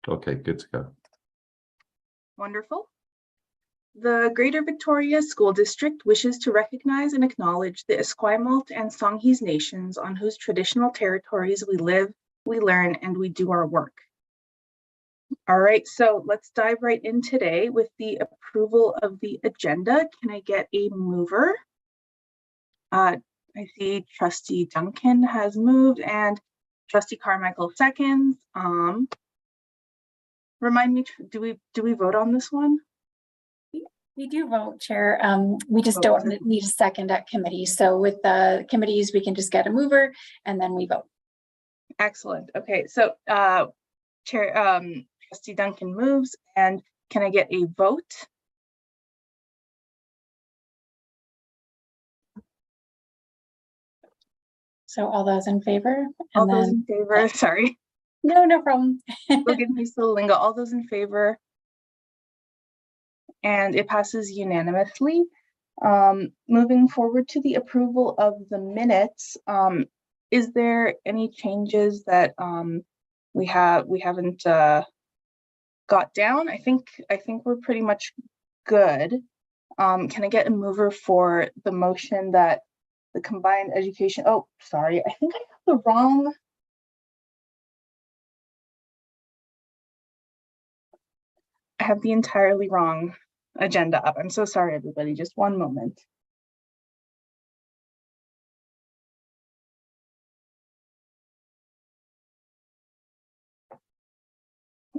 Okay, good to go. Wonderful. The Greater Victoria School District wishes to recognize and acknowledge the Esquimalt and Songhees nations on whose traditional territories we live, we learn, and we do our work. All right, so let's dive right in today with the approval of the agenda. Can I get a mover? I see Trustee Duncan has moved and Trustee Carmichael seconds. Remind me, do we vote on this one? We do vote, Chair. We just don't need a second at committee. So with the committees, we can just get a mover and then we vote. Excellent. Okay, so Chair Trustee Duncan moves, and can I get a vote? So all those in favor? All those in favor, sorry. No problem. We'll give me Lingo. All those in favor? And it passes unanimously. Moving forward to the approval of the minutes, is there any changes that we haven't got down? I think we're pretty much good. Can I get a mover for the motion that the combined education? Oh, sorry, I think I have the wrong. I have the entirely wrong agenda up. I'm so sorry, everybody. Just one moment.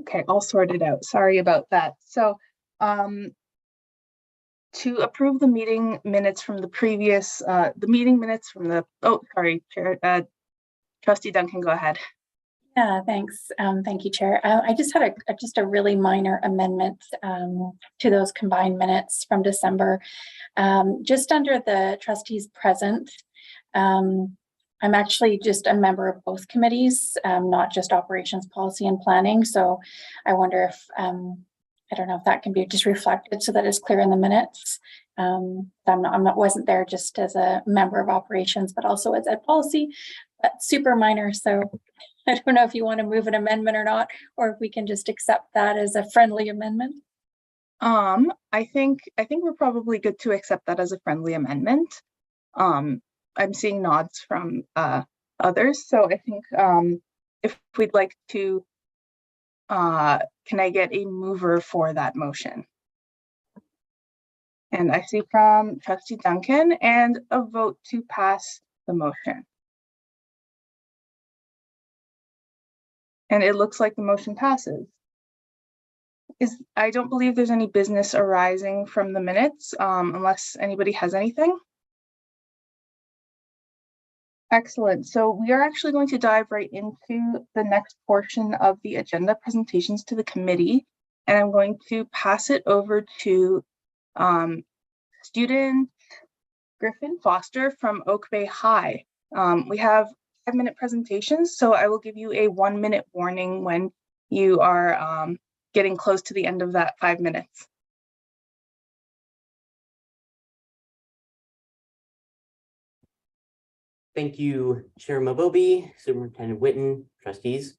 Okay, I'll sort it out. Sorry about that. So to approve the meeting minutes from the previous, oh, sorry, Chair, Trustee Duncan, go ahead. Yeah, thanks. Thank you, Chair. I just had just a really minor amendment to those combined minutes from December. Just under the trustees present, I'm actually just a member of both committees, not just operations, policy, and planning. So I wonder if, I don't know if that can be just reflected so that it's clear in the minutes. Wasn't there just as a member of operations, but also as ed policy, but super minor. So I don't know if you want to move an amendment or not, or if we can just accept that as a friendly amendment. I think we're probably good to accept that as a friendly amendment. I'm seeing nods from others, so I think if we'd like to, can I get a mover for that motion? And I see from Trustee Duncan, and a vote to pass the motion. And it looks like the motion passes. I don't believe there's any business arising from the minutes, unless anybody has anything. Excellent. So we are actually going to dive right into the next portion of the agenda, presentations to the committee. And I'm going to pass it over to student Griffin Foster from Oak Bay High. We have 5-minute presentations, so I will give you a 1-minute warning when you are getting close to the end of that 5 minutes. Thank you, Chair Mabobi, Superintendent Whitten, trustees.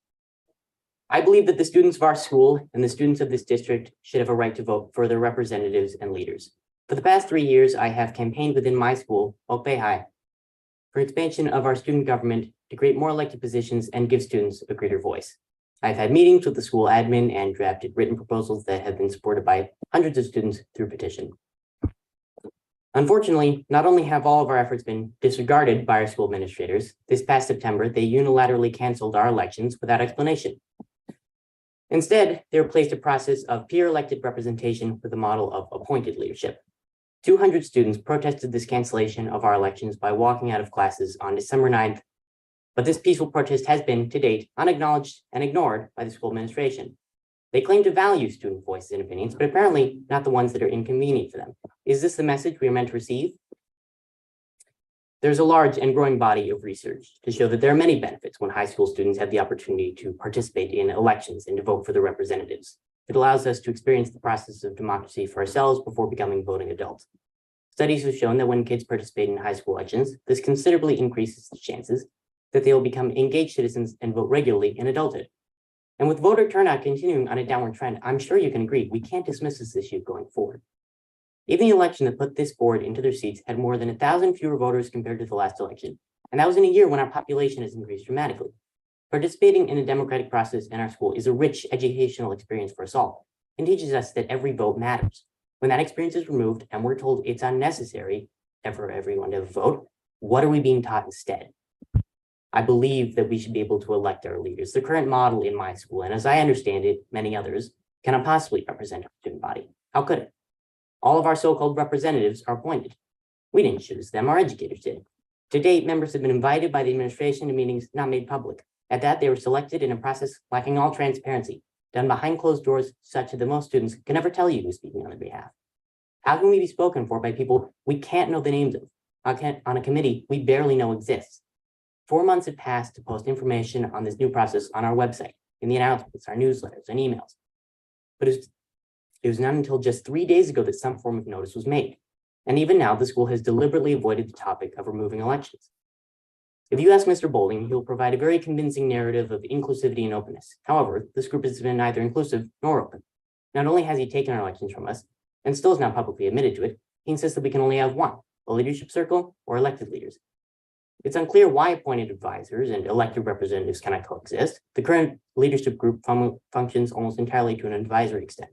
I believe that the students of our school and the students of this district should have a right to vote for their representatives and leaders. For the past 3 years, I have campaigned within my school, Oak Bay High, for expansion of our student government to create more elected positions and give students a greater voice. I've had meetings with the school admin and drafted written proposals that have been supported by hundreds of students through petition. Unfortunately, not only have all of our efforts been disregarded by our school administrators, this past September, they unilaterally canceled our elections without explanation. Instead, they replaced a process of peer elected representation with a model of appointed leadership. 200 students protested this cancellation of our elections by walking out of classes on December 9th, but this peaceful protest has been, to date, unacknowledged and ignored by the school administration. They claim to value student voices and opinions, but apparently not the ones that are inconvenient for them. Is this the message we are meant to receive? There's a large and growing body of research to show that there are many benefits when high school students have the opportunity to participate in elections and to vote for their representatives. It allows us to experience the process of democracy for ourselves before becoming voting adults. Studies have shown that when kids participate in high school elections, this considerably increases the chances that they will become engaged citizens and vote regularly in adulthood. And with voter turnout continuing on a downward trend, I'm sure you can agree we can't dismiss this issue going forward. Even the election that put this board into their seats had more than 1,000 fewer voters compared to the last election, and that was in a year when our population has increased dramatically. Participating in a democratic process in our school is a rich educational experience for us all, and teaches us that every vote matters. When that experience is removed and we're told it's unnecessary for everyone to vote, what are we being taught instead? I believe that we should be able to elect our leaders. The current model in my school, and as I understand it, many others, cannot possibly represent our student body. How could it? All of our so-called representatives are appointed. We didn't choose them, our educators did. To date, members have been invited by the administration to meetings not made public. At that, they were selected in a process lacking all transparency, done behind closed doors such that most students can never tell you who's speaking on their behalf. How can we be spoken for by people we can't know the names of, on a committee we barely know exists? 4 months have passed to post information on this new process on our website, in the announcements, our newsletters, and emails. But it was not until just 3 days ago that some form of notice was made. And even now, the school has deliberately avoided the topic of removing elections. If you ask Mr. Boulding, he will provide a very convincing narrative of inclusivity and openness. However, this group has been neither inclusive nor open. Not only has he taken our elections from us, and still is not publicly admitted to it, he insists that we can only have one, a leadership circle or elected leaders. It's unclear why appointed advisors and elected representatives cannot coexist. The current leadership group functions almost entirely to an advisory extent.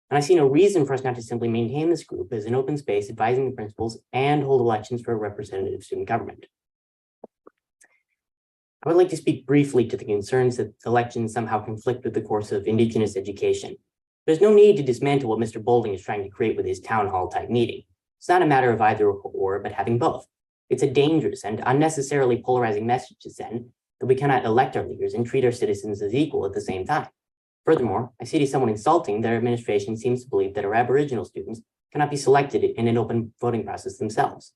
And I see no reason for us not to simply maintain this group as an open space advising the principals and hold elections for a representative student government. I would like to speak briefly to the concerns that elections somehow conflict with the course of Indigenous education. There's no need to dismantle what Mr. Boulding is trying to create with his town hall type meeting. It's not a matter of either or, but having both. It's a dangerous and unnecessarily polarizing message to send that we cannot elect our leaders and treat our citizens as equal at the same time. Furthermore, I see it as somewhat insulting that our administration seems to believe that our Aboriginal students cannot be selected in an open voting process themselves.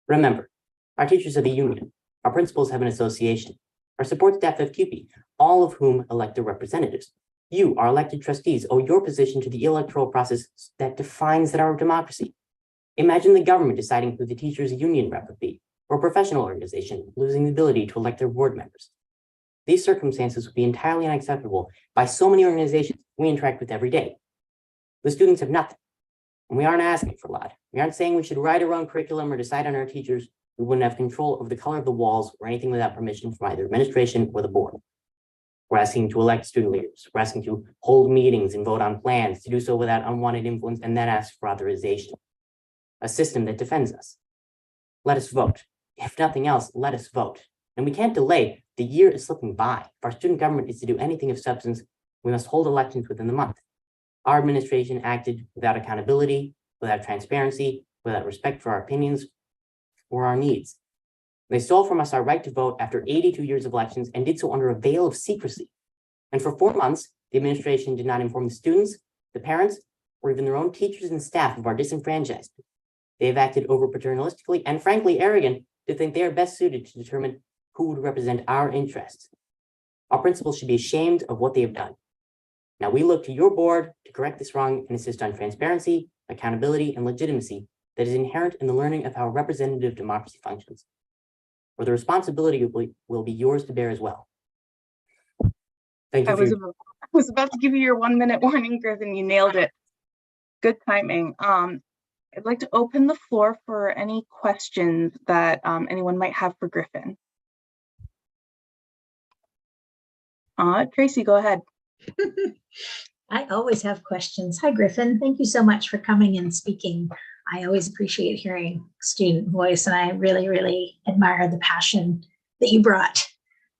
Remember, our teachers have a union, our principals have an association, our support staff have CUPE, all of whom elect their representatives. You, our elected trustees, owe your position to the electoral process that defines our democracy. Imagine the government deciding who the teachers' union rep would be, or a professional organization losing the ability to elect their board members. These circumstances would be entirely unacceptable by so many organizations we interact with every day. The students have nothing, and we aren't asking for a lot. We aren't saying we should write our own curriculum or decide on our teachers. We wouldn't have control over the color of the walls or anything without permission from either administration or the board. We're asking to elect student leaders. We're asking to hold meetings and vote on plans, to do so without unwanted influence, and then ask for authorization. A system that defends us. Let us vote. If nothing else, let us vote. And we can't delay. The year is slipping by. If our student government is to do anything of substance, we must hold elections within the month. Our administration acted without accountability, without transparency, without respect for our opinions or our needs. They stole from us our right to vote after 82 years of elections and did so under a veil of secrecy. And for 4 months, the administration did not inform the students, the parents, or even their own teachers and staff of our disenfranchisement. They have acted over paternalistically and frankly arrogant to think they are best suited to determine who would represent our interests. Our principals should be ashamed of what they have done. Now we look to your board to correct this wrong and insist on transparency, accountability, and legitimacy that is inherent in the learning of how representative democracy functions. Or the responsibility will be yours to bear as well. Thank you. I was about to give you your 1 minute warning, Griffin. You nailed it. Good timing. I'd like to open the floor for any questions that anyone might have for Griffin. Tracy, go ahead. I always have questions. Hi, Griffin. Thank you so much for coming and speaking. I always appreciate hearing student voice, and I really, really admire the passion that you brought.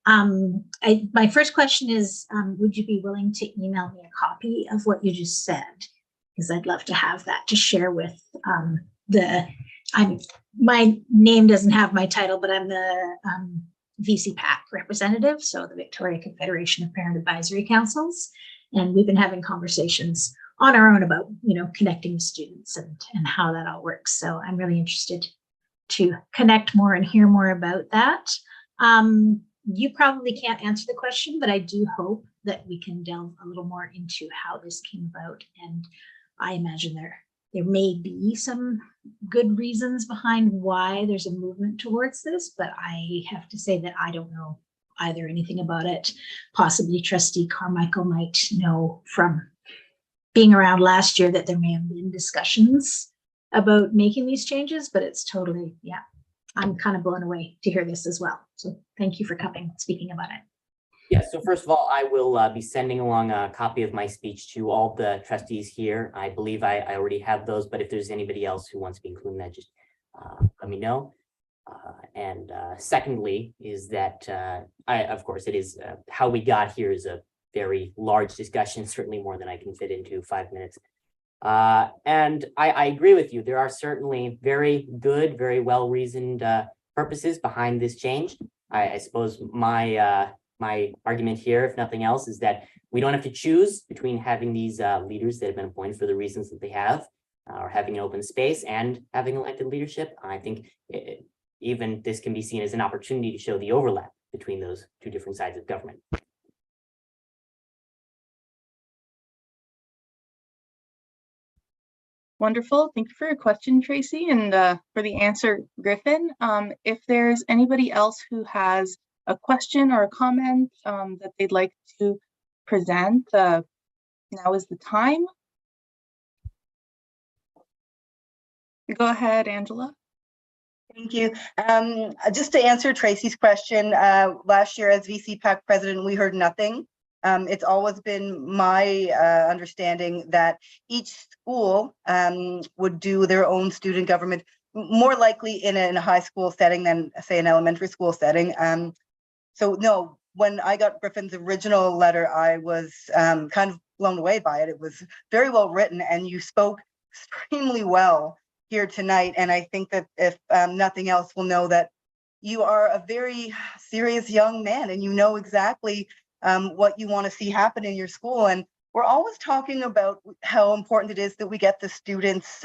My first question is, would you be willing to email me a copy of what you just said? Because I'd love to have that to share with my name doesn't have my title, but I'm the VCPAC representative, so the Victoria Confederation of Parent Advisory Councils. And we've been having conversations on our own about, connecting with students and how that all works. So I'm really interested to connect more and hear more about that. You probably can't answer the question, but I do hope that we can delve a little more into how this came about. And I imagine there may be some good reasons behind why there's a movement towards this, but I have to say that I don't know either anything about it. Possibly Trustee Carmichael might know from being around last year that there may have been discussions about making these changes, but it's totally, yeah, I'm kind of blown away to hear this as well. So thank you for coming, speaking about it. Yes, so first of all, I will be sending along a copy of my speech to all the trustees here. I believe I already have those, but if there's anybody else who wants to be included in that, just let me know. And secondly, is that of course, it is how we got here is a very large discussion, certainly more than I can fit into 5 minutes. And I agree with you. There are certainly very good, very well-reasoned purposes behind this change. I suppose my argument here, if nothing else, is that we don't have to choose between having these leaders that have been appointed for the reasons that they have, or having an open space and having elected leadership. I think even this can be seen as an opportunity to show the overlap between those two different sides of government. Wonderful. Thank you for your question, Tracy, and for the answer, Griffin. If there's anybody else who has a question or a comment that they'd like to present, now is the time. Go ahead, Angela. Thank you. Just to answer Tracy's question, last year as VC-PAC president, we heard nothing. It's always been my understanding that each school would do their own student government, more likely in a high school setting than, say, an elementary school setting. So no, when I got Griffin's original letter, I was kind of blown away by it. It was very well written, and you spoke extremely well here tonight. And I think that if nothing else, we'll know that you are a very serious young man, and you know exactly what you want to see happen in your school. And we're always talking about how important it is that we get the students,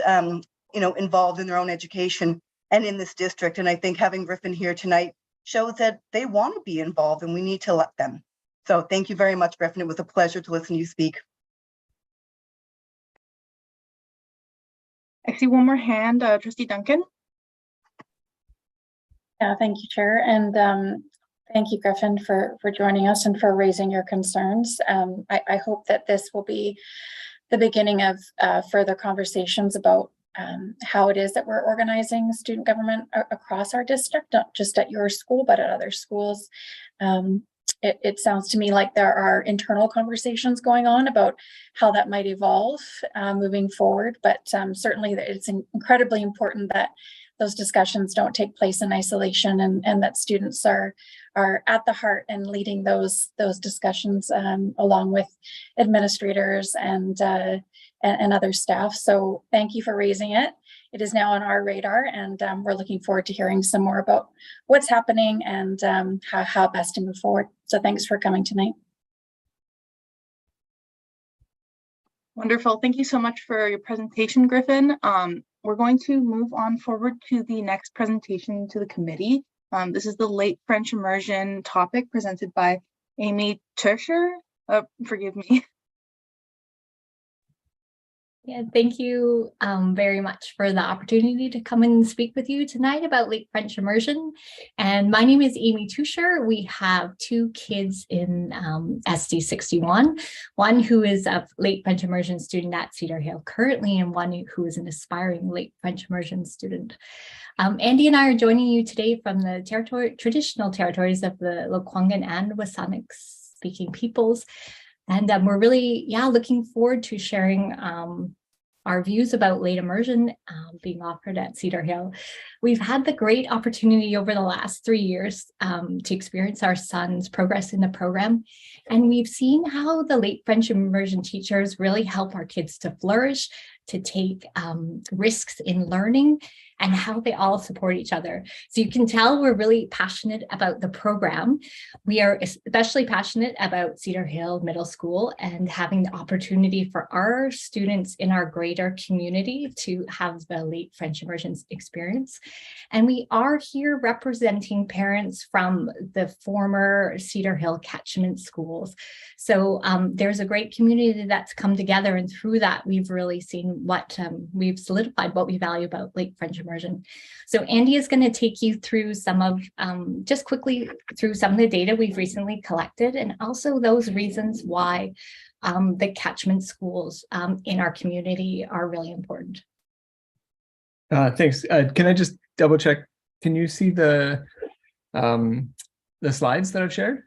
involved in their own education and in this district. And I think having Griffin here tonight shows that they want to be involved, and we need to let them. So thank you very much, Griffin. It was a pleasure to listen to you speak. I see one more hand, Trustee Duncan. Yeah, thank you, Chair. And thank you, Griffin, for joining us and for raising your concerns. I hope that this will be the beginning of further conversations about how it is that we're organizing student government across our district, not just at your school, but at other schools. It sounds to me like there are internal conversations going on about how that might evolve moving forward, but certainly it's incredibly important that those discussions don't take place in isolation, and that students are at the heart and leading those discussions along with administrators and other staff. So thank you for raising it. It is now on our radar, and we're looking forward to hearing some more about what's happening and how best to move forward. So thanks for coming tonight. Wonderful. Thank you so much for your presentation, Griffin. We're going to move on forward to the next presentation to the committee. This is the late French immersion topic presented by Amy Tusher. Forgive me. Yeah, thank you very much for the opportunity to come and speak with you tonight about late French immersion. And my name is Amy Tusher. We have 2 kids in SD61, one who is a late French immersion student at Cedar Hill currently, and one who is an aspiring late French immersion student. Andy and I are joining you today from the traditional territories of the Lekwungen and Wasanic speaking peoples. And we're really, looking forward to sharing our views about late immersion being offered at Cedar Hill. We've had the great opportunity over the last 3 years to experience our son's progress in the program. And we've seen how the late French immersion teachers really help our kids to flourish, to take risks in learning, and how they all support each other. So you can tell we're really passionate about the program. We are especially passionate about Cedar Hill Middle School and having the opportunity for our students in our greater community to have the late French immersion experience. And we are here representing parents from the former Cedar Hill catchment schools. So there's a great community that's come together, and through that, we've really seen what we've solidified what we value about late French immersion immersion. So Andy is going to take you through some of, just quickly through some of the data we've recently collected, and also those reasons why the catchment schools in our community are really important. Thanks. Can I just double check? Can you see the slides that I've shared?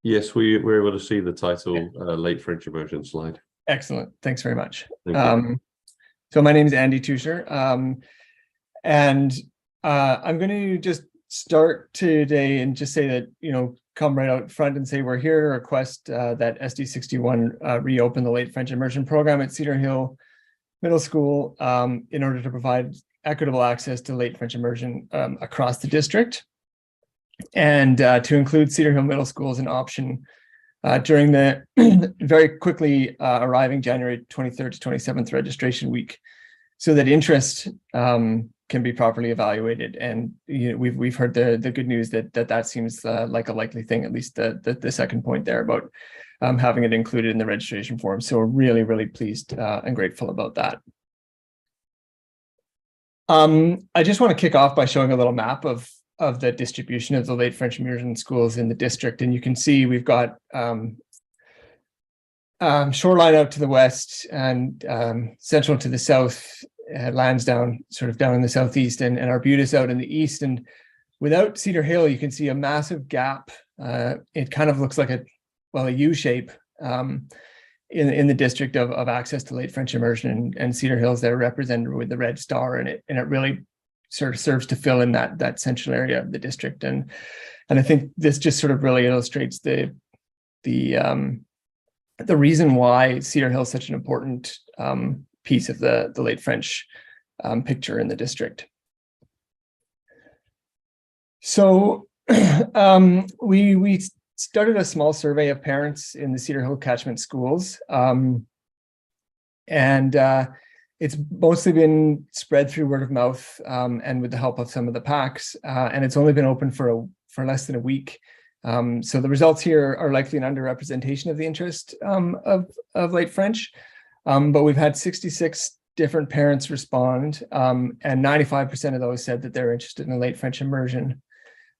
Yes, we're able to see the title, Late French Immersion slide. Excellent. Thanks very much. Thank you. So my name is Andy Tusher, and I'm going to just start today and just say that, you know, come right out front and say we're here to request that SD61 reopen the Late French Immersion program at Cedar Hill Middle School in order to provide equitable access to late French immersion across the district, and to include Cedar Hill Middle School as an option during the very quickly arriving January 23rd to 27th registration week, so that interest can be properly evaluated. And you know, we've heard the good news that seems like a likely thing, at least the second point there about having it included in the registration form. So we're really, really pleased and grateful about that. I just want to kick off by showing a little map of the distribution of the late French immersion schools in the district. And you can see we've got Shoreline out to the west and Central to the south, Lansdowne sort of down in the southeast, and Arbutus out in the east. And without Cedar Hill, you can see a massive gap. It kind of looks like a U shape in the district of access to late French immersion, and Cedar Hills there represented with the red star in it, and it really sort of serves to fill in that central area of the district. And I think this just sort of really illustrates the reason why Cedar Hill is such an important piece of the late French picture in the district. So we started a small survey of parents in the Cedar Hill catchment schools, and it's mostly been spread through word of mouth and with the help of some of the PACs, and it's only been open for less than a week. So the results here are likely an underrepresentation of the interest of late French, but we've had 66 different parents respond, and 95% of those said that they're interested in late French immersion.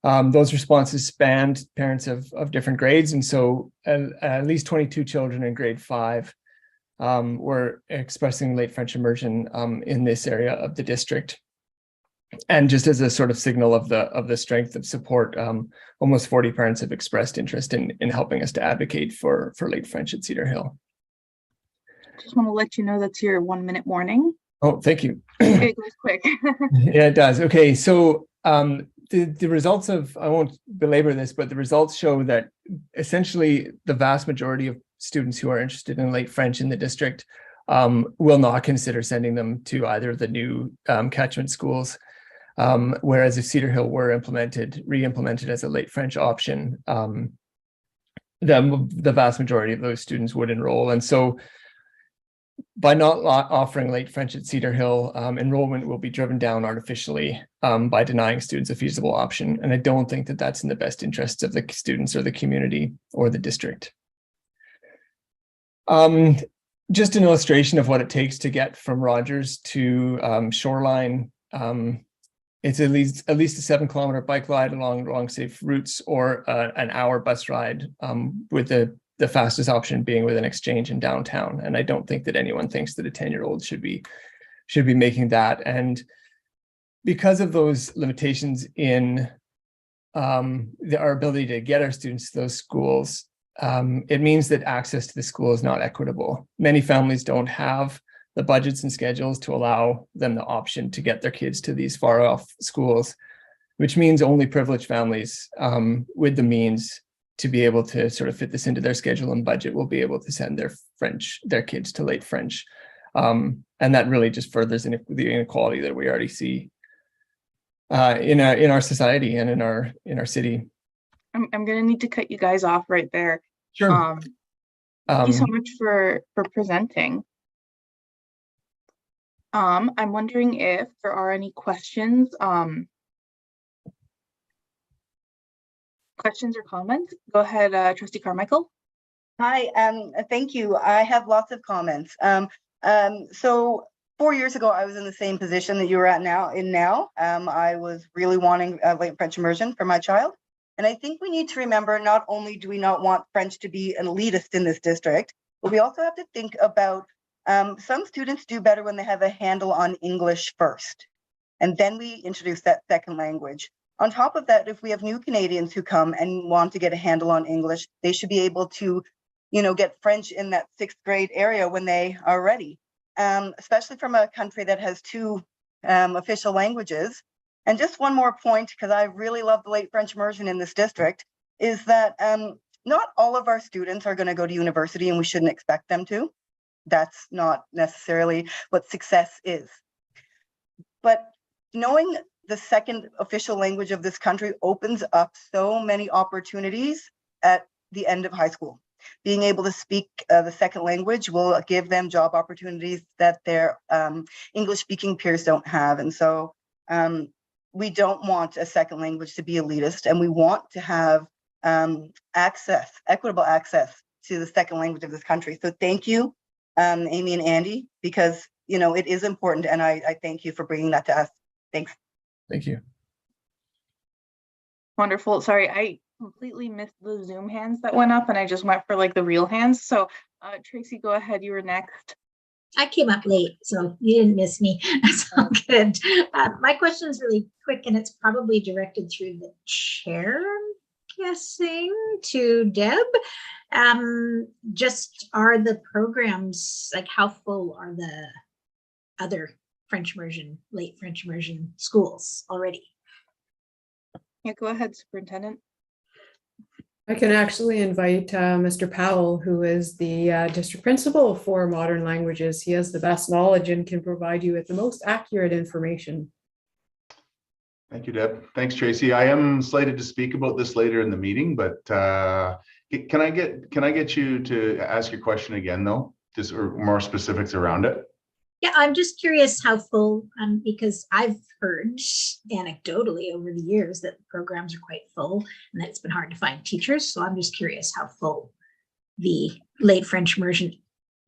Those responses spanned parents of different grades, and so at least 22 children in grade 5 were expressing late French immersion in this area of the district. And just as a sort of signal of the strength of support, almost 40 parents have expressed interest in helping us to advocate for late French at Cedar Hill. Just want to let you know that's your 1 minute warning. Oh, thank you. It goes quick. Yeah, it does. Okay, so the results of, I won't belabor this, but the results show that essentially the vast majority of students who are interested in late French in the district will not consider sending them to either of the new catchment schools, whereas if Cedar Hill were re-implemented as a late French option, then the vast majority of those students would enroll. And so by not offering late French at Cedar Hill, enrollment will be driven down artificially by denying students a feasible option. And I don't think that that's in the best interests of the students or the community or the district. Just an illustration of what it takes to get from Rogers to Shoreline. It's at least a 7-kilometer bike ride along safe routes, or an hour bus ride, with the fastest option being with an exchange in downtown. And I don't think that anyone thinks that a 10-year-old should be making that. And because of those limitations in our ability to get our students to those schools, it means that access to the school is not equitable. Many families don't have the budgets and schedules to allow them the option to get their kids to these far off schools, which means only privileged families with the means to be able to sort of fit this into their schedule and budget will be able to send their kids to late French. And that really just furthers the inequality that we already see in our society and in our city. I'm going to need to cut you guys off right there. Sure. Thank you so much for presenting. I'm wondering if there are any questions. Questions or comments? Go ahead, Trustee Carmichael. Hi, thank you. I have lots of comments. So 4 years ago, I was in the same position that you were at now. I was really wanting late French immersion for my child. And I think we need to remember, not only do we not want French to be an elitist in this district, but we also have to think about some students do better when they have a handle on English first. And then we introduce that second language. On top of that, if we have new Canadians who come and want to get a handle on English, they should be able to, get French in that 6th grade area when they are ready. Especially from a country that has 2 official languages. And just one more point, because I really love the late French immersion in this district, is that not all of our students are going to go to university, and we shouldn't expect them to. That's not necessarily what success is. But knowing the second official language of this country opens up so many opportunities at the end of high school. Being able to speak the second language will give them job opportunities that their English-speaking peers don't have. And so we don't want a second language to be elitist, and we want to have equitable access to the second language of this country. So thank you, Amy and Andy, because it is important, and I thank you for bringing that to us. Thanks. Thank you. Wonderful. Sorry, I completely missed the Zoom hands that went up, and I just went for like the real hands. So Tracy, go ahead. You were next. I came up late, so you didn't miss me. That's all good. My question is really quick, and it's probably directed through the chair, I'm guessing, to Deb. Just are the programs, like how full are the other French immersion, late French immersion schools already? Yeah, go ahead, Superintendent. I can actually invite Mr. Powell, who is the district principal for modern languages. He has the best knowledge and can provide you with the most accurate information. Thank you, Deb. Thanks, Tracy. I am slated to speak about this later in the meeting, but can I get you to ask your question again, though, just or more specifics around it? Yeah, I'm just curious how full, because I've heard anecdotally over the years that the programs are quite full and that it's been hard to find teachers. So I'm just curious how full the late French immersion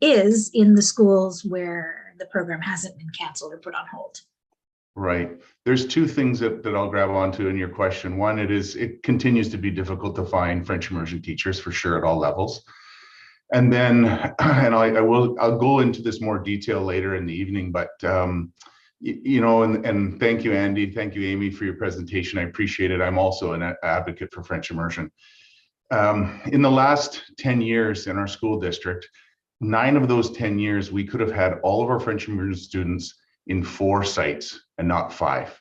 is in the schools where the program hasn't been canceled or put on hold. Right. There's 2 things that I'll grab onto in your question. One, it continues to be difficult to find French immersion teachers for sure at all levels. And then, and I'll go into this more detail later in the evening, but and thank you, Andy, thank you, Amy, for your presentation. I appreciate it. I'm also an advocate for French immersion. In the last 10 years in our school district, 9 of those 10 years, we could have had all of our French immersion students in 4 sites and not 5.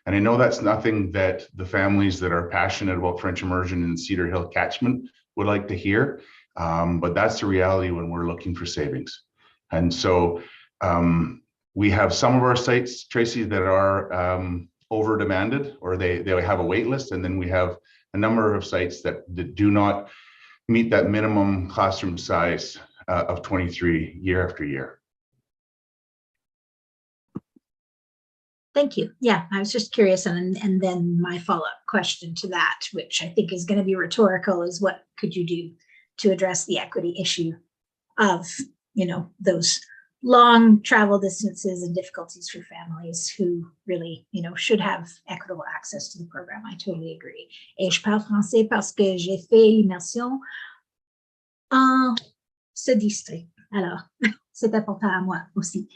And I know that's nothing that the families that are passionate about French immersion in Cedar Hill catchment would like to hear. But that's the reality when we're looking for savings. And so we have some of our sites, Tracy, that are over demanded, or they have a wait list. And then we have a number of sites that do not meet that minimum classroom size of 23 year after year. Thank you. Yeah, I was just curious. And then my follow-up question to that, which I think is going to be rhetorical, is what could you do to address the equity issue of, those long travel distances and difficulties for families who really, should have equitable access to the program. I totally agree. Et je parle français parce que j'ai fait l'immersion en ce district. Alors, c'est important à moi aussi.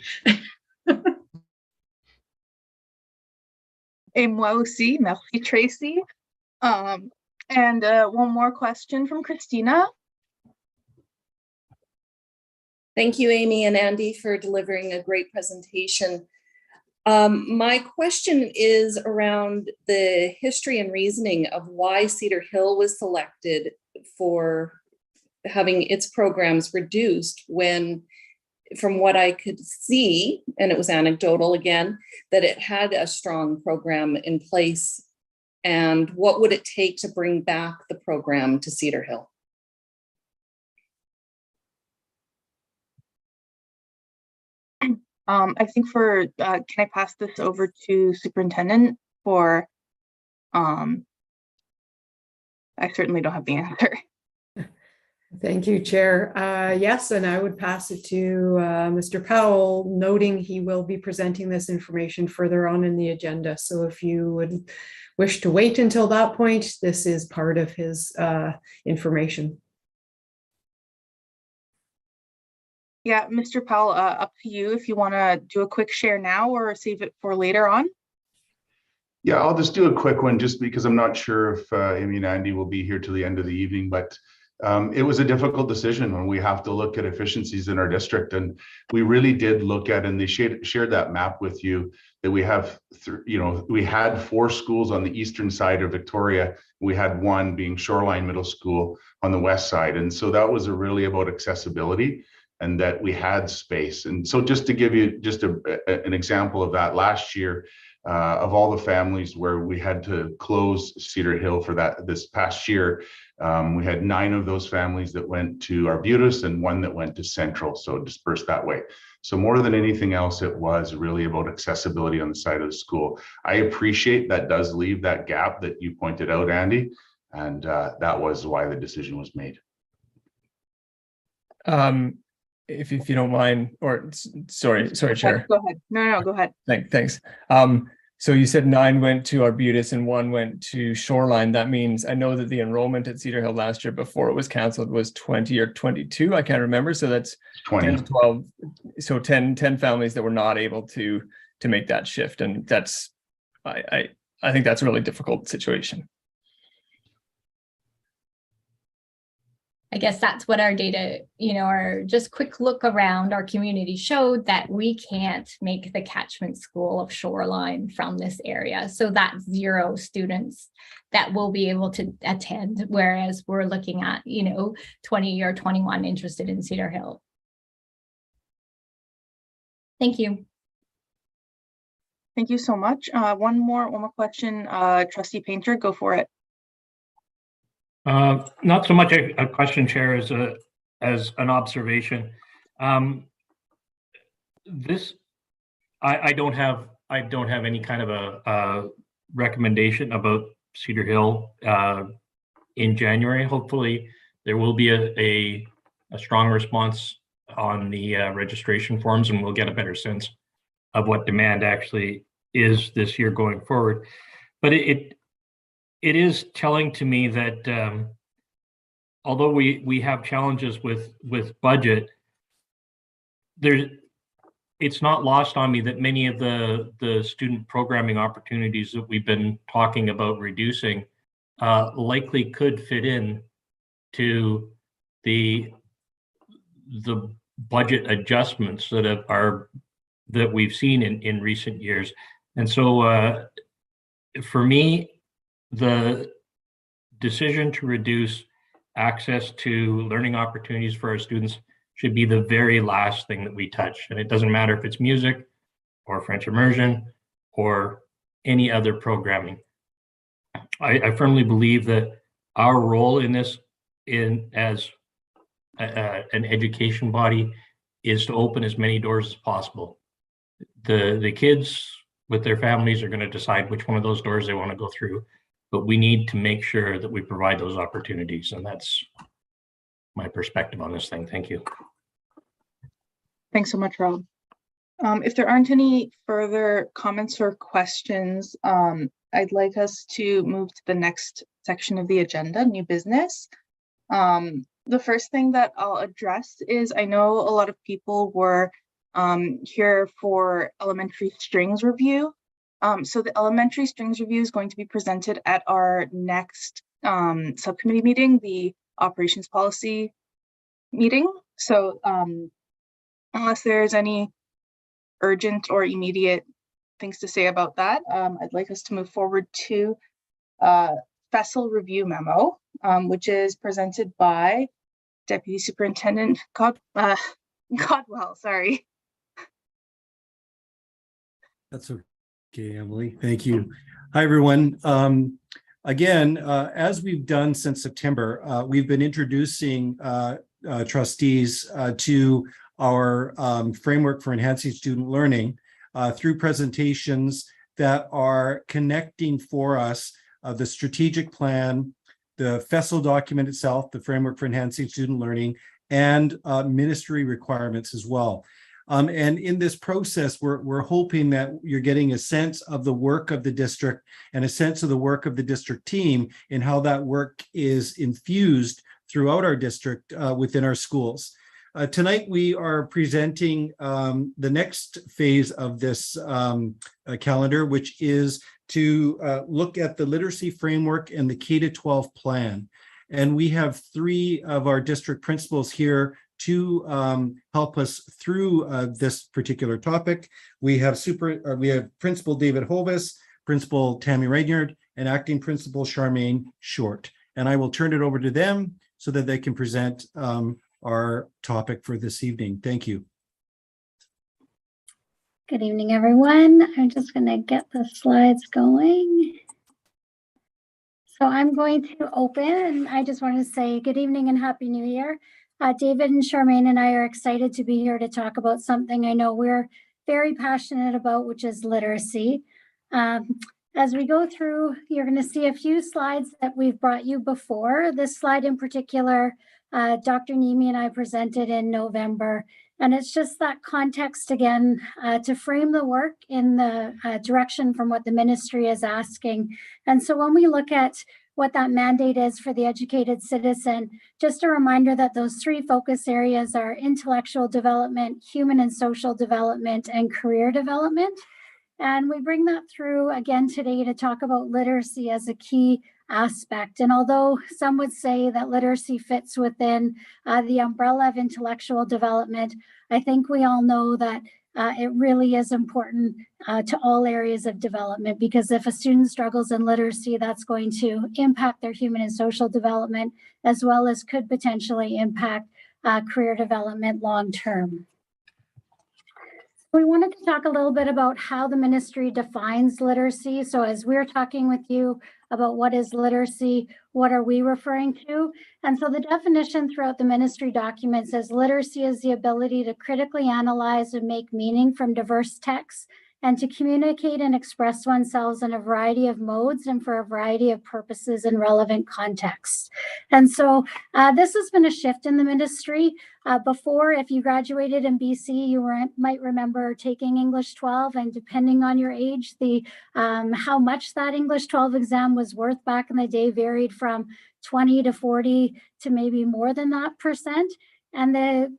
Et moi aussi, merci, Tracy. And one more question from Christina. Thank you, Amy and Andy, for delivering a great presentation. My question is around the history and reasoning of why Cedar Hill was selected for having its programs reduced when, from what I could see, and it was anecdotal again, that it had a strong program in place. And what would it take to bring back the program to Cedar Hill? I think can I pass this over to Superintendent for, I certainly don't have the answer. Thank you, Chair. Yes, and I would pass it to Mr. Powell, noting he will be presenting this information further on in the agenda. So if you would wish to wait until that point, this is part of his information. Yeah, Mr. Powell, up to you if you want to do a quick share now or save it for later on. Yeah, I'll just do a quick one just because I'm not sure if Amy and Andy will be here till the end of the evening, but it was a difficult decision when we have to look at efficiencies in our district. And we really did look at, and they shared that map with you, that we have, we had 4 schools on the eastern side of Victoria. We had 1 being Shoreline Middle School on the west side. And so that was really about accessibility and that we had space. And so just to give you just an example of that, last year, of all the families where we had to close Cedar Hill for this past year, we had 9 of those families that went to Arbutus and 1 that went to Central, so dispersed that way. So more than anything else, it was really about accessibility on the side of the school. I appreciate that does leave that gap that you pointed out, Andy, and that was why the decision was made. If you don't mind, or sorry, Chair. Go ahead. No, go ahead. Thanks. So you said 9 went to Arbutus and 1 went to Shoreline. That means I know that the enrollment at Cedar Hill last year before it was canceled was 20 or 22. I can't remember. So that's 20. 10 to 12. So 10 families that were not able to make that shift. And that's, I think that's a really difficult situation. I guess that's what our data, or just quick look around our community showed, that we can't make the catchment school of Shoreline from this area. So that's 0 students that will be able to attend, whereas we're looking at, 20 or 21 interested in Cedar Hill. Thank you. Thank you so much. One more question, Trustee Painter, go for it. Not so much a question, Chair, as an observation. I don't have any kind of a recommendation about Cedar Hill in January. Hopefully, there will be a strong response on the registration forms, and we'll get a better sense of what demand actually is this year going forward. But it is telling to me that although we have challenges with budget, it's not lost on me that many of the student programming opportunities that we've been talking about reducing likely could fit in to the budget adjustments that we've seen in recent years. And so for me, the decision to reduce access to learning opportunities for our students should be the very last thing that we touch. And it doesn't matter if it's music or French immersion or any other programming. I firmly believe that our role in this, as an education body, is to open as many doors as possible. The kids with their families are going to decide which one of those doors they want to go through. But we need to make sure that we provide those opportunities. And that's my perspective on this thing. Thank you. Thanks so much, Rob. If there aren't any further comments or questions, I'd like us to move to the next section of the agenda, new business. The first thing that I'll address is, I know a lot of people were here for elementary strings review. So the elementary strings review is going to be presented at our next subcommittee meeting, the operations policy meeting. So unless there's any urgent or immediate things to say about that, I'd like us to move forward to FESL review memo, which is presented by Deputy Superintendent Godwell, sorry. That's okay, Emily. Thank you. Hi, everyone. Again, as we've done since September, we've been introducing trustees to our framework for enhancing student learning through presentations that are connecting for us the strategic plan, the FESL document itself, the Framework for Enhancing Student Learning, and ministry requirements as well. And in this process, we're hoping that you're getting a sense of the work of the district and a sense of the work of the district team and how that work is infused throughout our district within our schools. Tonight, we are presenting the next phase of this calendar, which is to look at the literacy framework and the K-12 plan. And we have three of our district principals here to help us through this particular topic. We have Principal David Hovis, Principal Tammy Regnard, and Acting Principal Charmaine Short. And I will turn it over to them so that they can present our topic for this evening. Thank you. Good evening, everyone. I'm just going to get the slides going. So I'm going to open, and I just want to say good evening and Happy New Year. David and Charmaine and I are excited to be here to talk about something I know we're very passionate about, which is literacy. As we go through, you're going to see a few slides that we've brought you before. This slide in particular, Dr. Nimi and I presented in November. And it's just that context again to frame the work in the direction from what the ministry is asking. And so when we look at what that mandate is for the educated citizen, just a reminder that those three focus areas are intellectual development, human and social development, and career development. And we bring that through again today to talk about literacy as a key aspect. And although some would say that literacy fits within the umbrella of intellectual development, I think we all know that it really is important to all areas of development, because if a student struggles in literacy, that's going to impact their human and social development, as well as could potentially impact career development long term. We wanted to talk a little bit about how the ministry defines literacy. So as we're talking with you about what is literacy, what are we referring to? And so the definition throughout the ministry document says literacy is the ability to critically analyze and make meaning from diverse texts, and to communicate and express oneself in a variety of modes and for a variety of purposes in relevant contexts. And so this has been a shift in the ministry. Before, if you graduated in BC, you might remember taking English 12, and depending on your age, the how much that English 12 exam was worth back in the day varied from 20 to 40 to maybe more than that percent. And the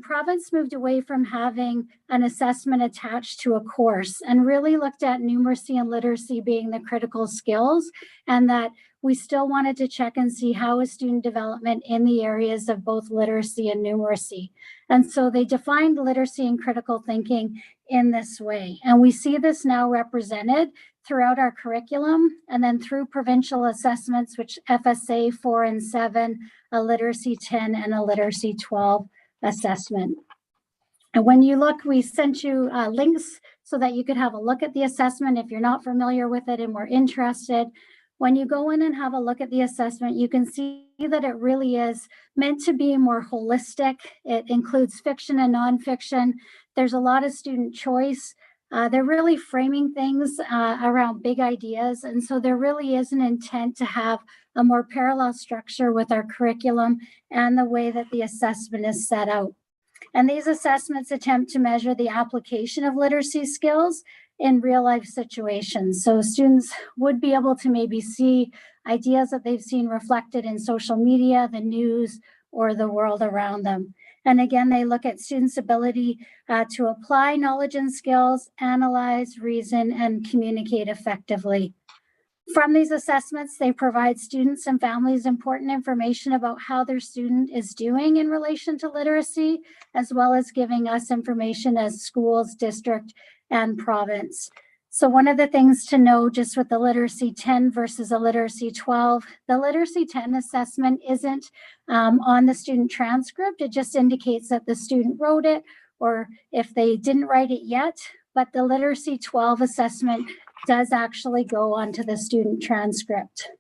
province moved away from having an assessment attached to a course and really looked at numeracy and literacy being the critical skills, and that we still wanted to check and see how is student development in the areas of both literacy and numeracy. And so they defined literacy and critical thinking in this way. And we see this now represented throughout our curriculum, and then through provincial assessments, which FSA 4 and 7, a literacy 10, and a literacy 12 assessment. And when you look, we sent you links so that you could have a look at the assessment if you're not familiar with it and were interested. When you go in and have a look at the assessment, you can see that it really is meant to be more holistic. It includes fiction and nonfiction. There's a lot of student choice. They're really framing things around big ideas. And so there really is an intent to have a more parallel structure with our curriculum and the way that the assessment is set out. And these assessments attempt to measure the application of literacy skills in real life situations. So students would be able to maybe see ideas that they've seen reflected in social media, the news, or the world around them. And again, they look at students' ability to apply knowledge and skills, analyze, reason, and communicate effectively. From these assessments, they provide students and families important information about how their student is doing in relation to literacy, as well as giving us information as schools, district, and province. So one of the things to know just with the literacy 10 versus a literacy 12, the literacy 10 assessment isn't on the student transcript. It just indicates that the student wrote it, or if they didn't write it yet, but the literacy 12 assessment does actually go onto the student transcript.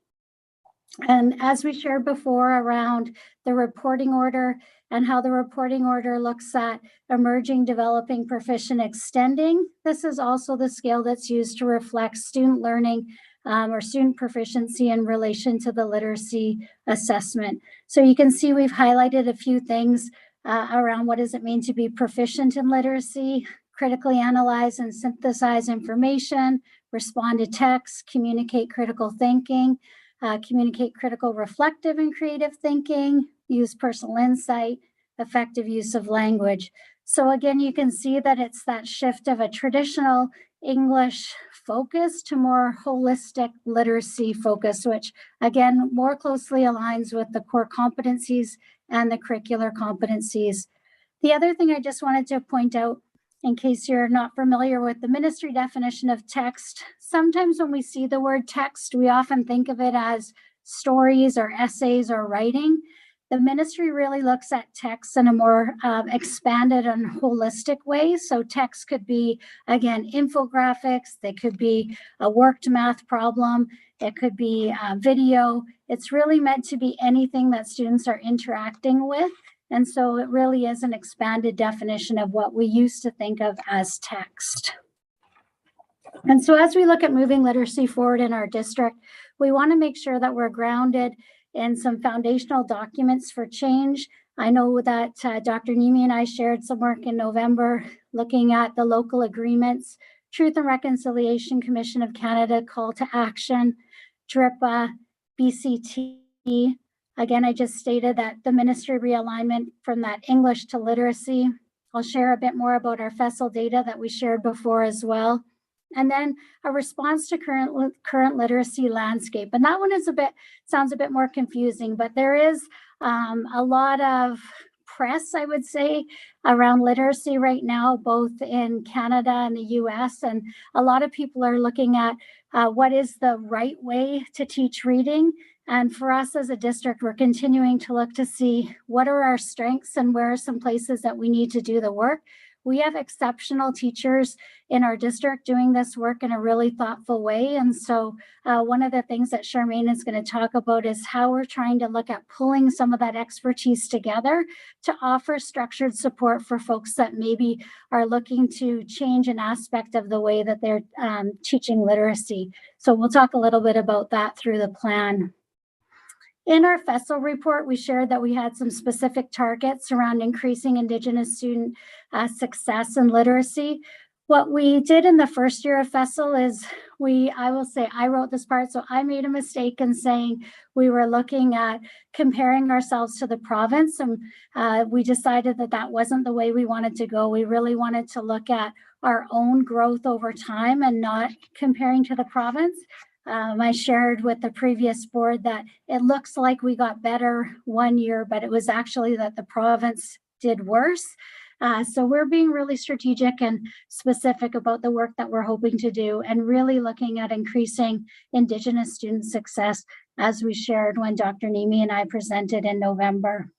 And as we shared before around the reporting order and how the reporting order looks at emerging, developing, proficient, extending, this is also the scale that's used to reflect student learning or student proficiency in relation to the literacy assessment. So you can see we've highlighted a few things around what does it mean to be proficient in literacy, critically analyze and synthesize information, respond to text, communicate critical thinking, communicate critical reflective and creative thinking, use personal insight, effective use of language. So again, you can see that it's that shift of a traditional English focus to more holistic literacy focus, which again, more closely aligns with the core competencies and the curricular competencies. The other thing I just wanted to point out, in case you're not familiar with the ministry definition of text, sometimes when we see the word text, we often think of it as stories or essays or writing. The ministry really looks at text in a more expanded and holistic way. So text could be, again, infographics, they could be a worked math problem, it could be video. It's really meant to be anything that students are interacting with. And so it really is an expanded definition of what we used to think of as text. And so as we look at moving literacy forward in our district, we want to make sure that we're grounded in some foundational documents for change. I know that Dr. Nimi and I shared some work in November looking at the local agreements, Truth and Reconciliation Commission of Canada call to action, DRIPA, BCT. Again, I just stated that the ministry realignment from that English to literacy. I'll share a bit more about our FESL data that we shared before as well. And then a response to current literacy landscape. And that one is sounds a bit more confusing, but there is a lot of press, I would say, around literacy right now, both in Canada and the US. And a lot of people are looking at what is the right way to teach reading. And for us as a district, we're continuing to look to see what are our strengths and where are some places that we need to do the work. We have exceptional teachers in our district doing this work in a really thoughtful way. And so one of the things that Charmaine is going to talk about is how we're trying to look at pulling some of that expertise together to offer structured support for folks that maybe are looking to change an aspect of the way that they're teaching literacy. So we'll talk a little bit about that through the plan. In our FESL report, we shared that we had some specific targets around increasing Indigenous student success and literacy. What we did in the first year of FESL is I will say I wrote this part, so I made a mistake in saying we were looking at comparing ourselves to the province, and we decided that that wasn't the way we wanted to go. We really wanted to look at our own growth over time and not comparing to the province. I shared with the previous board that it looks like we got better one year, but it was actually that the province did worse. So we're being really strategic and specific about the work that we're hoping to do and really looking at increasing Indigenous student success, as we shared when Dr. Nimi and I presented in November.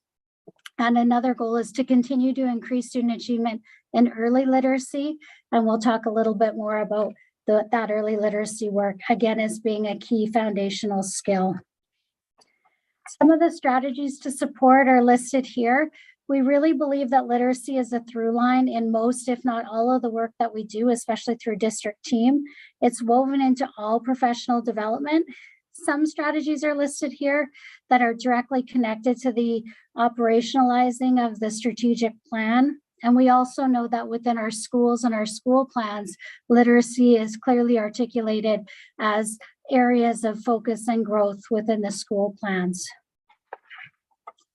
And another goal is to continue to increase student achievement in early literacy. And we'll talk a little bit more about that early literacy work, again, as being a key foundational skill. Some of the strategies to support are listed here. We really believe that literacy is a through line in most, if not all, of the work that we do, especially through district team. It's woven into all professional development. Some strategies are listed here that are directly connected to the operationalizing of the strategic plan. And we also know that within our schools and our school plans, literacy is clearly articulated as areas of focus and growth within the school plans.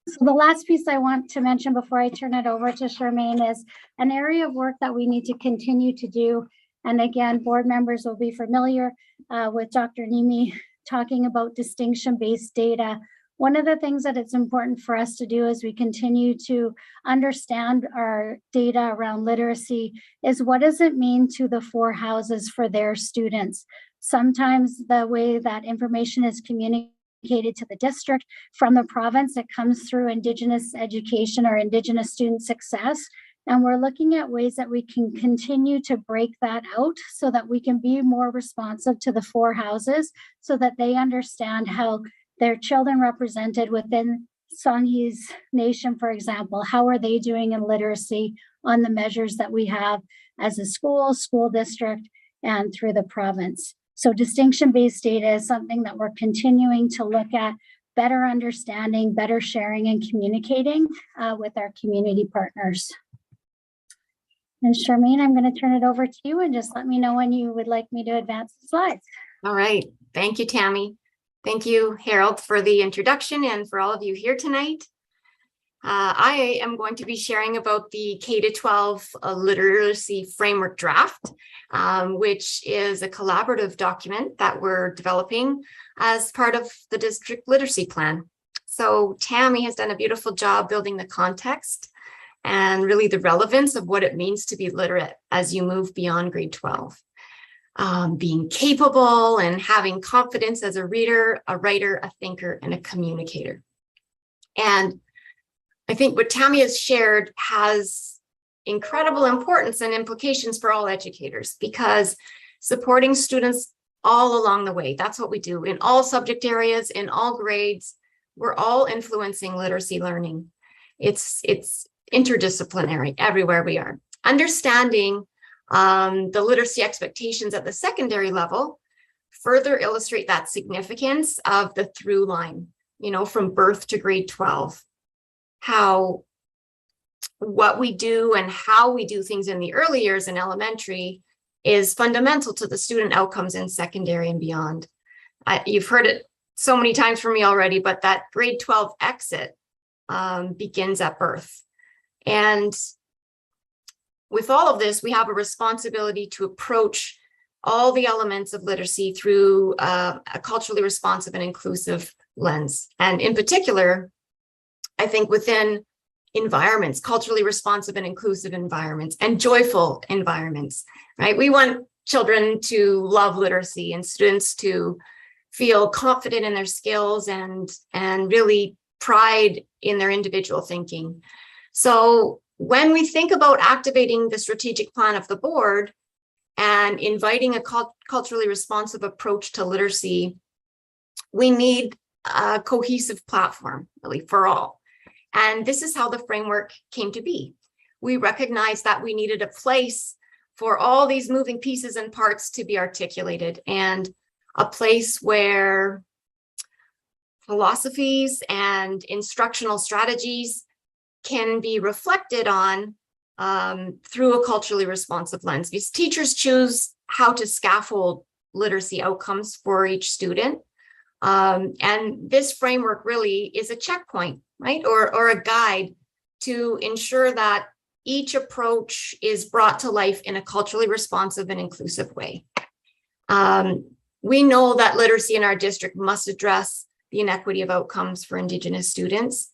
So the last piece I want to mention before I turn it over to Charmaine is an area of work that we need to continue to do. And again, board members will be familiar with Dr. Nimi talking about distinction-based data. One of the things that it's important for us to do as we continue to understand our data around literacy is what does it mean to the four houses for their students? Sometimes the way that information is communicated to the district from the province, it comes through Indigenous education or Indigenous student success. And we're looking at ways that we can continue to break that out so that we can be more responsive to the four houses so that they understand how their children represented within Songhees Nation, for example, how are they doing in literacy on the measures that we have as a school district, and through the province. So distinction-based data is something that we're continuing to look at, better understanding, better sharing and communicating with our community partners. And Charmaine, I'm going to turn it over to you and just let me know when you would like me to advance the slides. All right. Thank you, Tammy. Thank you, Harold, for the introduction and for all of you here tonight. I am going to be sharing about the K-12 literacy framework draft, which is a collaborative document that we're developing as part of the district literacy plan. So Tammy has done a beautiful job building the context and really the relevance of what it means to be literate as you move beyond grade 12. Being capable and having confidence as a reader, a writer, a thinker, and a communicator. And I think what Tammy has shared has incredible importance and implications for all educators, because supporting students all along the way, that's what we do in all subject areas, in all grades. We're all influencing literacy learning. It's interdisciplinary everywhere we are. Understanding the literacy expectations at the secondary level further illustrate that significance of the through line, from birth to grade 12. How what we do and how we do things in the early years in elementary is fundamental to the student outcomes in secondary and beyond. You've heard it so many times from me already, but that grade 12 exit begins at birth. And with all of this, we have a responsibility to approach all the elements of literacy through a culturally responsive and inclusive lens. And in particular, I think within environments, culturally responsive and inclusive environments, and joyful environments, right? We want children to love literacy and students to feel confident in their skills and really pride in their individual thinking. So when we think about activating the strategic plan of the board and inviting a culturally responsive approach to literacy, we need a cohesive platform, really, for all. And this is how the framework came to be. We recognized that we needed a place for all these moving pieces and parts to be articulated, and a place where philosophies and instructional strategies can be reflected on through a culturally responsive lens, because teachers choose how to scaffold literacy outcomes for each student. And this framework really is a checkpoint, right? Or a guide to ensure that each approach is brought to life in a culturally responsive and inclusive way. We know that literacy in our district must address the inequity of outcomes for Indigenous students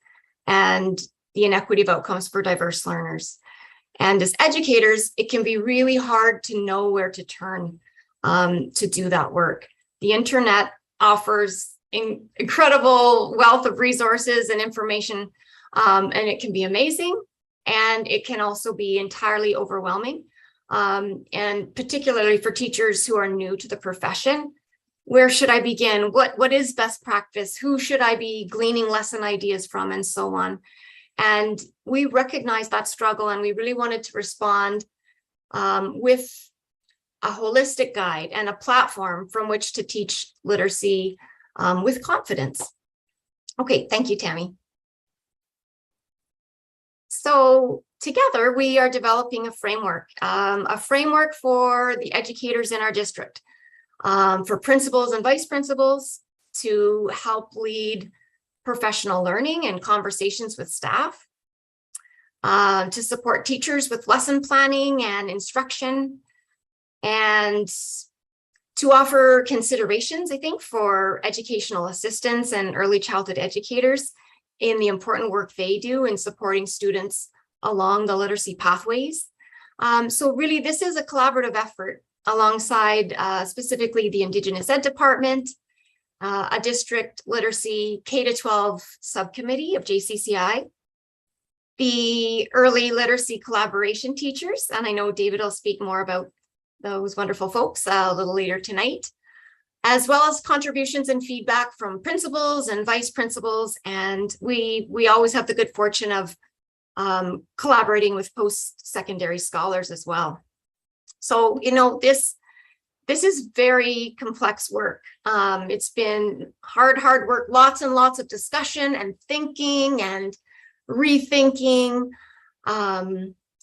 and the inequity of outcomes for diverse learners. And as educators, it can be really hard to know where to turn to do that work. The internet offers incredible wealth of resources and information, and it can be amazing, and it can also be entirely overwhelming, and particularly for teachers who are new to the profession. Where should I begin? What is best practice? Who should I be gleaning lesson ideas from, and so on? And we recognize that struggle, and we really wanted to respond with a holistic guide and a platform from which to teach literacy with confidence. Okay, thank you, Tammy. So together we are developing a framework for the educators in our district, for principals and vice principals to help lead professional learning and conversations with staff, to support teachers with lesson planning and instruction, and to offer considerations, I think, for educational assistants and early childhood educators in the important work they do in supporting students along the literacy pathways. So really, this is a collaborative effort alongside specifically the Indigenous Ed Department, a district literacy K-12 subcommittee of JCCI, the early literacy collaboration teachers, and I know David will speak more about those wonderful folks a little later tonight, as well as contributions and feedback from principals and vice principals. And we always have the good fortune of collaborating with post-secondary scholars as well. So, this this is very complex work. It's been hard work, lots and lots of discussion and thinking and rethinking,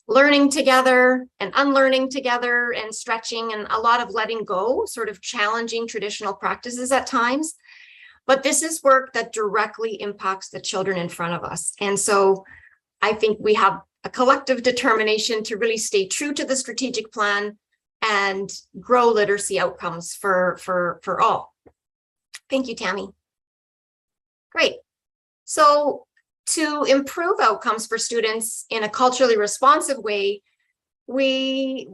learning together and unlearning together and stretching, and a lot of letting go, sort of challenging traditional practices at times. But this is work that directly impacts the children in front of us. And so I think we have a collective determination to really stay true to the strategic plan and grow literacy outcomes for all. Thank you, Tammy. Great. So to improve outcomes for students in a culturally responsive way, many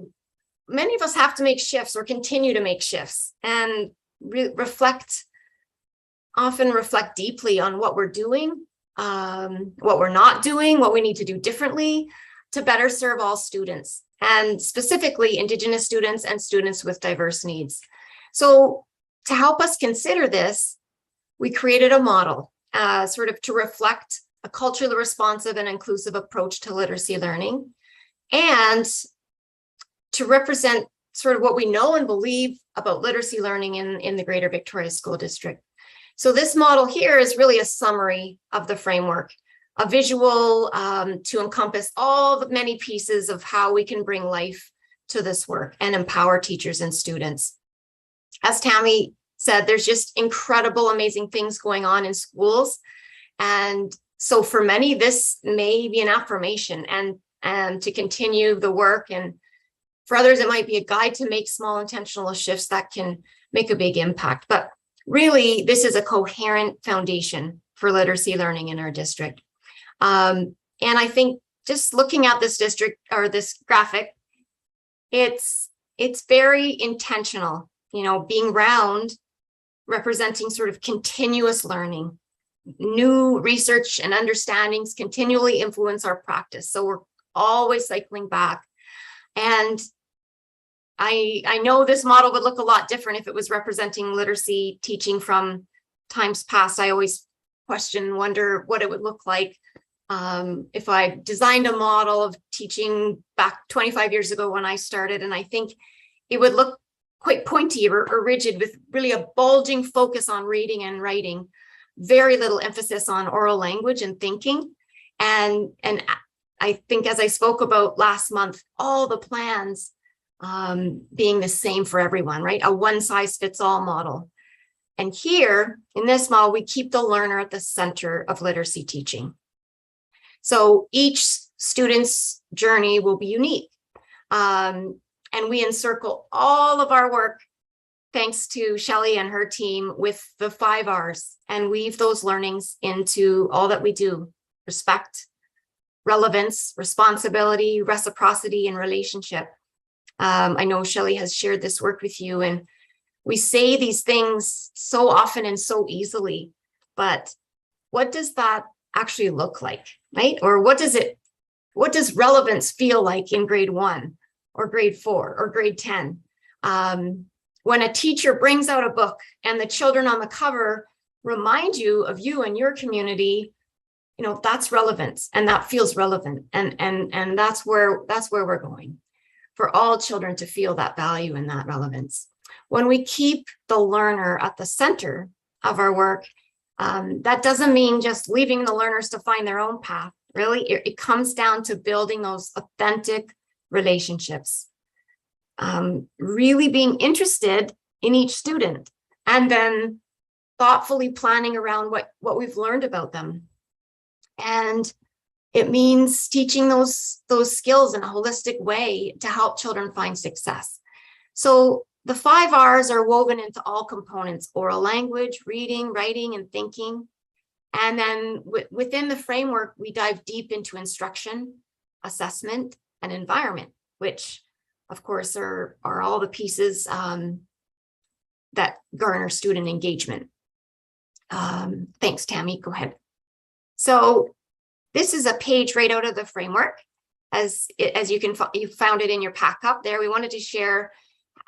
of us have to make shifts or continue to make shifts and often reflect deeply on what we're doing, what we're not doing, what we need to do differently to better serve all students, and specifically Indigenous students and students with diverse needs. So to help us consider this, we created a model sort of to reflect a culturally responsive and inclusive approach to literacy learning, and to represent sort of what we know and believe about literacy learning in the Greater Victoria School District. So this model here is really a summary of the framework, a visual to encompass all the many pieces of how we can bring life to this work and empower teachers and students. As Tammy said, there's just incredible, amazing things going on in schools. And so for many, this may be an affirmation and to continue the work. And for others, it might be a guide to make small intentional shifts that can make a big impact. But really, this is a coherent foundation for literacy learning in our district. And I think just looking at this district or this graphic, it's very intentional, you know, being round, representing sort of continuous learning. New research and understandings continually influence our practice. So we're always cycling back. And I know this model would look a lot different if it was representing literacy teaching from times past. I always wonder what it would look like if I designed a model of teaching back 25 years ago when I started. And I think it would look quite pointy or rigid, with really a bulging focus on reading and writing, very little emphasis on oral language and thinking. And I think, as I spoke about last month, all the plans being the same for everyone, right? A one-size-fits-all model. And here in this model, we keep the learner at the center of literacy teaching. So each student's journey will be unique. And we encircle all of our work, thanks to Shelley and her team, with the 5 R's, and weave those learnings into all that we do: respect, relevance, responsibility, reciprocity, and relationship. I know Shelley has shared this work with you, and we say these things so often and so easily, but what does that actually look like, right? Or what does relevance feel like in grade 1 or grade 4 or grade 10? When a teacher brings out a book and the children on the cover remind you of you and your community, you know, that's relevance, and that feels relevant. And that's where we're going, for all children to feel that value and that relevance. When we keep the learner at the center of our work, that doesn't mean just leaving the learners to find their own path. Really, it comes down to building those authentic relationships, really being interested in each student, and then thoughtfully planning around what we've learned about them. And it means teaching those skills in a holistic way to help children find success. So the 5 R's are woven into all components: oral language, reading, writing, and thinking. And then within the framework, we dive deep into instruction, assessment, and environment, which of course are all the pieces that garner student engagement. Thanks, Tammy, go ahead. So this is a page right out of the framework. As you found it in your pack up there. We wanted to share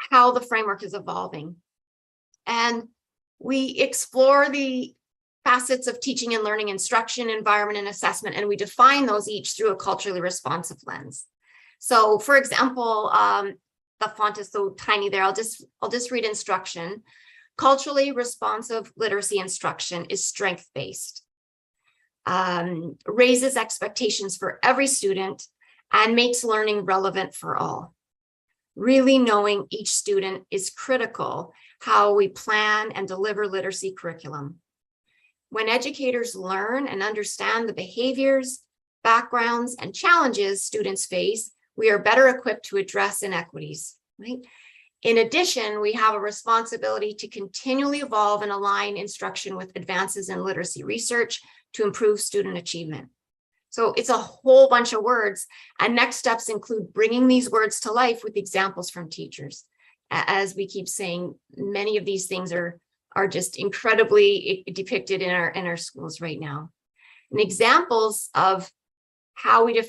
how the framework is evolving. And we explore the facets of teaching and learning, instruction, environment, and assessment, and we define those each through a culturally responsive lens. So for example, the font is so tiny there. I'll just read instruction. Culturally responsive literacy instruction is strength-based, raises expectations for every student, and makes learning relevant for all. Really knowing each student is critical how we plan and deliver literacy curriculum. When educators learn and understand the behaviors, backgrounds, and challenges students face, we are better equipped to address inequities, right? In addition, we have a responsibility to continually evolve and align instruction with advances in literacy research to improve student achievement. So it's a whole bunch of words, and next steps include bringing these words to life with examples from teachers. As we keep saying, many of these things are just incredibly depicted in our schools right now. And examples of how we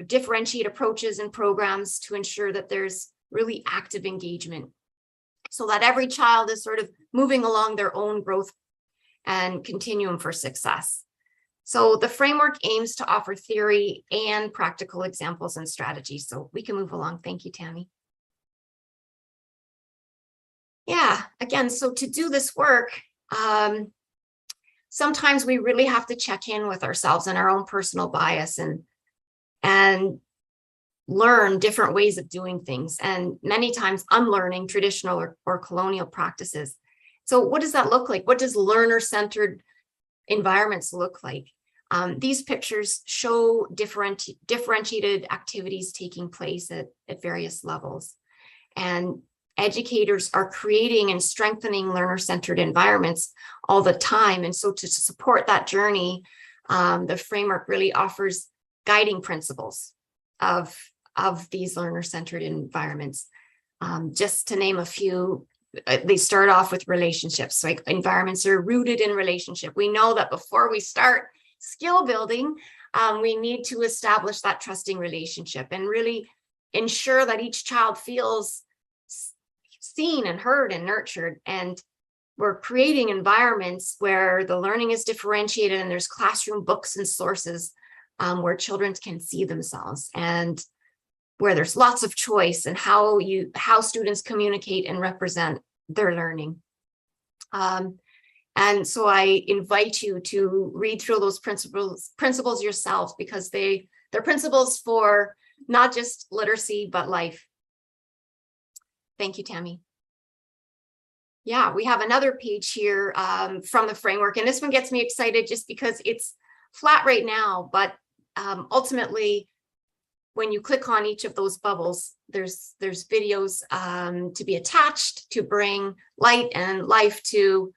differentiate approaches and programs to ensure that there's really active engagement, so that every child is sort of moving along their own growth and continuum for success. So the framework aims to offer theory and practical examples and strategies. So we can move along. Thank you, Tammy. Yeah, again, so to do this work, sometimes we really have to check in with ourselves and our own personal bias and learn different ways of doing things, and many times unlearning traditional or colonial practices. So what does that look like? What does learner-centered environments look like? These pictures show differentiated activities taking place at various levels. And educators are creating and strengthening learner-centered environments all the time. And so to support that journey, the framework really offers guiding principles of these learner-centered environments. Just to name a few, they start off with relationships. Like, environments are rooted in relationship. We know that before we start skill building, we need to establish that trusting relationship and really ensure that each child feels seen and heard and nurtured. And we're creating environments where the learning is differentiated and there's classroom books and sources where children can see themselves, and where there's lots of choice and how students communicate and represent their learning. And so I invite you to read through those principles yourself, because they're principles for not just literacy, but life. Thank you, Tammy. Yeah, we have another page here from the framework, and this one gets me excited just because it's flat right now, but ultimately, when you click on each of those bubbles, there's videos to be attached to bring light and life to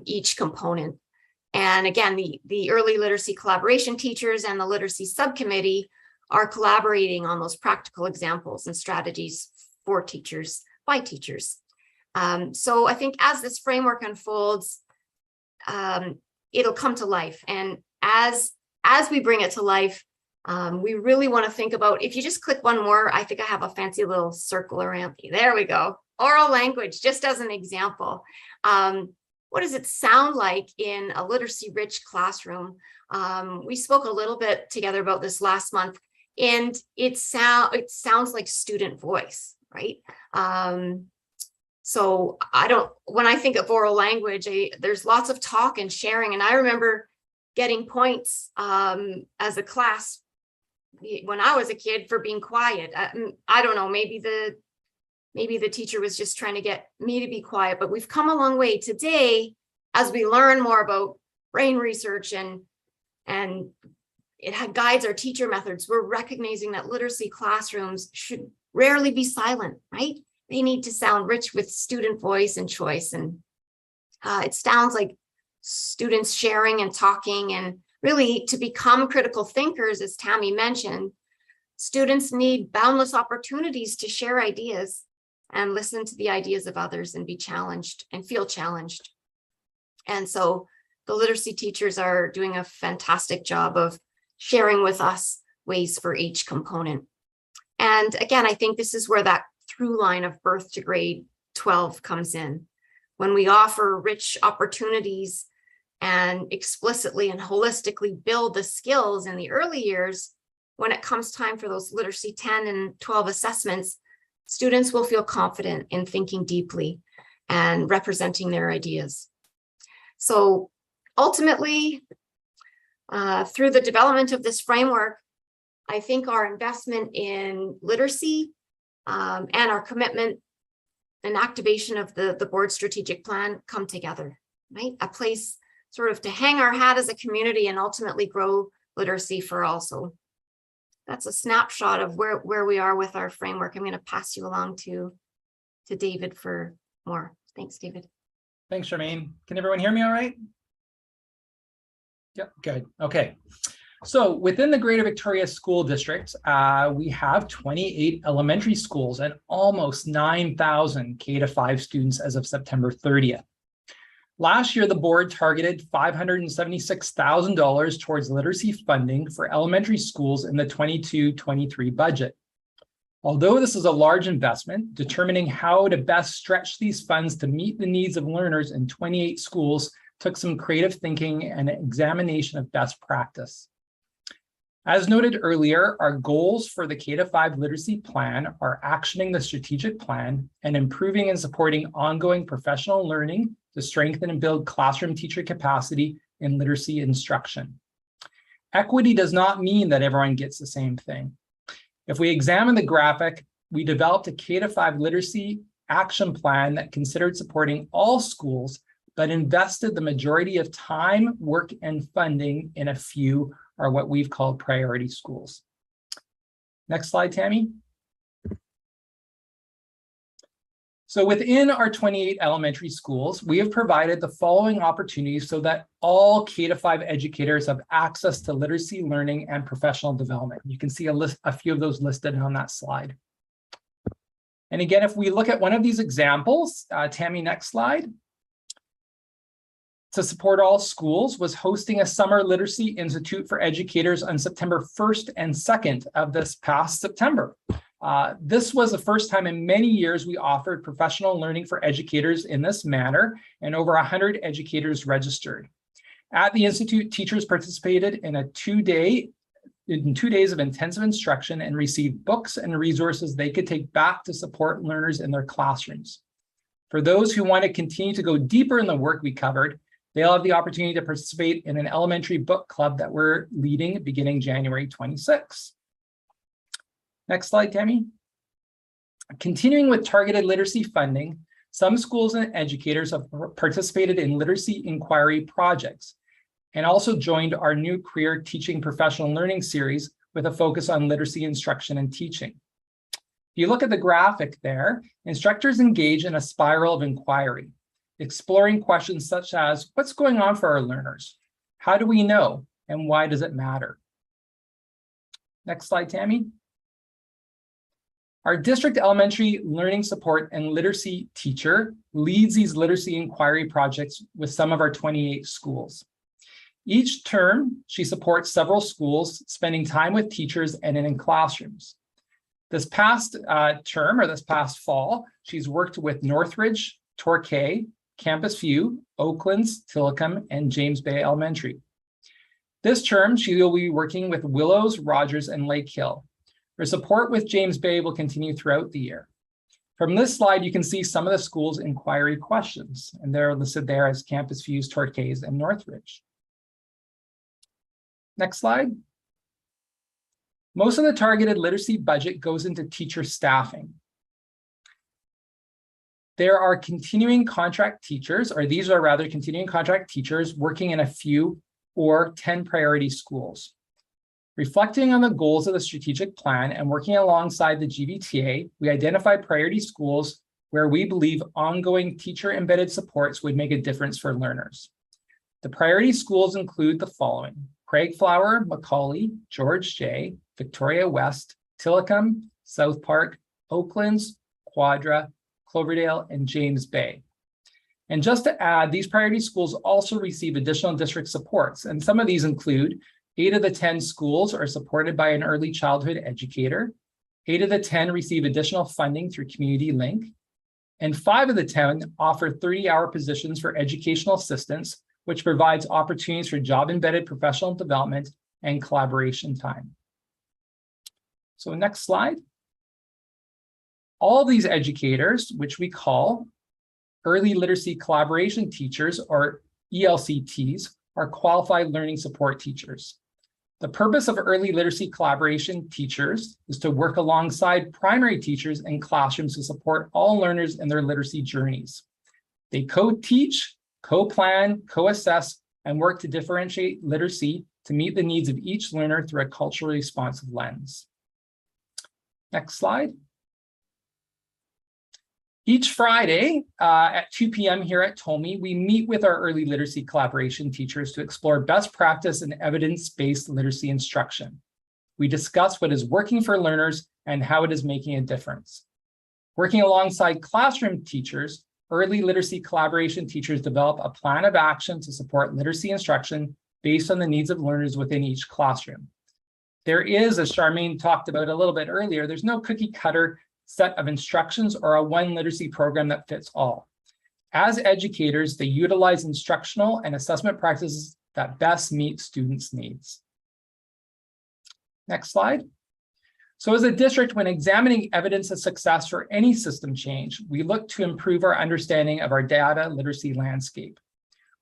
each component. And again, the early literacy collaboration teachers and the literacy subcommittee are collaborating on those practical examples and strategies for teachers, by teachers. So I think as this framework unfolds, it'll come to life. And as we bring it to life, we really want to think about, if you just click one more, I think I have a fancy little circle around me. There we go. Oral language, just as an example. What does it sound like in a literacy rich classroom? We spoke a little bit together about this last month, and it sounds like student voice, right? So when I think of oral language, there's lots of talk and sharing. And I remember getting points as a class when I was a kid for being quiet. I don't know, maybe the teacher was just trying to get me to be quiet, but we've come a long way today as we learn more about brain research and it guides our teacher methods. We're recognizing that literacy classrooms should rarely be silent, right? They need to sound rich with student voice and choice. And it sounds like students sharing and talking, and really to become critical thinkers, as Tammy mentioned, students need boundless opportunities to share ideas and listen to the ideas of others and be challenged and feel challenged. And so the literacy teachers are doing a fantastic job of sharing with us ways for each component. And again, I think this is where that through line of birth to grade 12 comes in. When we offer rich opportunities and explicitly and holistically build the skills in the early years, when it comes time for those literacy 10 and 12 assessments, students will feel confident in thinking deeply and representing their ideas. So ultimately, through the development of this framework, I think our investment in literacy and our commitment and activation of the board strategic plan come together, right? A place sort of to hang our hat as a community and ultimately grow literacy for all. So that's a snapshot of where we are with our framework. I'm going to pass you along to David for more. Thanks, David. Thanks, Charmaine. Can everyone hear me all right? Yep, good. Okay. So within the Greater Victoria School District, we have 28 elementary schools and almost 9,000 K-5 students as of September 30th. Last year, the board targeted $576,000 towards literacy funding for elementary schools in the 22-23 budget. Although this is a large investment, determining how to best stretch these funds to meet the needs of learners in 28 schools took some creative thinking and examination of best practice. As noted earlier, our goals for the K-5 literacy plan are actioning the strategic plan and improving and supporting ongoing professional learning to strengthen and build classroom teacher capacity in literacy instruction. Equity does not mean that everyone gets the same thing. If we examine the graphic, we developed a K-5 literacy action plan that considered supporting all schools, but invested the majority of time, work, and funding in a few are what we've called priority schools. Next slide, Tammy. So within our 28 elementary schools, we have provided the following opportunities so that all K-5 educators have access to literacy learning and professional development. You can see a few of those listed on that slide. And again, if we look at one of these examples, Tammy, next slide. To support all schools was hosting a summer literacy institute for educators on September 1st and 2nd of this past September. This was the first time in many years we offered professional learning for educators in this manner, and over 100 educators registered. At the institute, teachers participated in 2 days of intensive instruction and received books and resources they could take back to support learners in their classrooms. For those who want to continue to go deeper in the work we covered, they'll have the opportunity to participate in an elementary book club that we're leading beginning January 26. Next slide, Tammy. Continuing with targeted literacy funding, some schools and educators have participated in literacy inquiry projects and also joined our new career teaching professional learning series with a focus on literacy instruction and teaching. If you look at the graphic there, instructors engage in a spiral of inquiry, exploring questions such as, what's going on for our learners? How do we know? And why does it matter? Next slide, Tammy. Our district elementary learning support and literacy teacher leads these literacy inquiry projects with some of our 28 schools. Each term, she supports several schools, spending time with teachers and in classrooms. This past term, or this past fall, she's worked with Northridge, Torquay, Campus View, Oaklands, Tillicum, and James Bay Elementary. This term, she will be working with Willows, Rogers, and Lake Hill. Her support with James Bay will continue throughout the year. From this slide, you can see some of the school's inquiry questions, and they're listed there as Campus Views, Torquays, and Northridge. Next slide. Most of the targeted literacy budget goes into teacher staffing. There are continuing contract teachers, or these are rather continuing contract teachers working in a few or 10 priority schools. Reflecting on the goals of the strategic plan and working alongside the GVTA, we identified priority schools where we believe ongoing teacher-embedded supports would make a difference for learners. The priority schools include the following: Craigflower, Macaulay, George J, Victoria West, Tillicum, South Park, Oaklands, Quadra, Cloverdale, and James Bay. And just to add, these priority schools also receive additional district supports, and some of these include 8 of the 10 schools are supported by an early childhood educator, 8 of the 10 receive additional funding through Community Link, and 5 of the 10 offer 30-hour positions for educational assistants, which provides opportunities for job-embedded professional development and collaboration time. So next slide. All these educators, which we call early literacy collaboration teachers, or ELCTs, are qualified learning support teachers. The purpose of early literacy collaboration teachers is to work alongside primary teachers in classrooms to support all learners in their literacy journeys. They co-teach, co-plan, co-assess, and work to differentiate literacy to meet the needs of each learner through a culturally responsive lens. Next slide. Each Friday at 2 p.m. here at TOMI, we meet with our early literacy collaboration teachers to explore best practice and evidence-based literacy instruction. We discuss what is working for learners and how it is making a difference. Working alongside classroom teachers, early literacy collaboration teachers develop a plan of action to support literacy instruction based on the needs of learners within each classroom. There is, as Charmaine talked about a little bit earlier, there's no cookie cutter set of instructions or a one literacy program that fits all. As educators, they utilize instructional and assessment practices that best meet students' needs. Next slide. So as a district, when examining evidence of success for any system change, we look to improve our understanding of our data literacy landscape.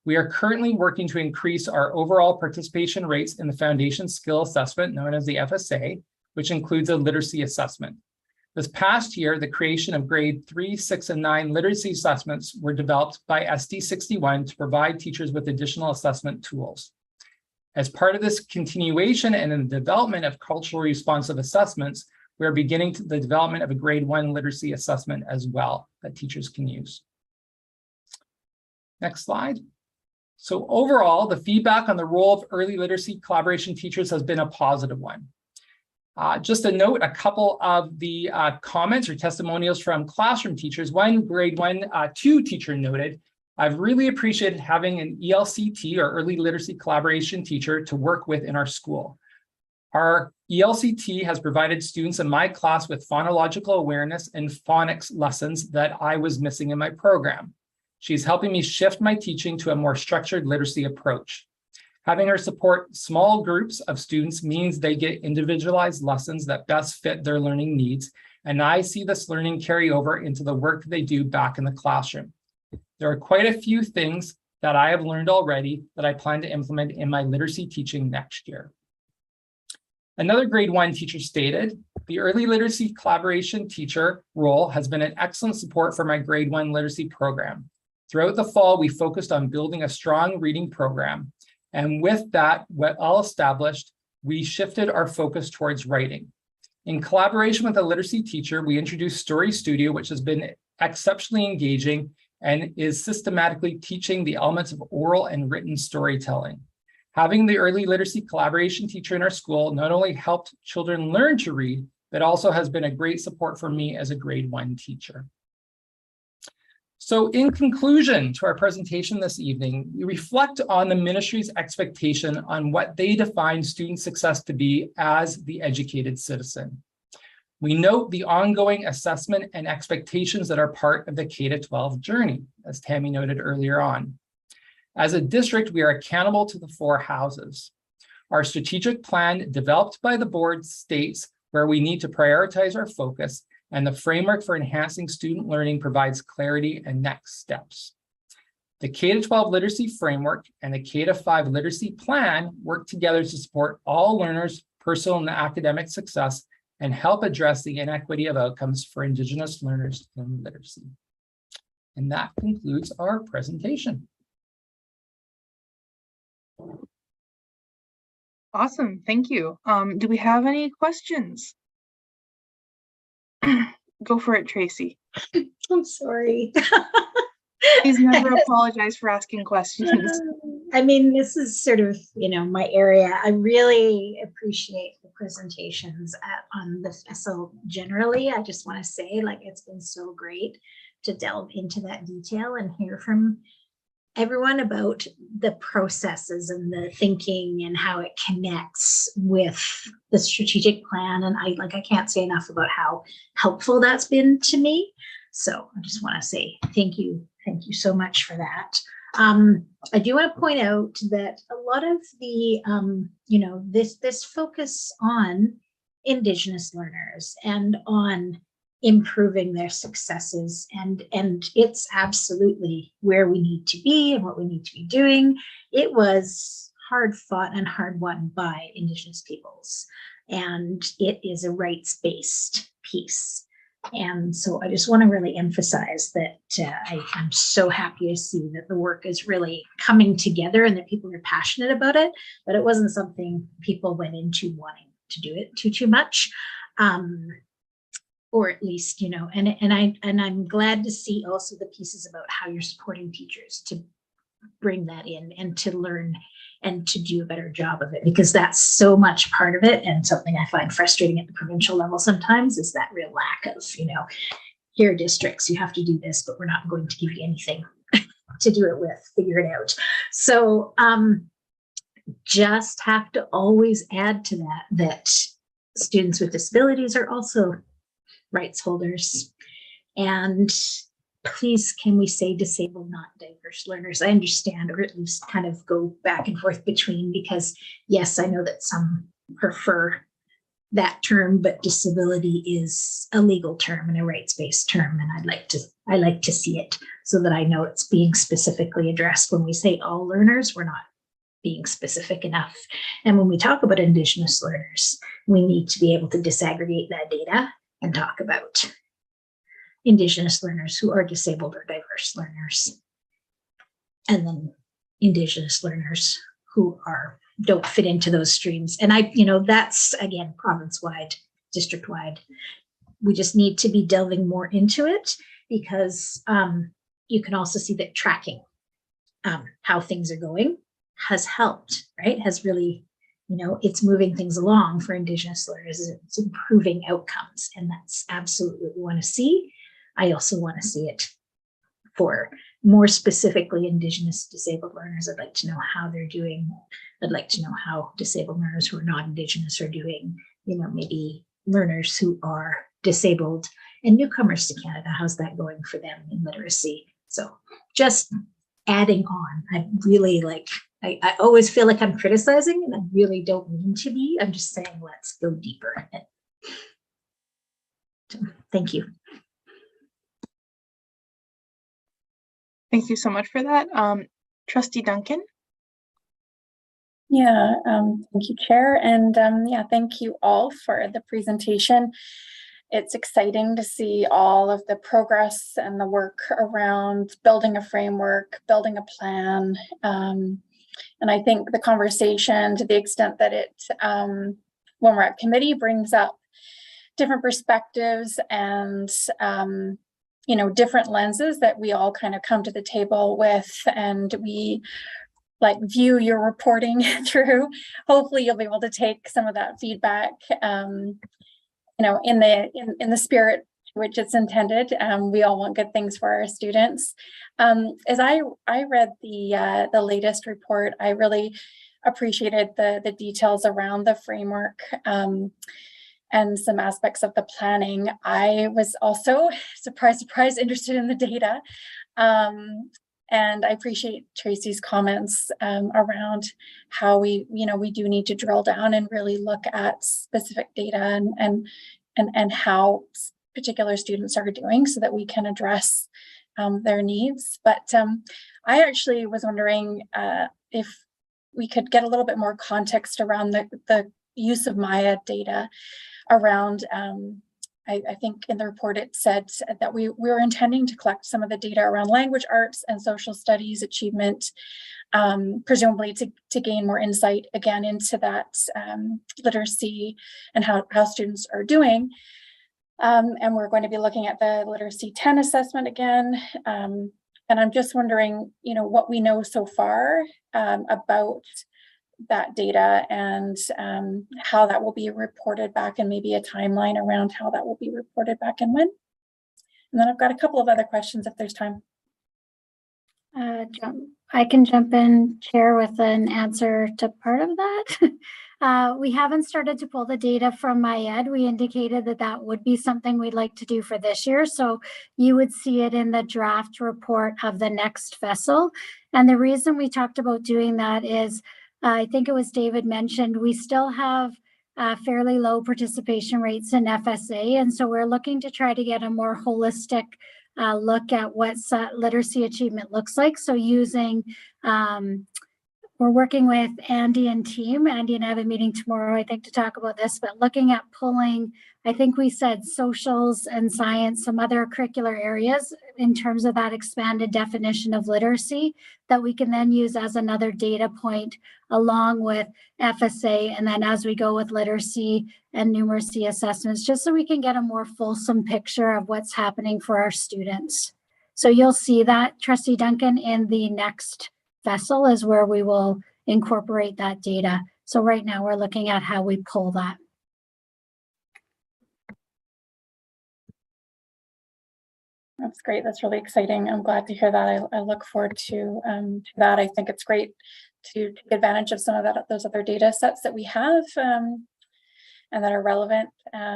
We are currently working to increase our overall participation rates in the foundation skill assessment known as the FSA, which includes a literacy assessment. This past year, the creation of grade 3, 6, and 9 literacy assessments were developed by SD61 to provide teachers with additional assessment tools. As part of this continuation and in the development of culturally responsive assessments, we are beginning the development of a grade 1 literacy assessment as well that teachers can use. Next slide. So overall, the feedback on the role of early literacy collaboration teachers has been a positive one. Just a note, a couple of the comments or testimonials from classroom teachers. One grade 2 teacher noted, I've really appreciated having an ELCT or early literacy collaboration teacher to work with in our school. Our ELCT has provided students in my class with phonological awareness and phonics lessons that I was missing in my program. She's helping me shift my teaching to a more structured literacy approach. Having her support small groups of students means they get individualized lessons that best fit their learning needs, and I see this learning carry over into the work they do back in the classroom. There are quite a few things that I have learned already that I plan to implement in my literacy teaching next year. Another grade 1 teacher stated, the early literacy collaboration teacher role has been an excellent support for my grade 1 literacy program. Throughout the fall, we focused on building a strong reading program. And with that, well established, we shifted our focus towards writing. In collaboration with a literacy teacher, we introduced Story Studio, which has been exceptionally engaging and is systematically teaching the elements of oral and written storytelling. Having the early literacy collaboration teacher in our school not only helped children learn to read, but also has been a great support for me as a grade 1 teacher. So in conclusion to our presentation this evening, we reflect on the ministry's expectation on what they define student success to be as the educated citizen. We note the ongoing assessment and expectations that are part of the K-12 journey, as Tammy noted earlier on. As a district, we are accountable to the 4 houses. Our strategic plan developed by the board states where we need to prioritize our focus, and the framework for enhancing student learning provides clarity and next steps. The K-12 literacy framework and the K-5 literacy plan work together to support all learners' personal and academic success and help address the inequity of outcomes for Indigenous learners in literacy. And that concludes our presentation. Awesome, thank you. Do we have any questions? Go for it, Tracy. I'm sorry. Please never apologize for asking questions. I mean, this is sort of, my area. I really appreciate the presentations on the FSL generally. I just want to say, it's been so great to delve into that detail and hear from everyone about the processes and the thinking and how it connects with the strategic plan. And I can't say enough about how helpful that's been to me. So I just want to say thank you. Thank you so much for that. I do want to point out that a lot of the, this focus on Indigenous learners and on improving their successes. And it's absolutely where we need to be and what we need to be doing. It was hard fought and hard won by Indigenous peoples. And it is a rights-based piece. And so I just want to really emphasize that I'm so happy to see that the work is really coming together and that people are passionate about it, but it wasn't something people went into wanting to do it too much. Or at least, you know, and I'm glad to see also the pieces about how you're supporting teachers to bring that in and to learn and to do a better job of it, because that's so much part of it. And something I find frustrating at the provincial level sometimes is that real lack of, you know, here are districts, you have to do this, but we're not going to give you anything to do it with, figure it out. So just have to always add to that students with disabilities are also rights holders. And please, can we say disabled, not diverse learners? I understand, or at least kind of go back and forth between, because yes, I know that some prefer that term, but disability is a legal term and a rights-based term. And I like to see it so that I know it's being specifically addressed. When we say all learners, we're not being specific enough. And when we talk about Indigenous learners, we need to be able to disaggregate that data and talk about Indigenous learners who are disabled or diverse learners, and then Indigenous learners who don't fit into those streams. And that's again, province-wide, district-wide. We just need to be delving more into it, because you can also see that tracking how things are going has helped, right? Has really, it's moving things along for Indigenous learners. It's improving outcomes, and that's absolutely what we want to see. I also want to see it for more specifically Indigenous disabled learners. I'd like to know how they're doing. I'd like to know how disabled learners who are not Indigenous are doing, maybe learners who are disabled and newcomers to Canada. How's that going for them in literacy? So just adding on, I really I always feel like I'm criticizing, and I really don't mean to be. I'm just saying, let's go deeper. So, thank you. Thank you so much for that. Trustee Duncan? Yeah, thank you, Chair. And thank you all for the presentation. It's exciting to see all of the progress and the work around building a framework, building a plan. And I think the conversation, to the extent that it, when we're at committee, brings up different perspectives and different lenses that we all kind of come to the table with, and we view your reporting through. Hopefully you'll be able to take some of that feedback in the spirit which it's intended. We all want good things for our students. As I read the latest report, I really appreciated the details around the framework and some aspects of the planning. I was also, surprise, interested in the data. And I appreciate Tracy's comments around how we do need to drill down and really look at specific data and how particular students are doing, so that we can address their needs. But I actually was wondering if we could get a little bit more context around the use of Maya data around, I think in the report it said that we were intending to collect some of the data around language arts and social studies achievement, presumably to gain more insight again into that literacy and how students are doing. And we're going to be looking at the Literacy 10 assessment again. And I'm just wondering, what we know so far about that data and how that will be reported back, and maybe a timeline around how that will be reported back and when. And then I've got a couple of other questions if there's time. I can jump in, Chair, with an answer to part of that. We haven't started to pull the data from MyEd. We indicated that would be something we'd like to do for this year. So you would see it in the draft report of the next vessel. And the reason we talked about doing that is, I think it was David mentioned, we still have fairly low participation rates in FSA. And so we're looking to try to get a more holistic look at what literacy achievement looks like. So using, we're working with Andy and team. Andy and I have a meeting tomorrow, I think, to talk about this, but looking at pulling, I think we said socials and science, some other curricular areas in terms of that expanded definition of literacy that we can then use as another data point along with FSA. And then as we go with literacy and numeracy assessments, just so we can get a more fulsome picture of what's happening for our students. So you'll see that, Trustee Duncan, in the next vessel is where we will incorporate that data. So right now we're looking at how we pull that. That's great. That's really exciting. I'm glad to hear that. I look forward to that. I think it's great to take advantage of some of those other data sets that we have and that are relevant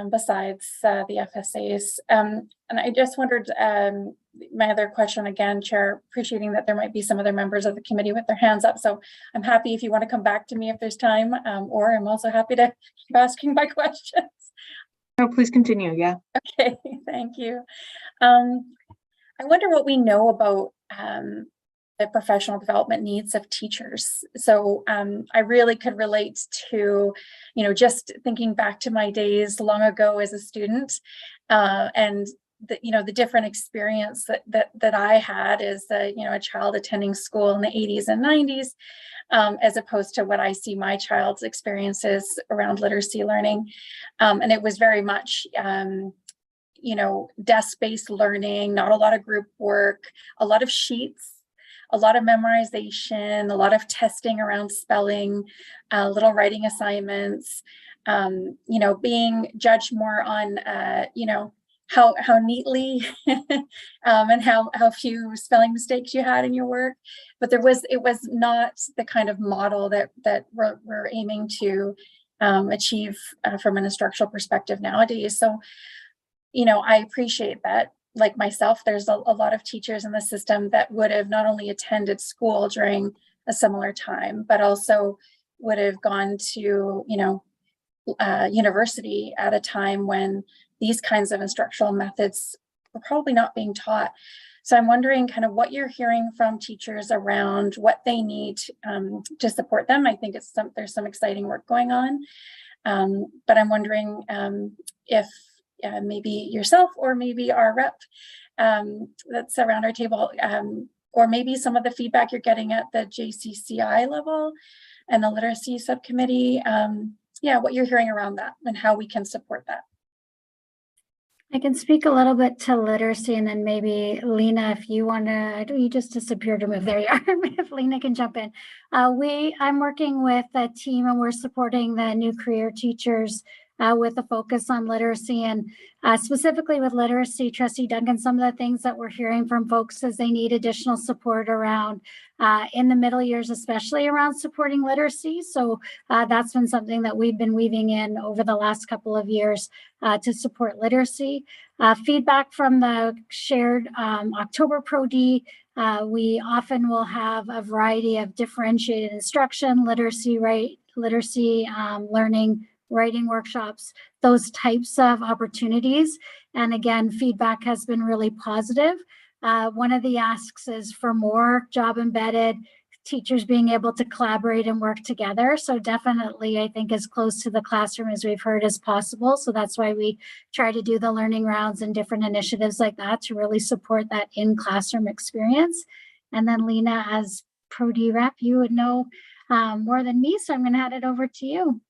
besides the FSAs. And I just wondered, my other question again, Chair, appreciating that there might be some other members of the committee with their hands up. So I'm happy if you want to come back to me if there's time, or I'm also happy to keep asking my questions. No, please continue. Yeah. Okay, thank you. I wonder what we know about the professional development needs of teachers. So I really could relate to, just thinking back to my days long ago as a student, and the different experience that I had as a child attending school in the 80s and 90s, as opposed to what I see my child's experiences around literacy learning. And it was very much, desk-based learning, not a lot of group work, a lot of sheets, a lot of memorization, a lot of testing around spelling, little writing assignments, being judged more on, how neatly and how few spelling mistakes you had in your work. But it was not the kind of model that we're aiming to achieve from an instructional perspective nowadays. So, I appreciate that. Like myself, there's a lot of teachers in the system that would have not only attended school during a similar time, but also would have gone to, university at a time when these kinds of instructional methods were probably not being taught. So I'm wondering kind of what you're hearing from teachers around what they need to support them. I think there's some exciting work going on, but I'm wondering if maybe yourself or maybe our rep that's around our table, or maybe some of the feedback you're getting at the JCCI level and the literacy subcommittee, what you're hearing around that and how we can support that. I can speak a little bit to literacy, and then maybe Lena, if you want to, you just disappeared to move. There you are. If Lena can jump in. I'm working with a team and we're supporting the new career teachers with a focus on literacy, and specifically with literacy, Trustee Duncan, some of the things that we're hearing from folks is they need additional support around in the middle years, especially around supporting literacy. So that's been something that we've been weaving in over the last couple of years to support literacy. Feedback from the shared October Pro D, we often will have a variety of differentiated instruction, literacy learning, writing workshops, those types of opportunities. And again, feedback has been really positive. One of the asks is for more job embedded, teachers being able to collaborate and work together. So definitely, I think as close to the classroom as we've heard as possible. So that's why we try to do the learning rounds and different initiatives like that to really support that in-classroom experience. And then Lena, as Pro D rep, you would know more than me, so I'm going to hand it over to you.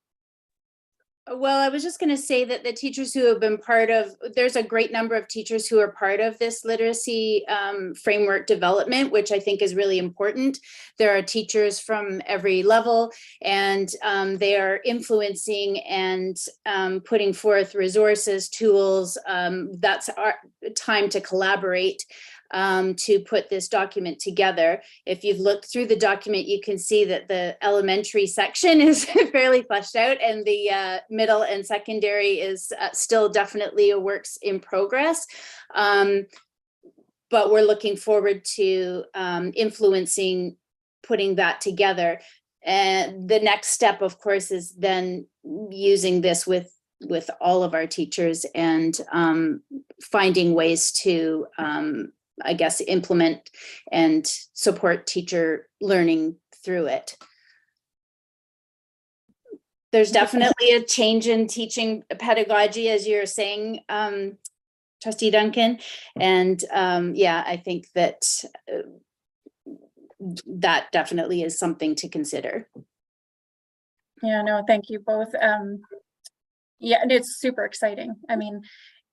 Well, I was just going to say that the teachers who have been there's a great number of teachers who are part of this literacy framework development, which I think is really important. There are teachers from every level, and they are influencing and putting forth resources, tools. That's our time to collaborate to put this document together. If you've looked through the document, you can see that the elementary section is fairly fleshed out, and the middle and secondary is still definitely a works in progress. But we're looking forward to influencing putting that together. And the next step, of course, is then using this with all of our teachers and finding ways to, I guess, implement and support teacher learning through it. There's definitely a change in teaching pedagogy, as you're saying, Trustee Duncan. And yeah, I think that that definitely is something to consider. Yeah, no, thank you both. Yeah, and it's super exciting. I mean,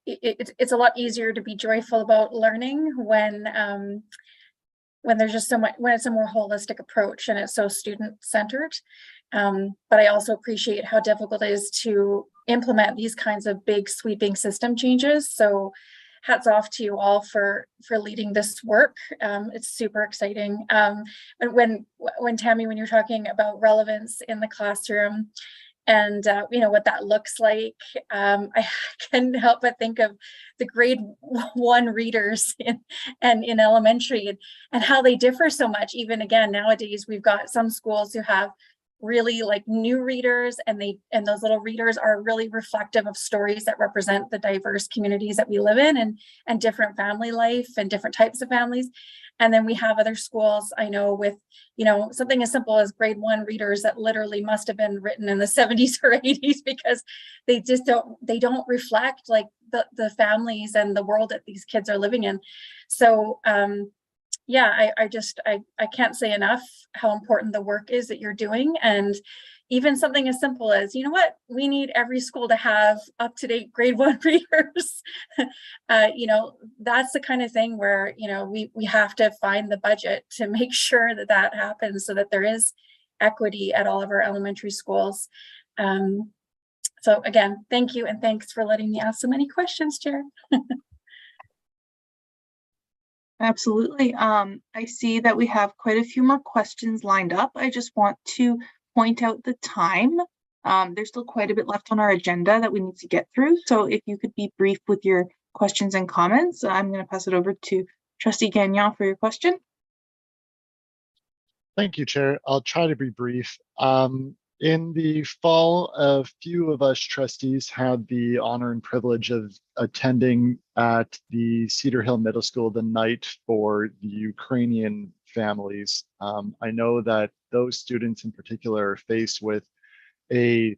it's a lot easier to be joyful about learning when there's just so much, when it's a more holistic approach and it's so student-centered. But I also appreciate how difficult it is to implement these kinds of big sweeping system changes. So hats off to you all for leading this work. It's super exciting. And when Tammy, when you're talking about relevance in the classroom, and you know what that looks like, I can't help but think of the grade 1 readers in elementary and how they differ so much. Even again, nowadays we've got some schools who have really like new readers, and those little readers are really reflective of stories that represent the diverse communities that we live in, and different family life and different types of families. And then we have other schools, I know, with, you know, something as simple as grade 1 readers that literally must have been written in the 70s or 80s, because they just don't reflect like the families and the world that these kids are living in. So yeah, I can't say enough how important the work is that you're doing. And even something as simple as, you know what, we need every school to have up-to-date grade 1 readers. You know, that's the kind of thing where, you know, we have to find the budget to make sure that that happens, so that there is equity at all of our elementary schools. So again, thank you, and thanks for letting me ask so many questions, Chair. Absolutely. I see that we have quite a few more questions lined up. I just want to point out the time. There's still quite a bit left on our agenda that we need to get through. So if you could be brief with your questions and comments, I'm going to pass it over to Trustee Gagnon for your question. Thank you, Chair. I'll try to be brief. In the fall, a few of us trustees had the honor and privilege of attending at the Cedar Hill Middle School the night for the Ukrainian families. I know that those students in particular are faced with a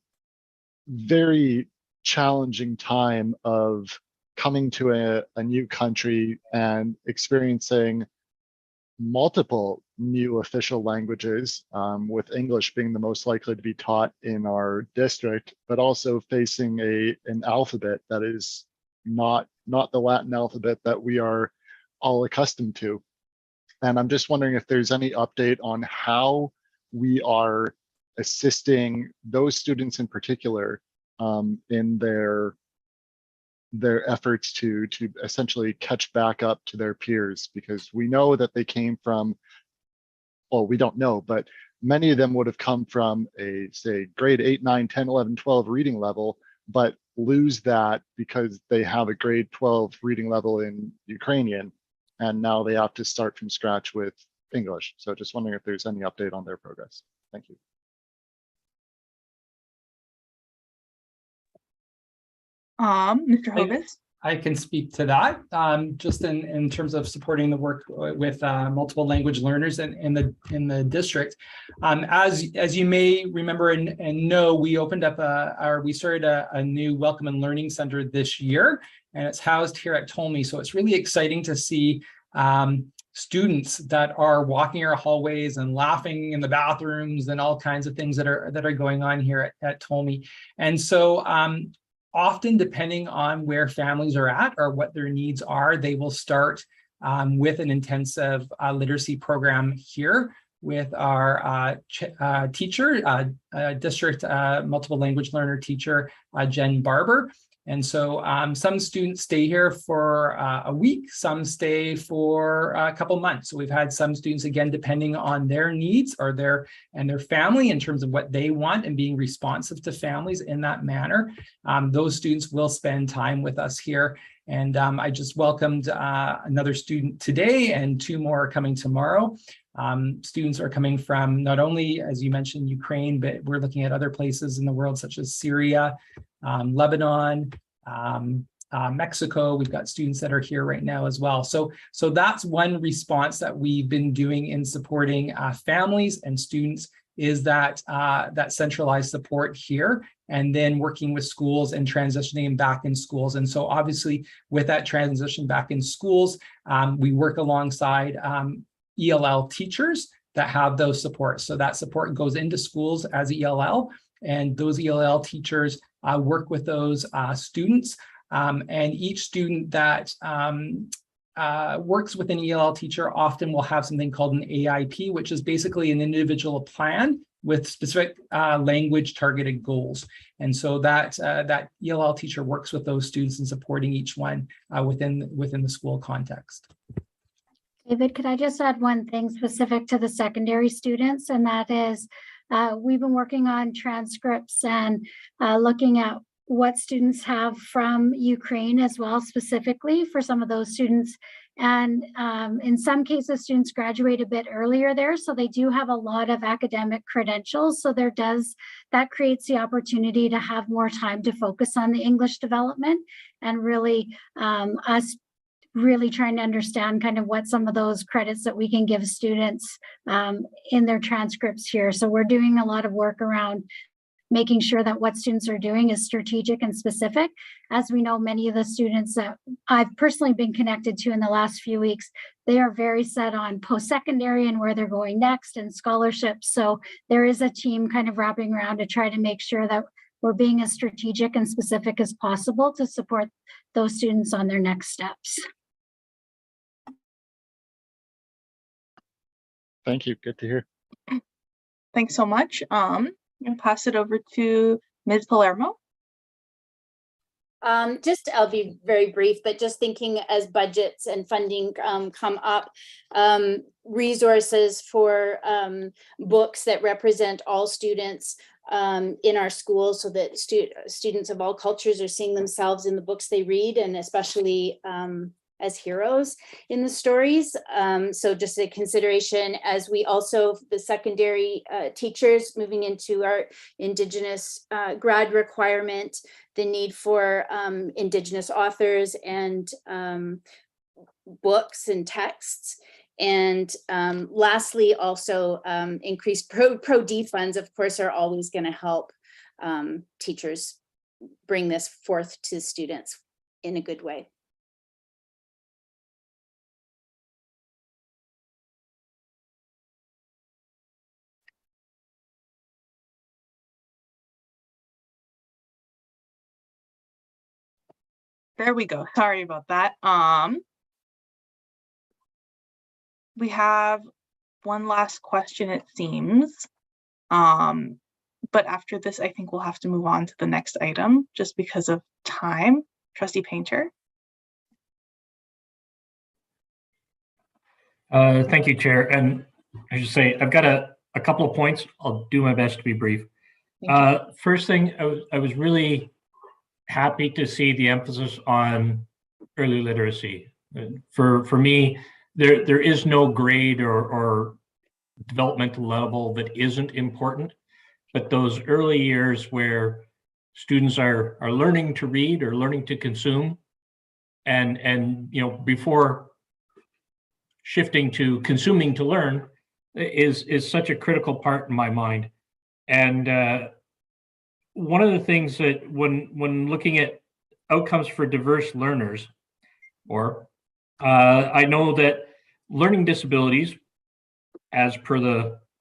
very challenging time of coming to a new country and experiencing multiple new official languages, with English being the most likely to be taught in our district, but also facing an alphabet that is not the Latin alphabet that we are all accustomed to. And I'm just wondering if there's any update on how we are assisting those students in particular in their efforts to essentially catch back up to their peers, because we know that they came from, well, we don't know, but many of them would have come from a, say, grade 8, 9, 10, 11, 12 reading level, but lose that because they have a grade 12 reading level in Ukrainian, and now they have to start from scratch with English. So just wondering if there's any update on their progress. Thank you. Mr. Hovis. I can speak to that, just in terms of supporting the work with multiple language learners in the district. As you may remember and know, we opened up we started a new Welcome and Learning Center this year, and it's housed here at Tolmie. So it's really exciting to see students that are walking our hallways and laughing in the bathrooms and all kinds of things that are going on here at Tolmie. And so often, depending on where families are at or what their needs are, they will start with an intensive literacy program here with our teacher, district multiple language learner teacher, Jen Barber. And so some students stay here for a week, some stay for a couple months. So we've had some students, again, depending on their needs or their family in terms of what they want and being responsive to families in that manner. Those students will spend time with us here. And I just welcomed another student today and 2 more are coming tomorrow. Students are coming from not only, as you mentioned, Ukraine, but we're looking at other places in the world, such as Syria, Lebanon, Mexico. We've got students that are here right now as well. So that's one response that we've been doing in supporting families and students, is that centralized support here, and then working with schools and transitioning them back in schools. And so obviously with that transition back in schools, we work alongside ELL teachers that have those supports. So that support goes into schools as ELL, and those ELL teachers work with those students. And each student that works with an ELL teacher often will have something called an AIP, which is basically an individual plan with specific language targeted goals. And so that ELL teacher works with those students in supporting each one within the school context. David, could I just add one thing specific to the secondary students? And that is, we've been working on transcripts and looking at what students have from Ukraine as well, specifically for some of those students. And in some cases, students graduate a bit earlier there, so they do have a lot of academic credentials. So that creates the opportunity to have more time to focus on the English development, and really us really trying to understand kind of what some of those credits that we can give students in their transcripts here. So we're doing a lot of work around making sure that what students are doing is strategic and specific. As we know, many of the students that I've personally been connected to in the last few weeks, they are very set on post-secondary and where they're going next and scholarships. So there is a team kind of wrapping around to try to make sure that we're being as strategic and specific as possible to support those students on their next steps. Thank you. Good to hear. Thanks so much. I'm going to pass it over to Ms. Palermo. I'll be very brief, but just thinking as budgets and funding come up, resources for books that represent all students in our schools, so that students of all cultures are seeing themselves in the books they read, and especially as heroes in the stories. So just a consideration as we also, the secondary teachers moving into our Indigenous grad requirement, the need for Indigenous authors and books and texts. And lastly, also increased Pro-D funds, of course, are always going to help teachers bring this forth to students in a good way. There we go. Sorry about that. We have one last question, it seems. But after this, I think we'll have to move on to the next item just because of time. Trustee Painter. Thank you, Chair. And I should say, I've got a couple of points. I'll do my best to be brief. First thing, I was really happy to see the emphasis on early literacy. For me, there is no grade or developmental level that isn't important, but those early years where students are learning to read or learning to consume, and before shifting to consuming to learn, is such a critical part in my mind. And one of the things that when looking at outcomes for diverse learners, I know that learning disabilities, as per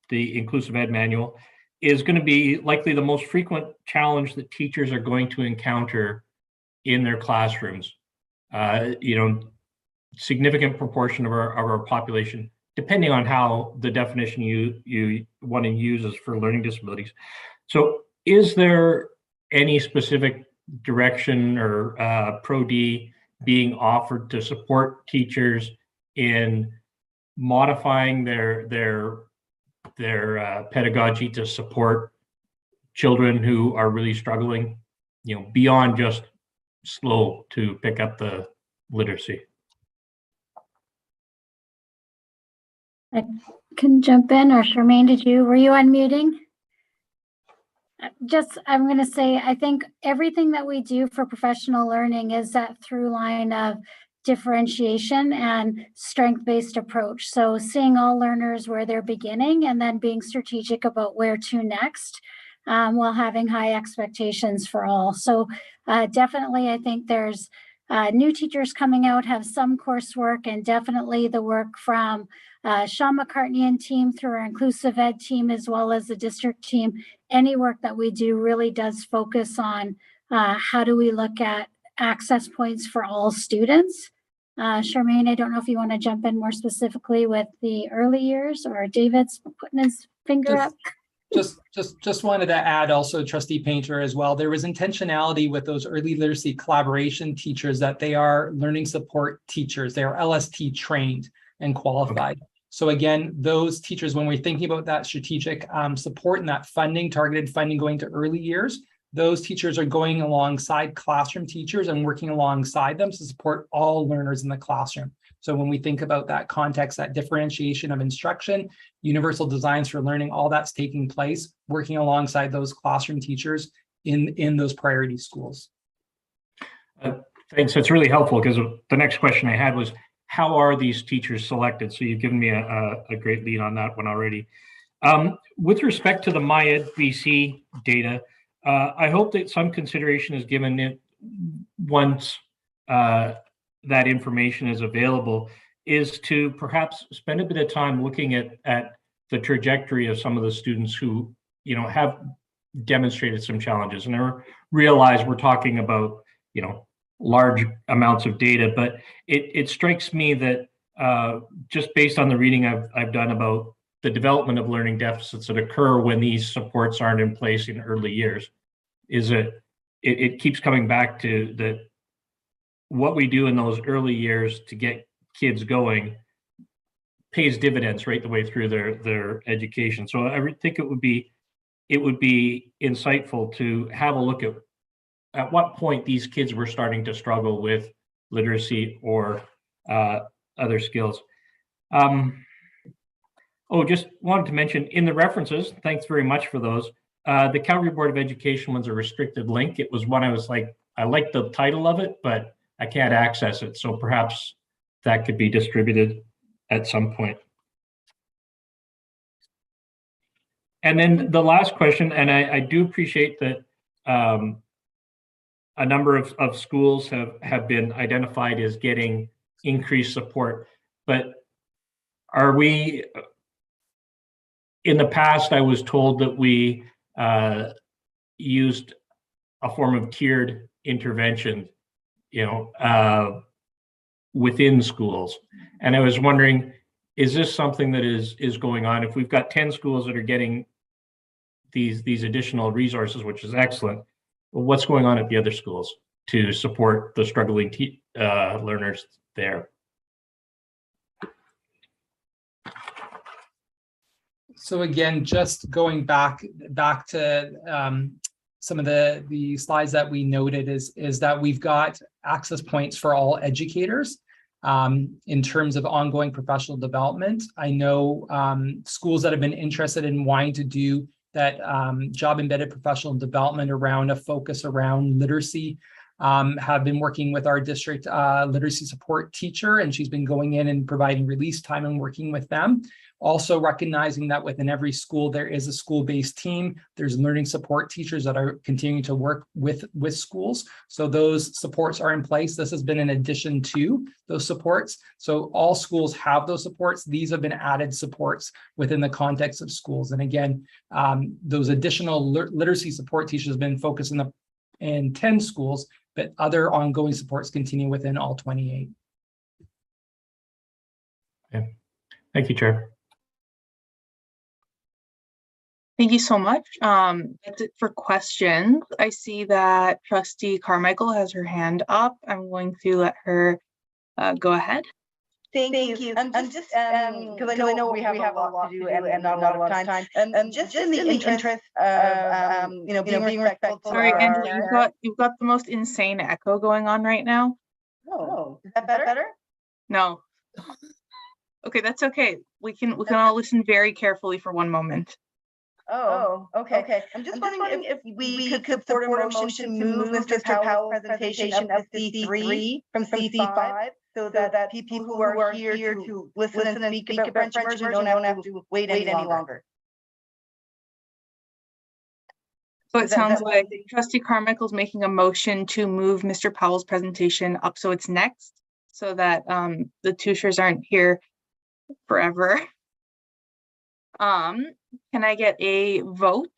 the Inclusive Ed Manual, is going to be likely the most frequent challenge that teachers are going to encounter in their classrooms. Significant proportion of our population, depending on how the definition you want to use is for learning disabilities. So is there any specific direction or Pro-D being offered to support teachers in modifying their pedagogy to support children who are really struggling, beyond just slow to pick up the literacy? I can jump in, or Charmaine, were you unmuting? I'm going to say, I think everything that we do for professional learning is that through line of differentiation and strength-based approach. So seeing all learners where they're beginning and then being strategic about where to next, while having high expectations for all. So definitely, I think there's new teachers coming out, have some coursework, and definitely the work from Sean McCartney and team through our inclusive ed team, as well as the district team. Any work that we do really does focus on how do we look at access points for all students. Charmaine, I don't know if you want to jump in more specifically with the early years, or David's putting his finger up. Just wanted to add also, Trustee Painter, as well. There was intentionality with those early literacy collaboration teachers that they are learning support teachers. They are LST trained and qualified. Okay. So again, those teachers, when we're thinking about that strategic support and that funding, targeted funding going to early years, those teachers are going alongside classroom teachers and working alongside them to support all learners in the classroom. So when we think about that context, that differentiation of instruction, universal designs for learning, all that's taking place, working alongside those classroom teachers in those priority schools. Thanks. That's really helpful, because the next question I had was, how are these teachers selected? So you've given me a great lead on that one already. With respect to the MyEdVC data, I hope that some consideration is given it once that information is available, is to perhaps spend a bit of time looking at the trajectory of some of the students who have demonstrated some challenges. And I realize we're talking about large amounts of data, but it strikes me that just based on the reading I've done about the development of learning deficits that occur when these supports aren't in place in early years, is it keeps coming back to that what we do in those early years to get kids going pays dividends right the way through their education. So I think it would be insightful to have a look at what point these kids were starting to struggle with literacy or other skills. Just wanted to mention in the references, thanks very much for those. The Calgary Board of Education was a restricted link. It was one I was like, I like the title of it, but I can't access it. So perhaps that could be distributed at some point. And then the last question, and I do appreciate that a number of schools have been identified as getting increased support, but are we, in the past, I was told that we used a form of tiered intervention, within schools. And I was wondering, is this something that is going on? If we've got 10 schools that are getting these additional resources, which is excellent, well, what's going on at the other schools to support the struggling learners there? So again, just going back to some of the slides that we noted is that we've got access points for all educators in terms of ongoing professional development. I know schools that have been interested in wanting to do that job embedded professional development around a focus around literacy have been working with our district literacy support teacher, and she's been going in and providing release time and working with them. Also recognizing that within every school, there is a school-based team. There's learning support teachers that are continuing to work with schools. So those supports are in place. This has been in addition to those supports. So all schools have those supports. These have been added supports within the context of schools. And again, those additional literacy support teachers have been focused in 10 schools, but other ongoing supports continue within all 28. Okay. Thank you, Chair. Thank you so much. That's it for questions. I see that Trustee Carmichael has her hand up. I'm going to let her go ahead. Thank you. Just because I know we have a lot to do and not a lot of time. Just in the interest of being respectful. Sorry, Angela, you've got the most insane echo going on right now. Oh, is that better? No. Okay, that's okay. We can all listen very carefully for one moment. Oh, okay. I'm just wondering if we could support a motion to move Mr. Powell's presentation up to C3 from C5 so that people who are here to listen and speak about French immersion don't have to wait any longer. So it sounds like Trustee Carmichael's making a motion to move Mr. Powell's presentation up so it's next, so that the Tushers aren't here forever. Can I get a vote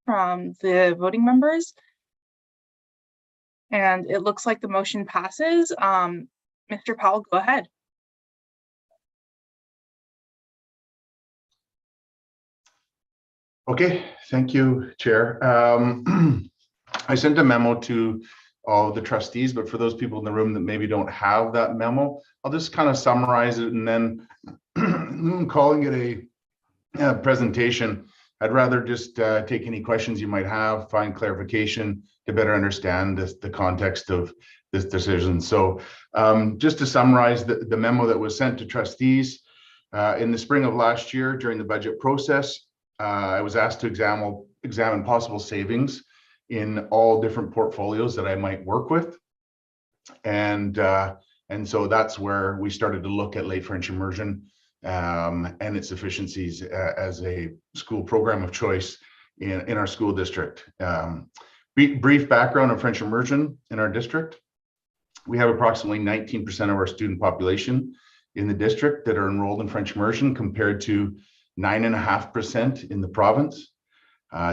from the voting members? And it looks like the motion passes. Mr. Powell, go ahead. Okay, thank you, Chair. I sent a memo to all of the trustees, but for those people in the room that maybe don't have that memo, I'll just kind of summarize it and then calling it a presentation. I'd rather just take any questions you might have, find clarification to better understand the context of this decision. So just to summarize the memo that was sent to trustees in the spring of last year during the budget process, I was asked to examine possible savings in all different portfolios that I might work with. And so that's where we started to look at late French immersion and its efficiencies as a school program of choice in our school district. Brief background on French immersion in our district. We have approximately 19% of our student population in the district that are enrolled in French immersion compared to 9.5% in the province.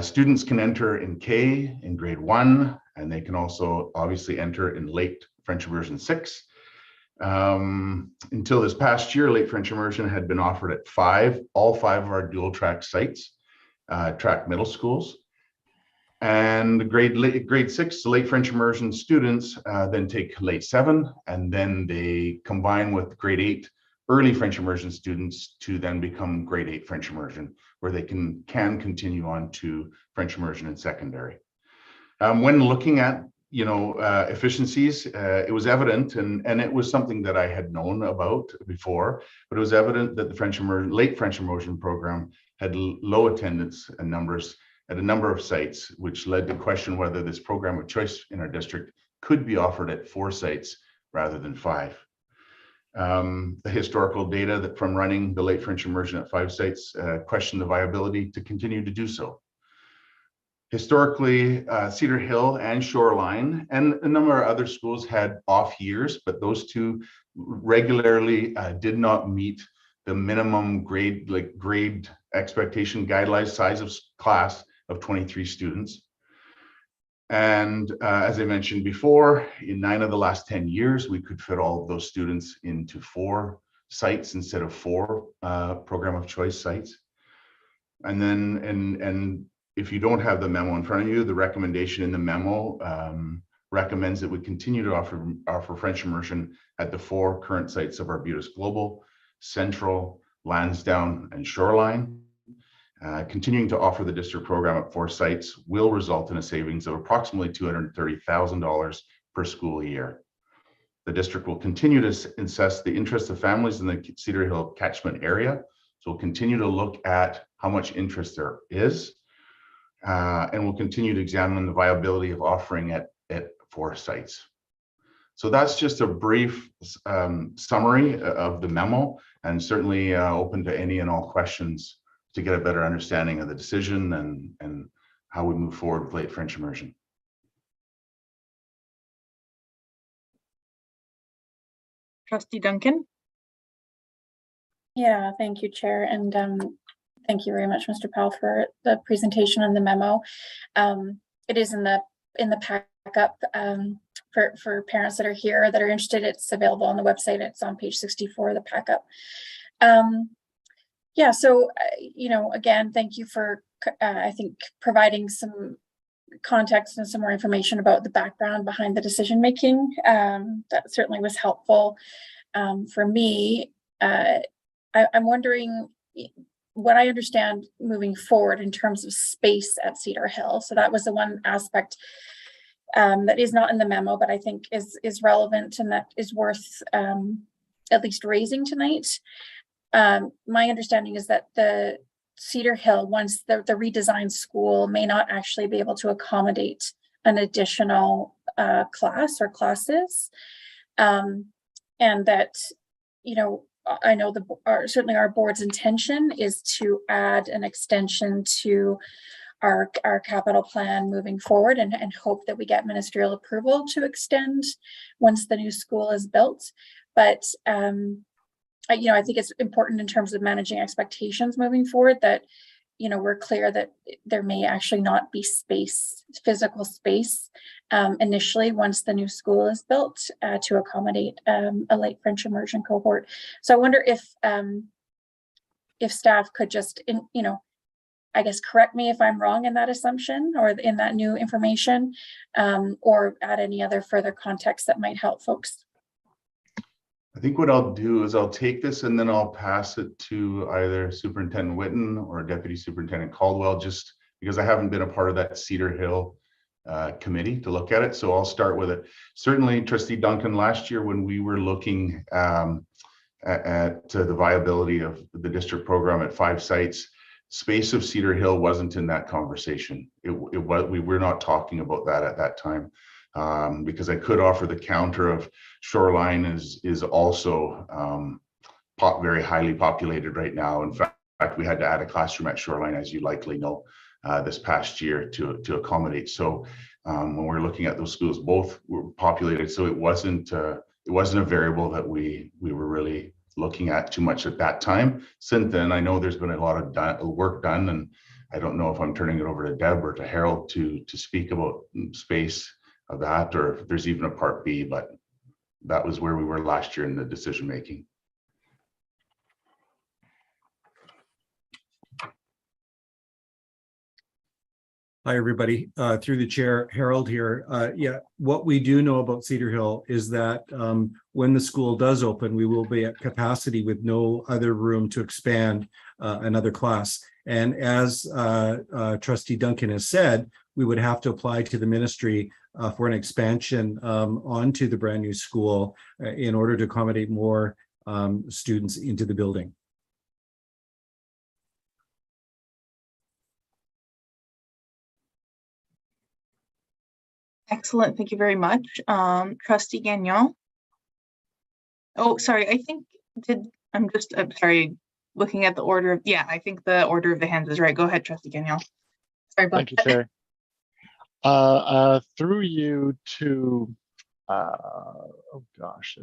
Students can enter in K in grade 1, and they can also obviously enter in late French immersion 6. Until this past year, late French immersion had been offered at all five of our dual track sites, track middle schools. And grade 6 late French immersion students then take late 7, and then they combine with grade 8 early French immersion students to then become grade 8 French immersion, where they can continue on to French immersion in secondary. When looking at efficiencies, it was evident, and it was something that I had known about before, but it was evident that the late French immersion program had low attendance and numbers at a number of sites, which led to question whether this program of choice in our district could be offered at 4 sites rather than 5. The historical data that from running the late French immersion at 5 sites questioned the viability to continue to do so. Historically, Cedar Hill and Shoreline and a number of other schools had off years, but those two regularly did not meet the minimum grade expectation guidelines size of class of 23 students. And as I mentioned before, in 9 of the last 10 years, we could fit all of those students into 4 sites instead of 4 program of choice sites. And then, and if you don't have the memo in front of you, the recommendation in the memo recommends that we continue to offer French immersion at the 4 current sites of Arbutus Global, Central, Lansdowne, and Shoreline. Continuing to offer the district program at 4 sites will result in a savings of approximately $230,000 per school year. The district will continue to assess the interest of families in the Cedar Hill catchment area. So we'll continue to look at how much interest there is, and we'll continue to examine the viability of offering at 4 sites. So that's just a brief summary of the memo, and certainly open to any and all questions to get a better understanding of the decision and how we move forward with late French immersion. Trustee Duncan? Yeah, thank you, Chair. And thank you very much, Mr. Powell, for the presentation and the memo. It is in the backup for parents that are here that are interested. It's available on the website. It's on page 64 of the backup. Yeah, so, again, thank you for I think providing some context and some more information about the background behind the decision making. That certainly was helpful for me. I'm wondering what I understand moving forward in terms of space at Cedar Hill. So that was the one aspect that is not in the memo, but I think is relevant and that is worth at least raising tonight. My understanding is that the Cedar Hill, once the redesigned school, may not actually be able to accommodate an additional class or classes. And that, you know, I know certainly our board's intention is to add an extension to our capital plan moving forward and hope that we get ministerial approval to extend once the new school is built. But you know, I think it's important in terms of managing expectations moving forward that, you know, we're clear that there may actually not be space, physical space, initially once the new school is built to accommodate a late French immersion cohort. So I wonder if staff could just, you know, I guess correct me if I'm wrong in that assumption or in that new information, or add any other further context that might help folks. I think what I'll do is I'll take this and then I'll pass it to either Superintendent Witten or Deputy Superintendent Caldwell, just because I haven't been a part of that Cedar Hill committee to look at it. So I'll start with it. Certainly, Trustee Duncan, last year when we were looking at the viability of the district program at 5 sites, space of Cedar Hill wasn't in that conversation. We were not talking about that at that time. Because I could offer the counter of Shoreline is also very highly populated right now. In fact, we had to add a classroom at Shoreline, as you likely know, this past year to accommodate. So when we're looking at those schools, both were populated. So it wasn't a variable that we were really looking at too much at that time. Since then, I know there's been a lot of work done, and I don't know if I'm turning it over to Deb or to Harold to speak about space of that, or if there's even a part B, but that was where we were last year in the decision making. Hi, everybody. Through the chair, Harold here. Yeah, what we do know about Cedar Hill is that when the school does open, we will be at capacity with no other room to expand another class. And as Trustee Duncan has said, we would have to apply to the ministry for an expansion onto the brand new school in order to accommodate more students into the building. Excellent. Thank you very much. Trustee Gagnon. Oh, sorry. I think I'm sorry, looking at the order. Yeah, I think the order of the hands is right. Go ahead, Trustee Gagnon. Sorry about that. Thank you, Chair. Through you to, oh gosh,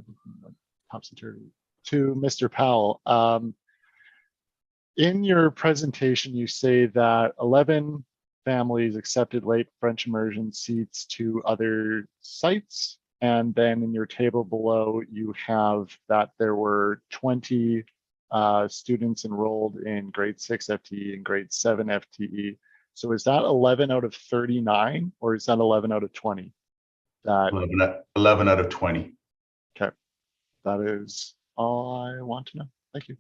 to Mr. Powell. In your presentation, you say that 11 families accepted late French immersion seats to other sites. And then in your table below, you have that there were 20 students enrolled in grade 6 FTE and grade 7 FTE. So is that 11 out of 39 or is that 11 out of 20? 11 out of 20. Okay, that is all I want to know. Thank you.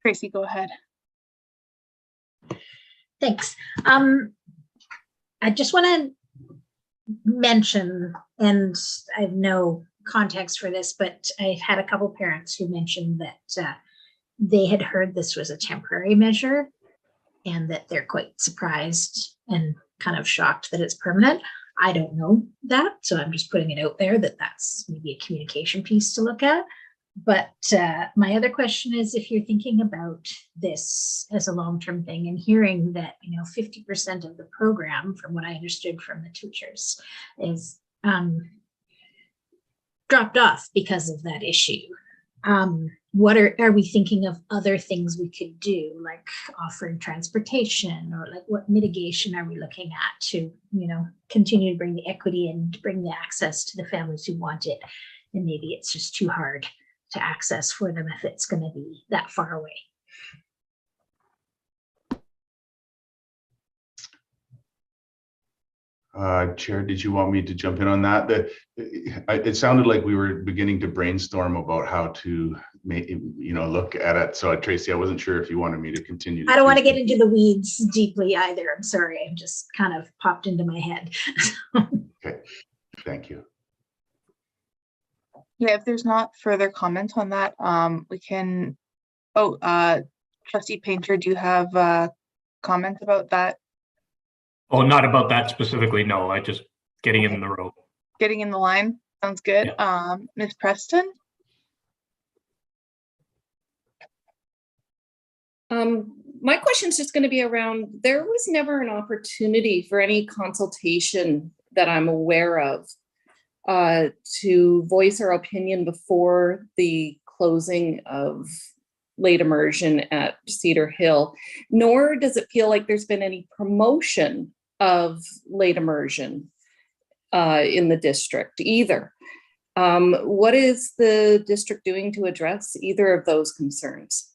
Tracy, go ahead. Thanks. I just want to mention, and I have no context for this, but I've had a couple parents who mentioned that they had heard this was a temporary measure and that they're quite surprised and kind of shocked that it's permanent. I don't know that, so I'm just putting it out there that that's maybe a communication piece to look at. But my other question is, if you're thinking about this as a long-term thing and hearing that, 50% of the program, from what I understood from the teachers, is dropped off because of that issue. what are we thinking of other things we could do, like offering transportation, or like what mitigation are we looking at to, continue to bring the equity and bring the access to the families who want it. And maybe it's just too hard to access for them if it's going to be that far away. Chair, did you want me to jump in on that? It sounded like we were beginning to brainstorm about how to look at it. So Tracy, I wasn't sure if you wanted me to continue. I don't want to get into the weeds deeply either. I'm sorry. It just kind of popped into my head. Okay, thank you. Yeah, if there's not further comment on that, we can, Trustee Painter, do you have comments about that? Oh, not about that specifically, no, I just getting in the row. Getting in the line, sounds good. Yeah. Ms. Preston? My question is just going to be around, there was never an opportunity for any consultation that I'm aware of to voice our opinion before the closing of late immersion at Cedar Hill, nor does it feel like there's been any promotion of late immersion in the district either. What is the district doing to address either of those concerns?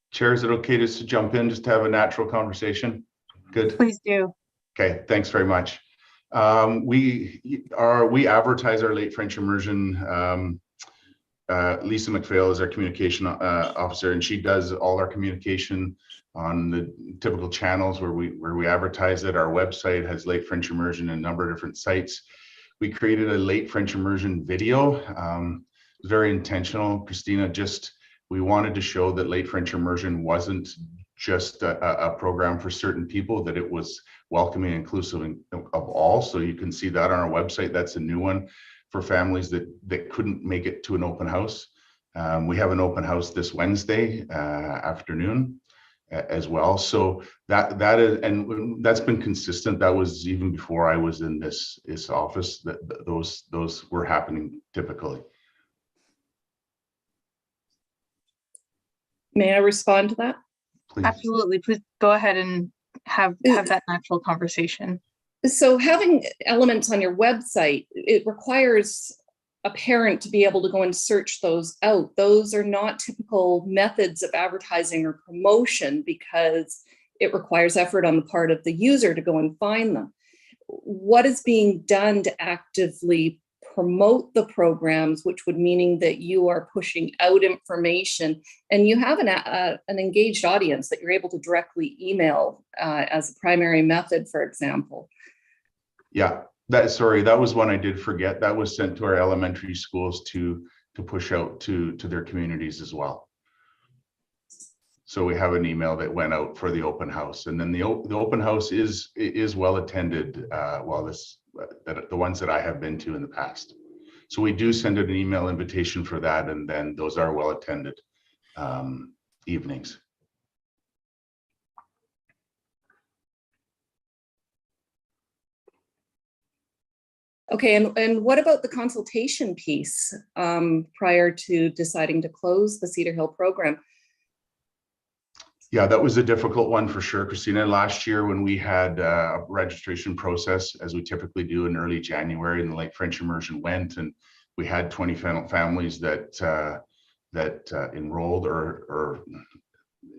Chair, is it okay just to jump in, just to have a natural conversation? Good. Please do. Okay, thanks very much. We advertise our late French immersion. Lisa McPhail is our communication officer, and she does all our communication on the typical channels where we advertise it. Our website has late French immersion in a number of different sites. We created a late French immersion video. It was very intentional, Christina. We wanted to show that late French immersion wasn't just a program for certain people, that it was welcoming and inclusive of all. So you can see that on our website. That's a new one for families that couldn't make it to an open house. We have an open house this Wednesday afternoon as well. So that is, and that's been consistent. That was even before I was in this office, that those were happening typically. May I respond to that? Please. Absolutely. Please go ahead and have that natural conversation. So having elements on your website, it requires a parent to be able to go and search those out. Those are not typical methods of advertising or promotion because it requires effort on the part of the user to go and find them. What is being done to actively promote the programs, which would meaning that you are pushing out information and you have an engaged audience that you're able to directly email as a primary method, for example? Yeah, that was one I did forget. That was sent to our elementary schools to push out to their communities as well. So we have an email that went out for the open house, and then the open house is well attended. The ones that I have been to in the past. So we do send an email invitation for that, and then those are well attended evenings. Okay, and what about the consultation piece prior to deciding to close the Cedar Hill program? Yeah, that was a difficult one for sure, Christina. Last year when we had a registration process, as we typically do in early January, and the late French immersion went, and we had 20 families that enrolled or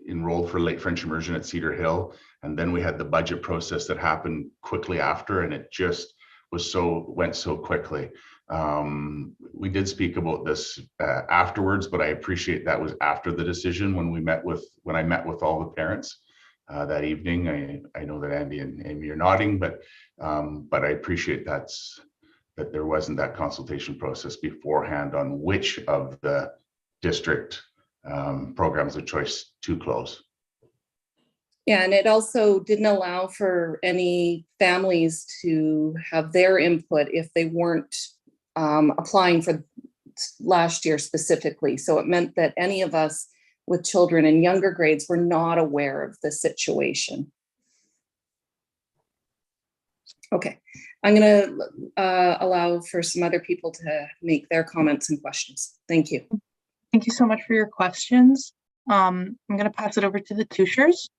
enrolled for late French immersion at Cedar Hill. And then we had the budget process that happened quickly after, and it just went so quickly. We did speak about this afterwards, but I appreciate that was after the decision when I met with all the parents that evening. I know that Andy and Amy are nodding, but I appreciate that there wasn't that consultation process beforehand on which of the district programs of choice to close. Yeah, and it also didn't allow for any families to have their input if they weren't applying for last year specifically. So it meant that any of us with children in younger grades were not aware of the situation. Okay. I'm going to allow for some other people to make their comments and questions. Thank you. Thank you so much for your questions. I'm going to pass it over to the Tushers.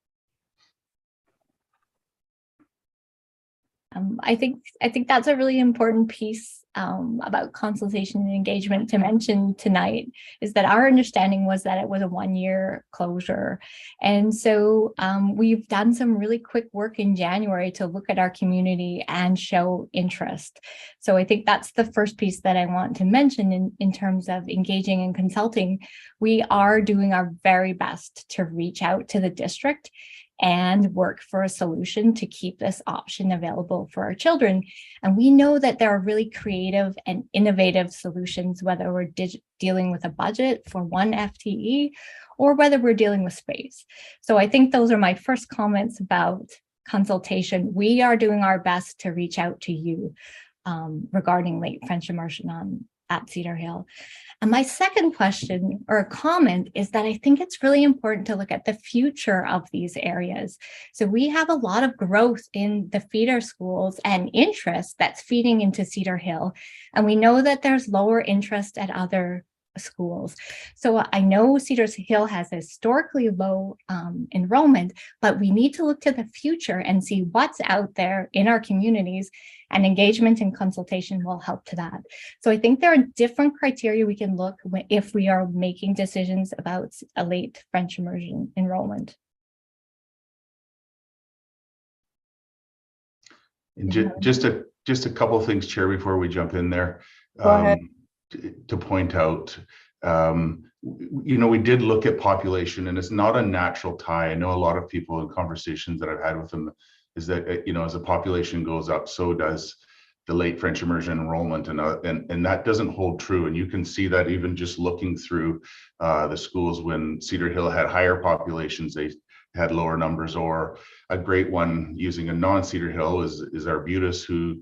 I think that's a really important piece about consultation and engagement to mention tonight, is that our understanding was that it was a 1-year closure. And so we've done some really quick work in January to look at our community and show interest. So I think that's the first piece that I want to mention in terms of engaging and consulting. We are doing our very best to reach out to the district and work for a solution to keep this option available for our children. And we know that there are really creative and innovative solutions, whether we're dealing with a budget for 1 FTE or whether we're dealing with space. So I think those are my first comments about consultation. We are doing our best to reach out to you regarding late French immersion at Cedar Hill. And my second question or comment is that I think it's really important to look at the future of these areas. So we have a lot of growth in the feeder schools and interest that's feeding into Cedar Hill. And we know that there's lower interest at other schools. So I know Cedar Hill has historically low enrollment, but we need to look to the future and see what's out there in our communities, and engagement and consultation will help to that. So I think there are different criteria we can look if we are making decisions about a late French immersion enrollment. And just a couple of things, Chair, before we jump in there. Go ahead. To point out, we did look at population, and it's not a natural tie. I know a lot of people in conversations that I've had with them is that, as the population goes up, so does the late French immersion enrollment, and that doesn't hold true. And you can see that even just looking through the schools. When Cedar Hill had higher populations, they had lower numbers. Or a great one using a non-Cedar Hill is Arbutus, who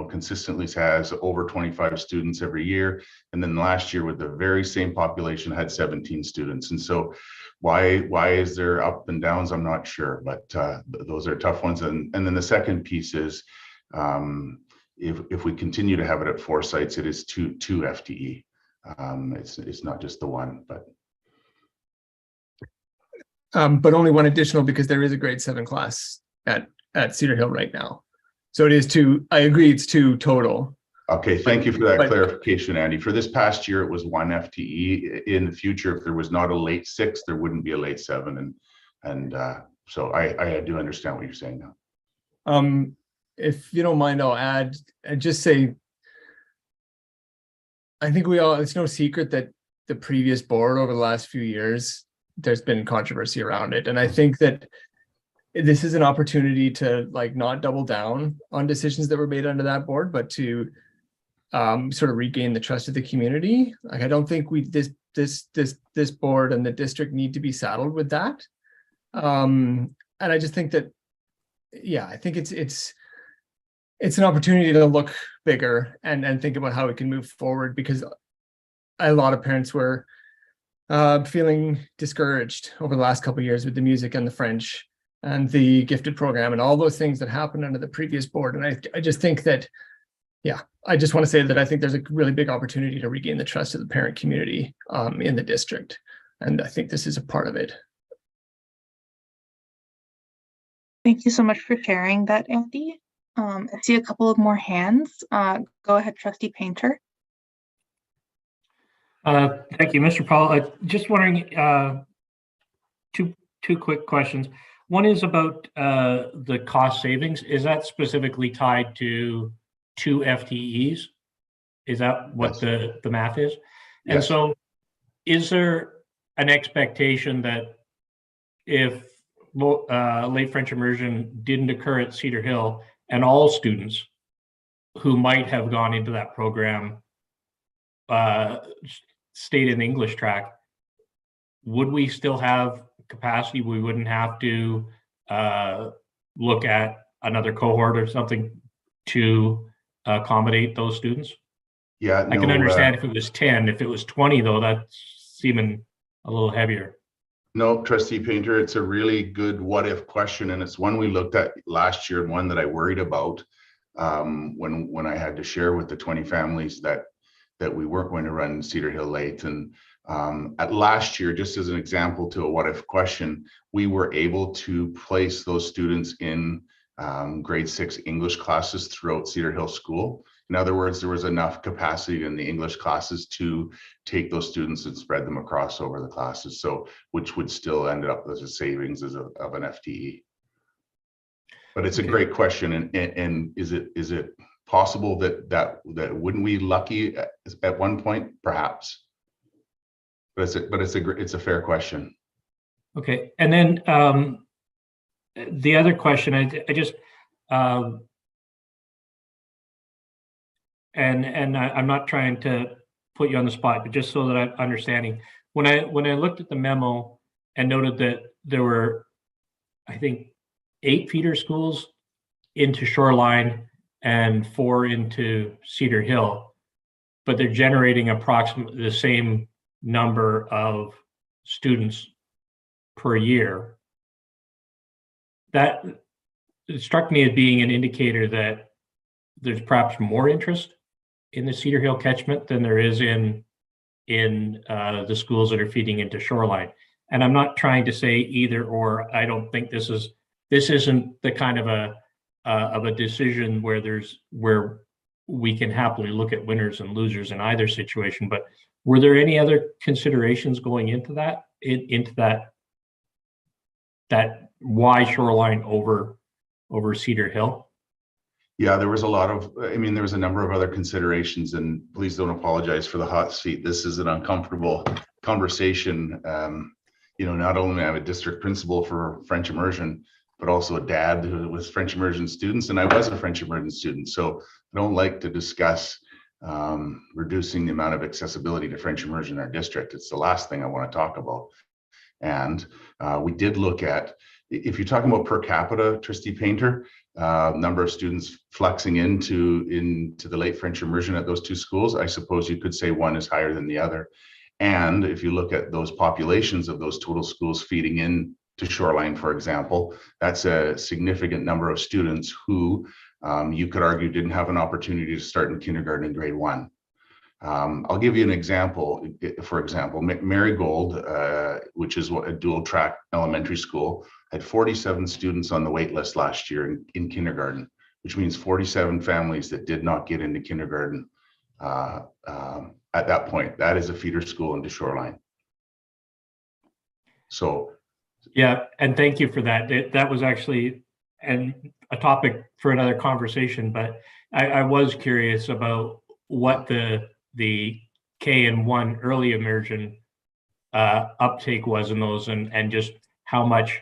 consistently has over 25 students every year, and then last year with the very same population had 17 students. And so why is there up and downs? I'm not sure, but those are tough ones. And then the second piece is if we continue to have it at 4 sites, it is two FTE. It's not just the one, but only one additional because there is a grade 7 class at Cedar Hill right now. So it is 2. I agree, it's 2 total. Okay, thank you for that clarification, Andy. For this past year, it was 1 FTE. In the future, if there was not a late 6, there wouldn't be a late 7. And so I do understand what you're saying now. If you don't mind, I'll add and just say, I think it's no secret that the previous board over the last few years, there's been controversy around it. And I think that this is an opportunity to not double down on decisions that were made under that board, but to sort of regain the trust of the community. I don't think this board and the district need to be saddled with that. And I just think that, I think it's an opportunity to look bigger and think about how we can move forward, because a lot of parents were feeling discouraged over the last couple of years with the music and the French and the gifted program and all those things that happened under the previous board. And I just think that, I just want to say that I think there's a really big opportunity to regain the trust of the parent community in the district. And I think this is a part of it. Thank you so much for sharing that, Andy. I see a couple of more hands. Go ahead, Trustee Painter. Thank you, Mr. Paul. Just wondering, two quick questions. One is about the cost savings. Is that specifically tied to 2 FTEs? Is that what the math is? And so is there an expectation that if late French immersion didn't occur at Cedar Hill and all students who might have gone into that program stayed in the English track, would we still have capacity? We wouldn't have to look at another cohort or something to accommodate those students? Yeah, I can understand if it was 10. If it was 20, though, that's seeming a little heavier. No, Trustee Painter, it's a really good what if question, and it's one we looked at last year and one that I worried about. when I had to share with the 20 families that we weren't going to run Cedar Hill late. And at last year, just as an example to a what if question, we were able to place those students in grade 6 English classes throughout Cedar Hill School. In other words, there was enough capacity in the English classes to take those students and spread them across over the classes. So, which would still end up as a savings of an FTE. But it's a great question, and is it possible that wouldn't we lucky at one point, perhaps? But it's a fair question. Okay, and then the other question, I just and I'm not trying to put you on the spot, but just so that I'm understanding, when I looked at the memo and noted that there were, I think, 8 feeder schools into Shoreline and 4 into Cedar Hill, but they're generating approximately the same number of students per year. That struck me as being an indicator that there's perhaps more interest in the Cedar Hill catchment than there is in the schools that are feeding into Shoreline. And I'm not trying to say either or. I don't think this isn't the kind of a decision where we can happily look at winners and losers in either situation. But were there any other considerations going into that why Shoreline over Cedar Hill? Yeah, there was a lot of, there was a number of other considerations, and please don't apologize for the hot seat. This is an uncomfortable conversation. Not only am I a district principal for French immersion, but also a dad who was French immersion students, and I was a French immersion student. So I don't like to discuss reducing the amount of accessibility to French immersion in our district. It's the last thing I want to talk about. And we did look at, if you're talking about per capita, Trustee Painter, number of students flexing into the late French immersion at those 2 schools, I suppose you could say one is higher than the other. And if you look at those populations of those total schools feeding in to Shoreline, for example, that's a significant number of students who you could argue didn't have an opportunity to start in kindergarten in grade 1. I'll give you an example. For example, Marigold, which is a dual track elementary school, had 47 students on the wait list last year in kindergarten, which means 47 families that did not get into kindergarten at that point. That is a feeder school into Shoreline. So, yeah, and thank you for that. That was actually a topic for another conversation, but I was curious about what the K-1 early immersion uptake was in those, and just how much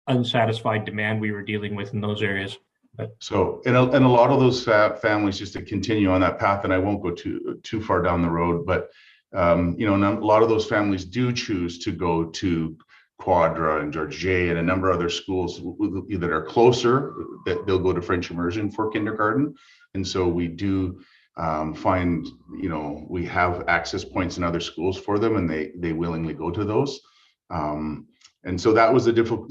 unsatisfied demand we were dealing with in those areas. So, and a lot of those families, just to continue on that path, and I won't go too far down the road, but a lot of those families do choose to go to Quadra and George J and a number of other schools that are closer, that they'll go to French immersion for kindergarten. And so we do find, we have access points in other schools for them, and they willingly go to those. And so that was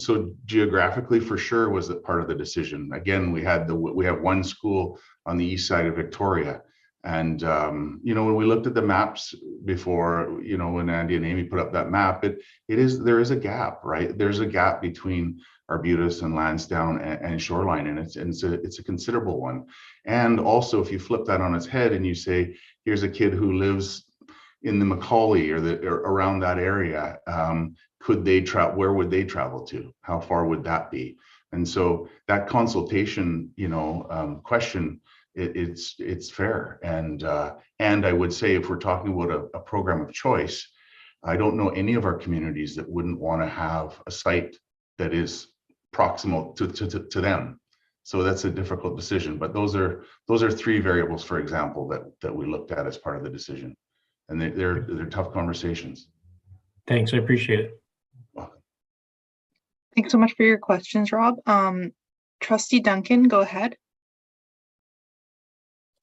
so geographically, for sure, was a part of the decision. Again, we have 1 school on the east side of Victoria. And, when we looked at the maps before, when Andy and Amy put up that map, there is a gap, right? There's a gap between Arbutus and Lansdowne and Shoreline, and it's a considerable one. And also, if you flip that on its head and you say, here's a kid who lives in the Macaulay or around that area, could they travel? Where would they travel to? How far would that be? And so that consultation, question, it's fair. And I would say, if we're talking about a program of choice, I don't know any of our communities that wouldn't want to have a site that is proximal to them. So that's a difficult decision. But those are 3 variables, for example, that we looked at as part of the decision, and they're tough conversations. Thanks, I appreciate it. Thanks so much for your questions, Rob. Trustee Duncan, go ahead.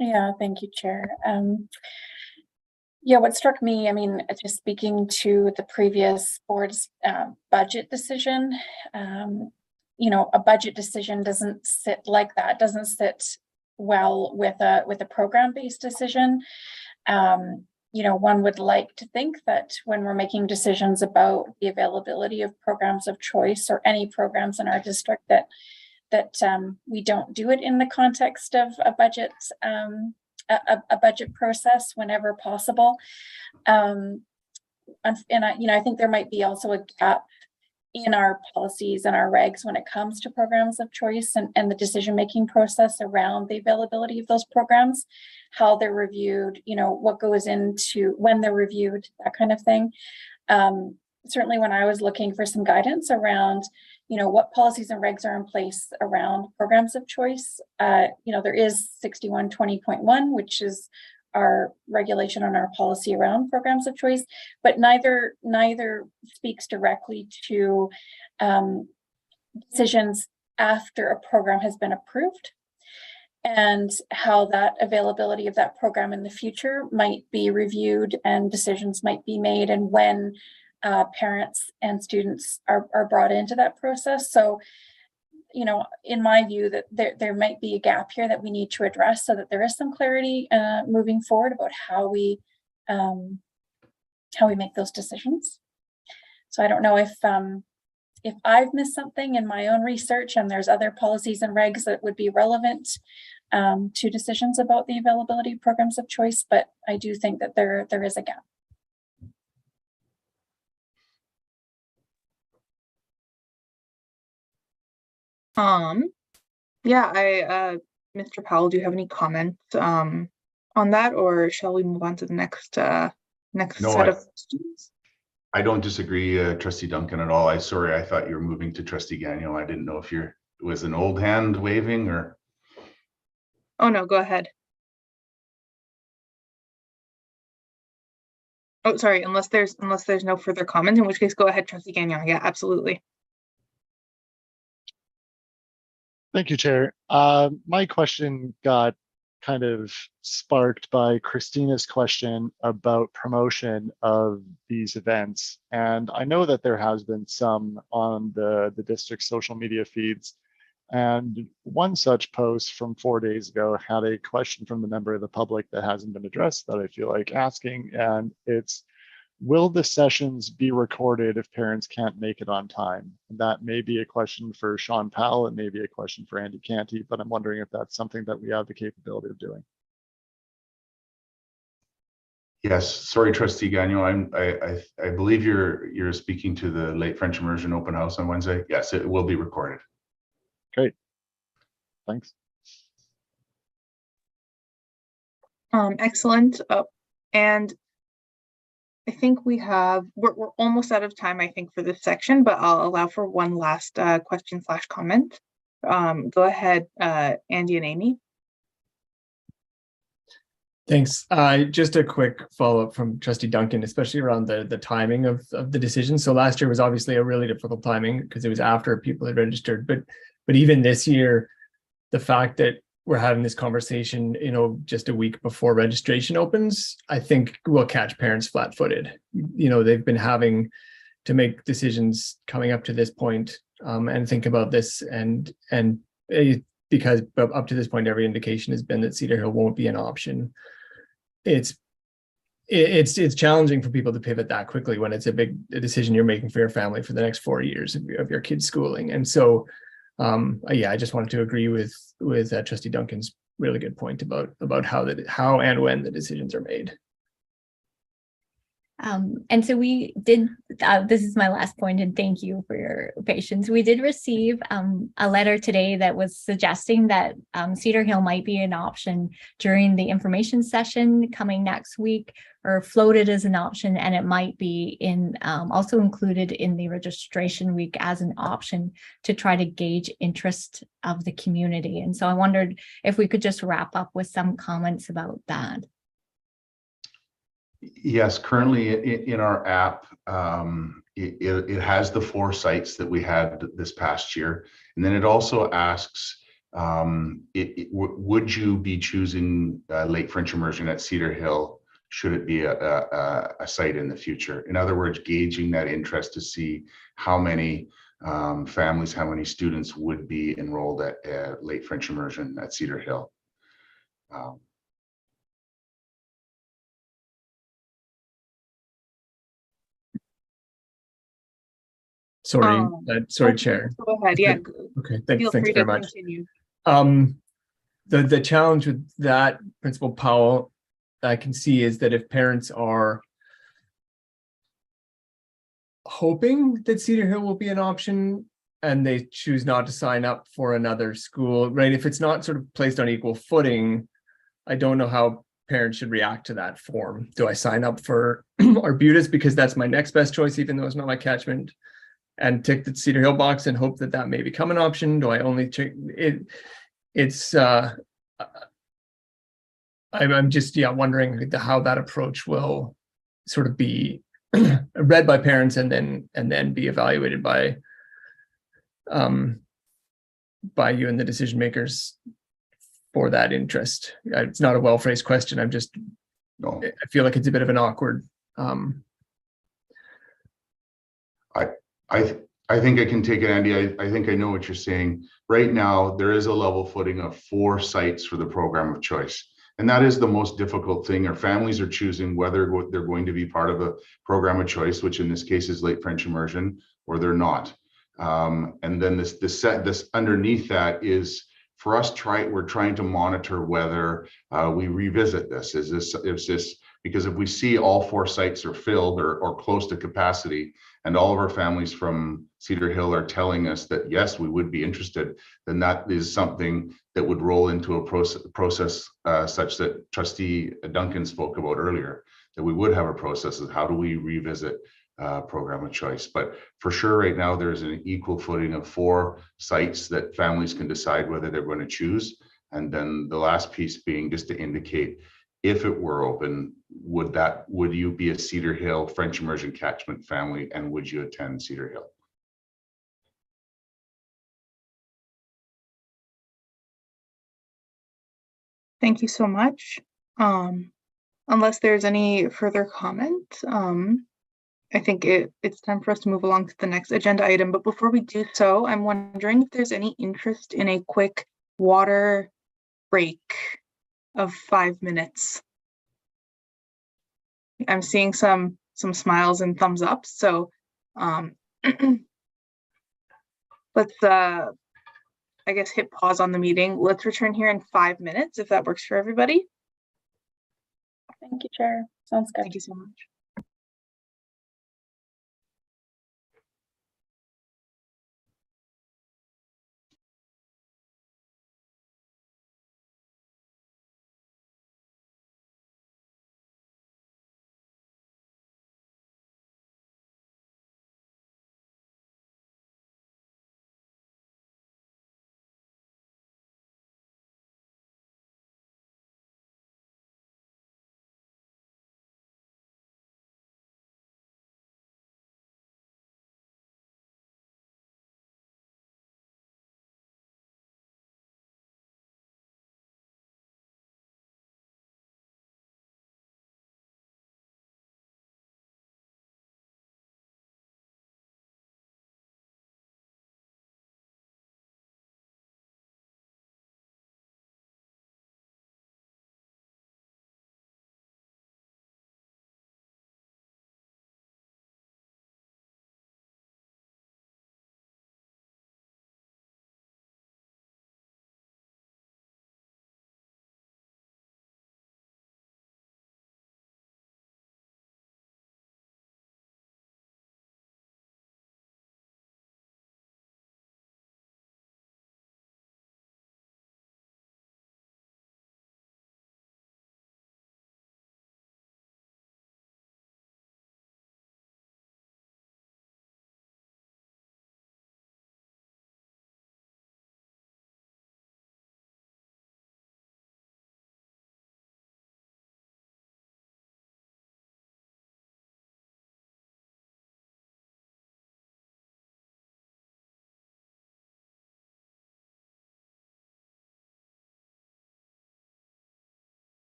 Yeah, thank you, Chair. What struck me, just speaking to the previous board's budget decision, a budget decision doesn't sit like that, doesn't sit well with a program-based decision. One would like to think that when we're making decisions about the availability of programs of choice or any programs in our district, that we don't do it in the context of a budget process whenever possible. I think there might be also a gap in our policies and our regs when it comes to programs of choice and the decision-making process around the availability of those programs, how they're reviewed, what goes into when they're reviewed, that kind of thing. Certainly when I was looking for some guidance around, what policies and regs are in place around programs of choice, there is 6120.1, which is our regulation on our policy around programs of choice, but neither speaks directly to decisions after a program has been approved and how that availability of that program in the future might be reviewed and decisions might be made, and when parents and students are brought into that process. So, in my view, that there might be a gap here that we need to address so that there is some clarity moving forward about how we make those decisions. So I don't know if I've missed something in my own research and there's other policies and regs that would be relevant to decisions about the availability of programs of choice, but I do think that there is a gap. Mr. Powell, do you have any comments on that, or shall we move on to the next set of questions? I don't disagree, Trustee Duncan, at all. I thought you were moving to Trustee Gagnon. I didn't know if it was an old hand waving or. Oh no, go ahead. Oh, sorry, unless there's no further comment, in which case go ahead, Trustee Gagnon. Yeah, absolutely. Thank you, Chair. My question got kind of sparked by Christina's question about promotion of these events. And I know that there has been some on the district's social media feeds. And one such post from 4 days ago had a question from the member of the public that hasn't been addressed that I feel like asking. And it's, will the sessions be recorded if parents can't make it on time? That may be a question for Sean Powell. It may be a question for Andy Canty, but I'm wondering if that's something that we have the capability of doing. Yes, sorry, Trustee Gagnon. I believe you're speaking to the late French immersion open house on Wednesday. Yes, it will be recorded. Great, thanks. Excellent. And I think we're almost out of time, I think, for this section, but I'll allow for one last question/comment. Go ahead, Andy and Amy. Thanks. Just a quick follow-up from Trustee Duncan, especially around the timing of the decision. So last year was obviously a really difficult timing because it was after people had registered. But even this year, the fact that we're having this conversation, just a week before registration opens, I think will catch parents flat-footed. They've been having to make decisions coming up to this point and think about this, because up to this point, every indication has been that Cedar Hill won't be an option. It's challenging for people to pivot that quickly when it's a decision you're making for your family for the next 4 years of your kids' schooling. And so, I just wanted to agree with Trustee Duncan's really good point about how and when the decisions are made. And so we did, this is my last point, and thank you for your patience. We did receive a letter today that was suggesting that Cedar Hill might be an option during the information session coming next week, or floated as an option, and it might be also included in the registration week as an option to try to gauge interest of the community. And so I wondered if we could just wrap up with some comments about that. Yes, currently in our app, it has the 4 sites that we had this past year. And then it also asks, would you be choosing late French immersion at Cedar Hill should it be a site in the future? In other words, gauging that interest to see how many families, how many students would be enrolled at late French immersion at Cedar Hill. Um, Sorry, sorry, Oh, Chair. Go ahead, yeah. Okay, Feel thanks free very to much. continue. The challenge with that, Principal Powell, I can see is that if parents are hoping that Cedar Hill will be an option and they choose not to sign up for another school, right? If it's not sort of placed on equal footing, I don't know how parents should react to that form. Do I sign up for Arbutus because that's my next best choice, even though it's not my catchment, and tick the Cedar Hill box and hope that that may become an option? Do I only check it? It's I'm just wondering how that approach will sort of be read by parents and then be evaluated by you and the decision makers for that interest. It's not a well-phrased question. I'm just, I feel like it's a bit of an awkward. I think I can take it, Andy. I think I know what you're saying. Right now, there is a level footing of 4 sites for the program of choice. And that is the most difficult thing. Our families are choosing whether they're going to be part of a program of choice, which in this case is late French immersion, or they're not. And then this underneath that is for us. We're trying to monitor whether we revisit this. Is this because if we see all 4 sites are filled or close to capacity, and all of our families from Cedar Hill are telling us that yes, we would be interested, then that is something that would roll into a process such that Trustee Duncan spoke about earlier, that we would have a process of how do we revisit program of choice. But for sure, right now, there's an equal footing of 4 sites that families can decide whether they're going to choose. And then the last piece being just to indicate, if it were open, would you be a Cedar Hill French immersion catchment family, and would you attend Cedar Hill? Thank you so much. Unless there's any further comment, I think it's time for us to move along to the next agenda item. But before we do so, I'm wondering if there's any interest in a quick water break of 5 minutes. I'm seeing some smiles and thumbs up. So let's I guess hit pause on the meeting. Let's return here in 5 minutes if that works for everybody. Thank you, Chair. Sounds good. Thank you so much.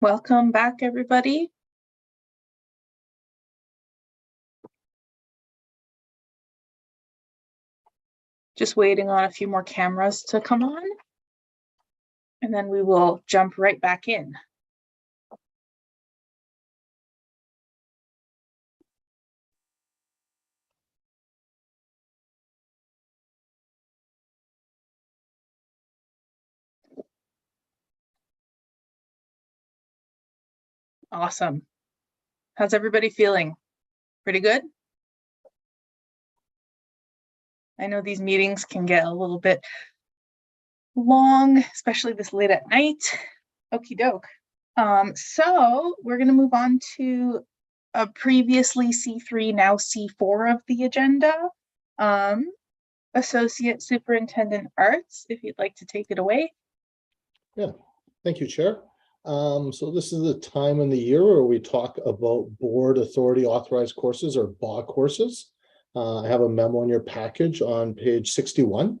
Welcome back, everybody. Just waiting on a few more cameras to come on, and then we will jump right back in. Awesome. How's everybody feeling? Pretty good? I know these meetings can get a little bit long, especially this late at night. Okie doke. So we're going to move on to a previously C3, now C4 of the agenda. Associate Superintendent Arts, if you'd like to take it away. Yeah, thank you, Chair. So this is the time in the year where we talk about Board Authority Authorized Courses, or BA courses. I have a memo in your package on page 61.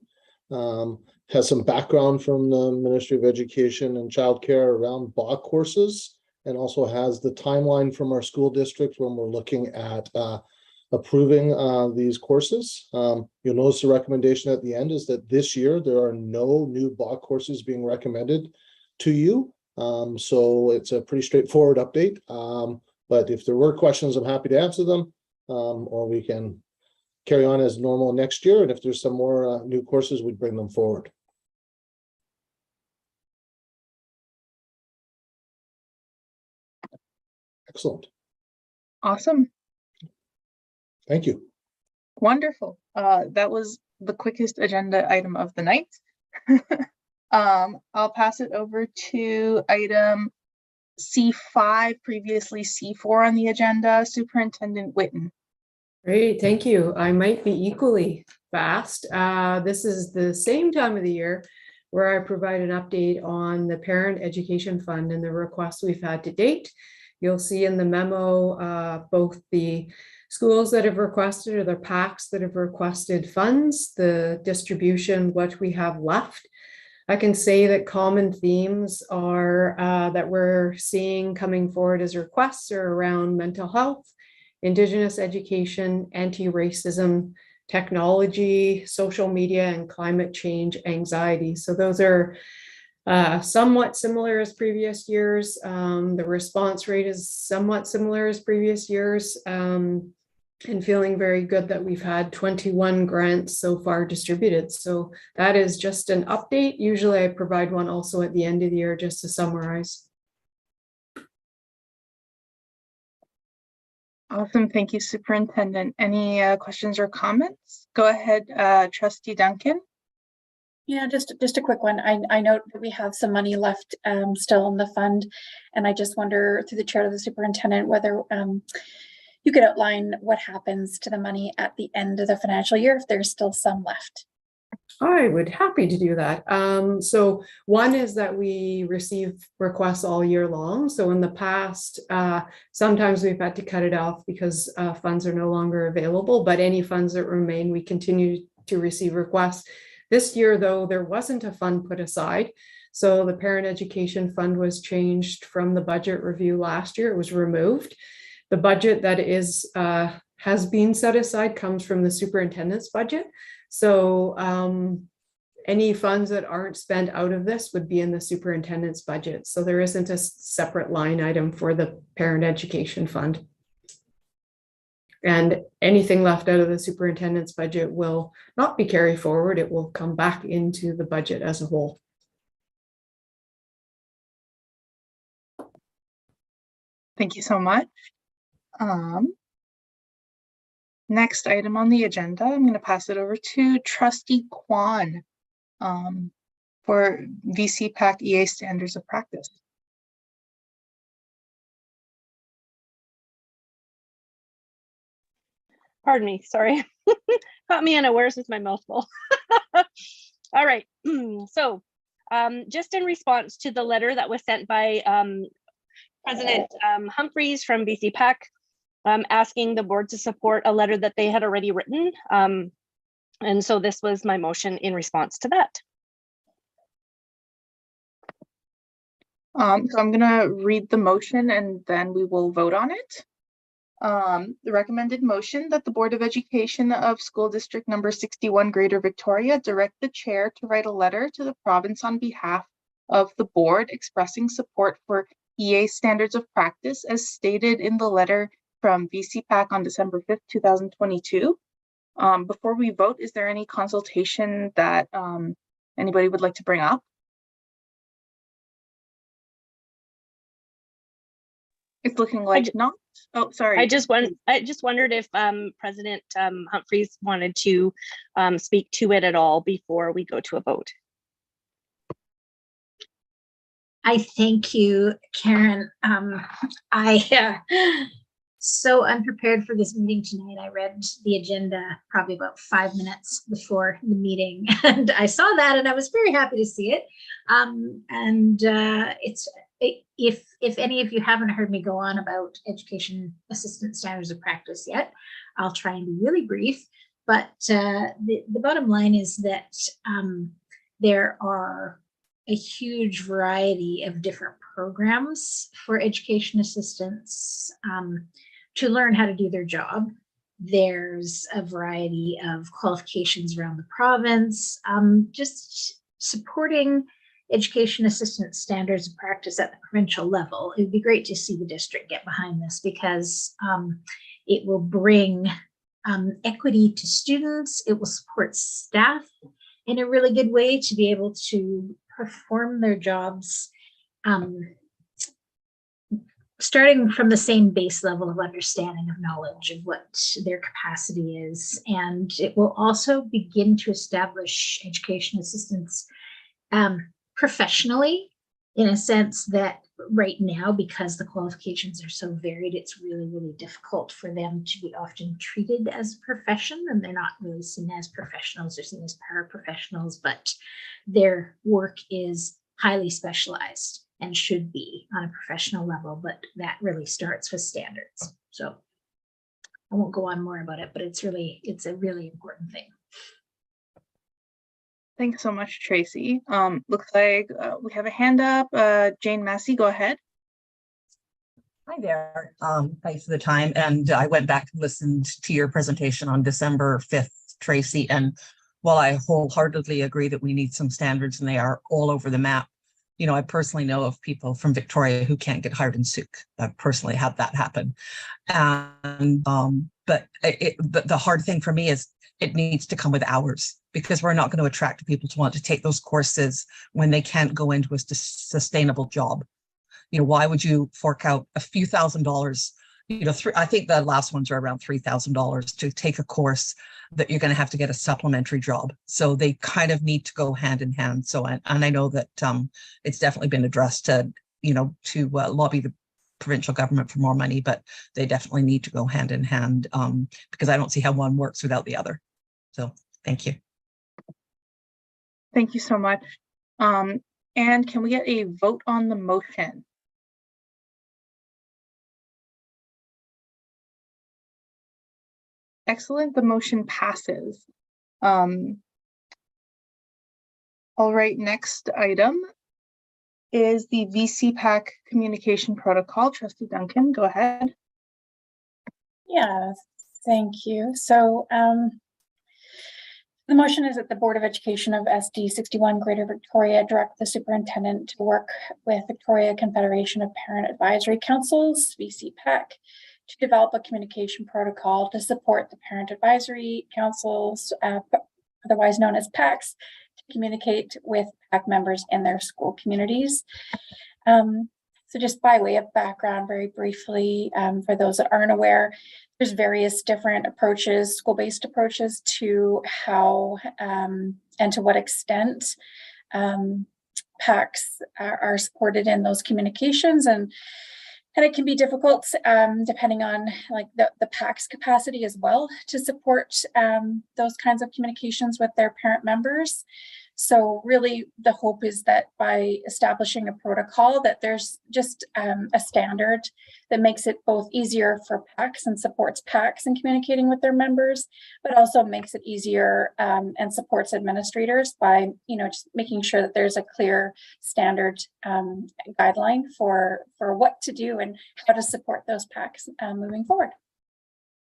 Has some background from the Ministry of Education and Childcare around BA courses, and also has the timeline from our school district when we're looking at approving these courses. You'll notice the recommendation at the end is that this year there are no new BA courses being recommended to you. So it's a pretty straightforward update. But if there were questions, I'm happy to answer them, or we can carry on as normal next year. And if there's some more new courses, we'd bring them forward. Excellent. Awesome. Thank you. Wonderful. That was the quickest agenda item of the night. I'll pass it over to item C5, previously C4 on the agenda, Superintendent Whitten. Great, thank you. I might be equally fast. This is the same time of the year where I provide an update on the Parent Education Fund and the requests we've had to date. You'll see in the memo both the schools that have requested, or the PACs that have requested funds, the distribution, what we have left. I can say that common themes are that we're seeing coming forward as requests are around mental health, Indigenous education, anti-racism, technology, social media, and climate change anxiety. So those are somewhat similar as previous years. The response rate is somewhat similar as previous years. And feeling very good that we've had 21 grants so far distributed. So that is just an update. Usually I provide one also at the end of the year just to summarize. Awesome. Thank you, Superintendent. Any questions or comments? Go ahead, Trustee Duncan. Yeah, just a quick one. I note that we have some money left still in the fund, and I just wonder, through the chair of the superintendent, whether you could outline what happens to the money at the end of the financial year if there's still some left. I would happy to do that. So one is that we receive requests all year long. So in the past, sometimes we've had to cut it off because funds are no longer available, but any funds that remain, we continue to receive requests. This year, though, there wasn't a fund put aside. So the Parent Education Fund was changed from the budget review last year. It was removed. The budget that is has been set aside comes from the superintendent's budget. So any funds that aren't spent out of this would be in the superintendent's budget. So there isn't a separate line item for the Parent Education Fund. And anything left out of the superintendent's budget will not be carried forward. It will come back into the budget as a whole. Thank you so much. Next item on the agenda, I'm going to pass it over to Trustee Kwan for VCPAC EA Standards of Practice. Pardon me, sorry. Caught me unawares with my mouth full. All right, so just in response to the letter that was sent by President Humphreys from VCPAC, asking the board to support a letter that they had already written. And so this was my motion in response to that. So I'm gonna read the motion and then we will vote on it. The recommended motion that the Board of Education of School District Number 61 Greater Victoria direct the chair to write a letter to the province on behalf of the board expressing support for EA standards of practice as stated in the letter from VCPAC on December 5th, 2022. Before we vote, is there any consultation that anybody would like to bring up? It's looking like not. Oh, sorry. I just wondered if President Humphreys wanted to speak to it at all before we go to a vote. I thank you, Karen. So unprepared for this meeting tonight. I read the agenda probably about 5 minutes before the meeting, and I saw that, and I was very happy to see it. If any of you haven't heard me go on about education assistant standards of practice yet, I'll try and be really brief. But the bottom line is that there are a huge variety of different programs for education assistants to learn how to do their job. There's a variety of qualifications around the province, just supporting education assistant standards of practice at the provincial level. It would be great to see the district get behind this because it will bring equity to students. It will support staff in a really good way to be able to perform their jobs starting from the same base level of understanding of knowledge of what their capacity is. And it will also begin to establish education assistants professionally, in a sense that right now, because the qualifications are so varied, it's really, really difficult for them to be often treated as a profession, and they're not really seen as professionals, they're seen as paraprofessionals, but their work is highly specialized and should be on a professional level, but that really starts with standards. So I won't go on more about it, but it's a really important thing. Thanks so much, Tracy. Looks like we have a hand up. Jane Massey, go ahead. Hi there. Thanks for the time. And I went back and listened to your presentation on December 5th, Tracy. And while I wholeheartedly agree that we need some standards and they are all over the map, you know, I personally know of people from Victoria who can't get hired in Souk. I've personally had that happen. And but the hard thing for me is it needs to come with hours, because we're not going to attract people to want to take those courses when they can't go into a sustainable job. You know, why would you fork out a few $1,000s? You know, I think the last ones are around $3,000 to take a course that you're going to have to get a supplementary job. So they kind of need to go hand in hand. So, and I know that it's definitely been addressed to, you know, to lobby the provincial government for more money, but they definitely need to go hand in hand because I don't see how one works without the other. So thank you. Thank you so much. And can we get a vote on the motion? Excellent, the motion passes. All right, next item is the VCPAC communication protocol. Trustee Duncan, go ahead. Yeah, thank you. So the motion is that the Board of Education of SD61 Greater Victoria direct the superintendent to work with Victoria Confederation of Parent Advisory Councils, VCPAC, to develop a communication protocol to support the parent advisory councils, otherwise known as PACs, to communicate with PAC members in their school communities. So just by way of background, very briefly, for those that aren't aware, there's various different approaches, school-based approaches to how and to what extent PACs are supported in those communications, and it can be difficult depending on like the PAC's capacity as well to support those kinds of communications with their parent members. So really the hope is that by establishing a protocol that there's just a standard that makes it both easier for PACs and supports PACs in communicating with their members, but also makes it easier and supports administrators by, just making sure that there's a clear standard guideline for what to do and how to support those PACs moving forward.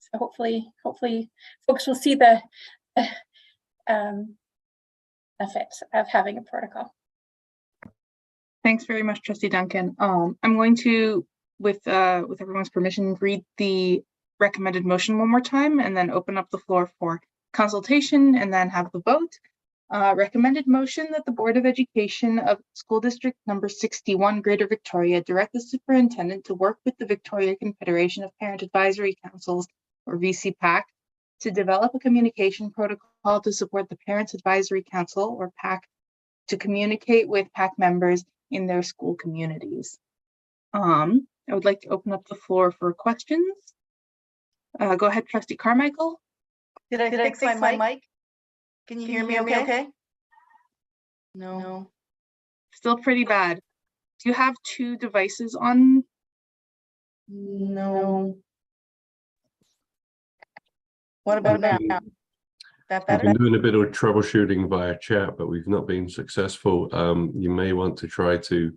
So hopefully folks will see the benefit of having a protocol. Thanks very much, Trustee Duncan. I'm going to, with everyone's permission, read the recommended motion one more time and then open up the floor for consultation and then have the vote. Recommended motion that the Board of Education of School District number 61, Greater Victoria, direct the superintendent to work with the Victoria Confederation of Parent Advisory Councils, or VCPAC, to develop a communication protocol to support the Parents Advisory Council, or PAC, to communicate with PAC members in their school communities. I would like to open up the floor for questions. Go ahead, Trustee Carmichael. Did I fix my mic? Can you hear me okay? No. Still pretty bad. Do you have two devices on? No. What about now? That better? We've been doing a bit of troubleshooting via chat, but we've not been successful. You may want to try to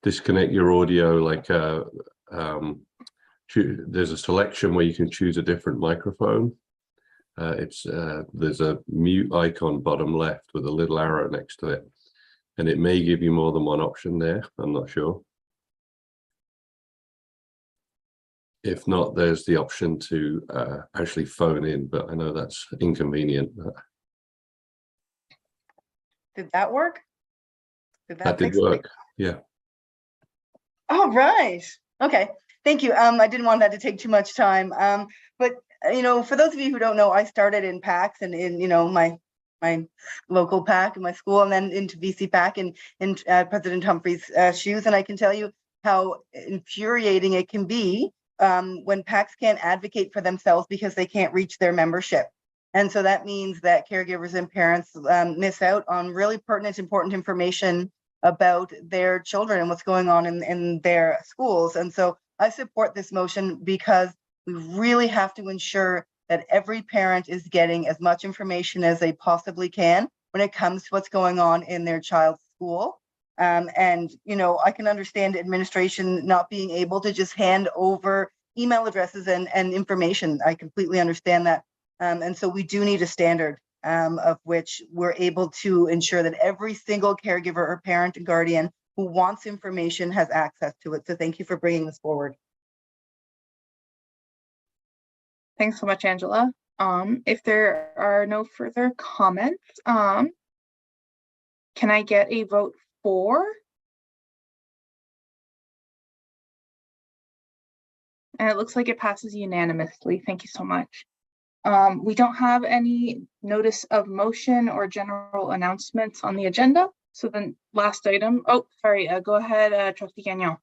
disconnect your audio, like there's a selection where you can choose a different microphone. There's a mute icon bottom left with a little arrow next to it, and it may give you more than one option there. I'm not sure. If not, there's the option to actually phone in, but I know that's inconvenient. Did that work? That did work, yeah. All right. Okay. Thank you. I didn't want that to take too much time. But for those of you who don't know, I started in PACs and in my local PAC in my school, and then into VC PAC in President Humphrey's shoes. And I can tell you how infuriating it can be when PACs can't advocate for themselves because they can't reach their membership. And so that means that caregivers and parents miss out on really pertinent, important information about their children and what's going on in their schools. And so I support this motion because we really have to ensure that every parent is getting as much information as they possibly can when it comes to what's going on in their child's school. And I can understand administration not being able to just hand over email addresses and information. I completely understand that. And so we do need a standard of which we're able to ensure that every single caregiver or parent and guardian who wants information has access to it. So thank you for bringing this forward. Thanks so much, Angela. If there are no further comments, can I get a vote for? And it looks like it passes unanimously. Thank you so much. We don't have any notice of motion or general announcements on the agenda. So the last item, go ahead, Trustee Gagnon.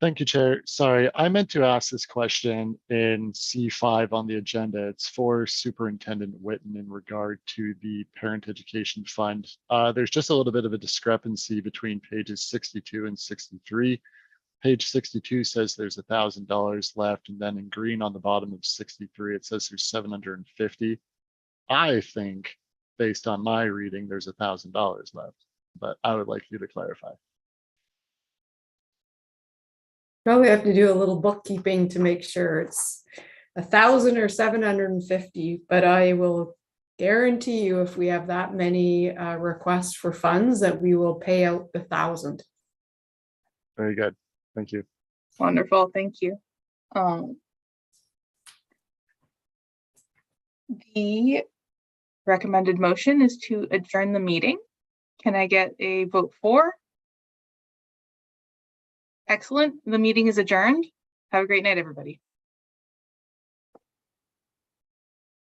Thank you, Chair. Sorry, I meant to ask this question in C5 on the agenda. It's for Superintendent Whitten in regard to the Parent Education Fund. There's just a little bit of a discrepancy between pages 62 and 63. Page 62 says there's $1,000 left, and then in green on the bottom of 63, it says there's 750. I think, based on my reading, there's $1,000 left, but I would like you to clarify. Probably have to do a little bookkeeping to make sure it's 1,000 or 750, but I will guarantee you if we have that many requests for funds that we will pay out the 1,000. Very good. Thank you. Wonderful. Thank you. The recommended motion is to adjourn the meeting. Can I get a vote for? Excellent. The meeting is adjourned. Have a great night, everybody.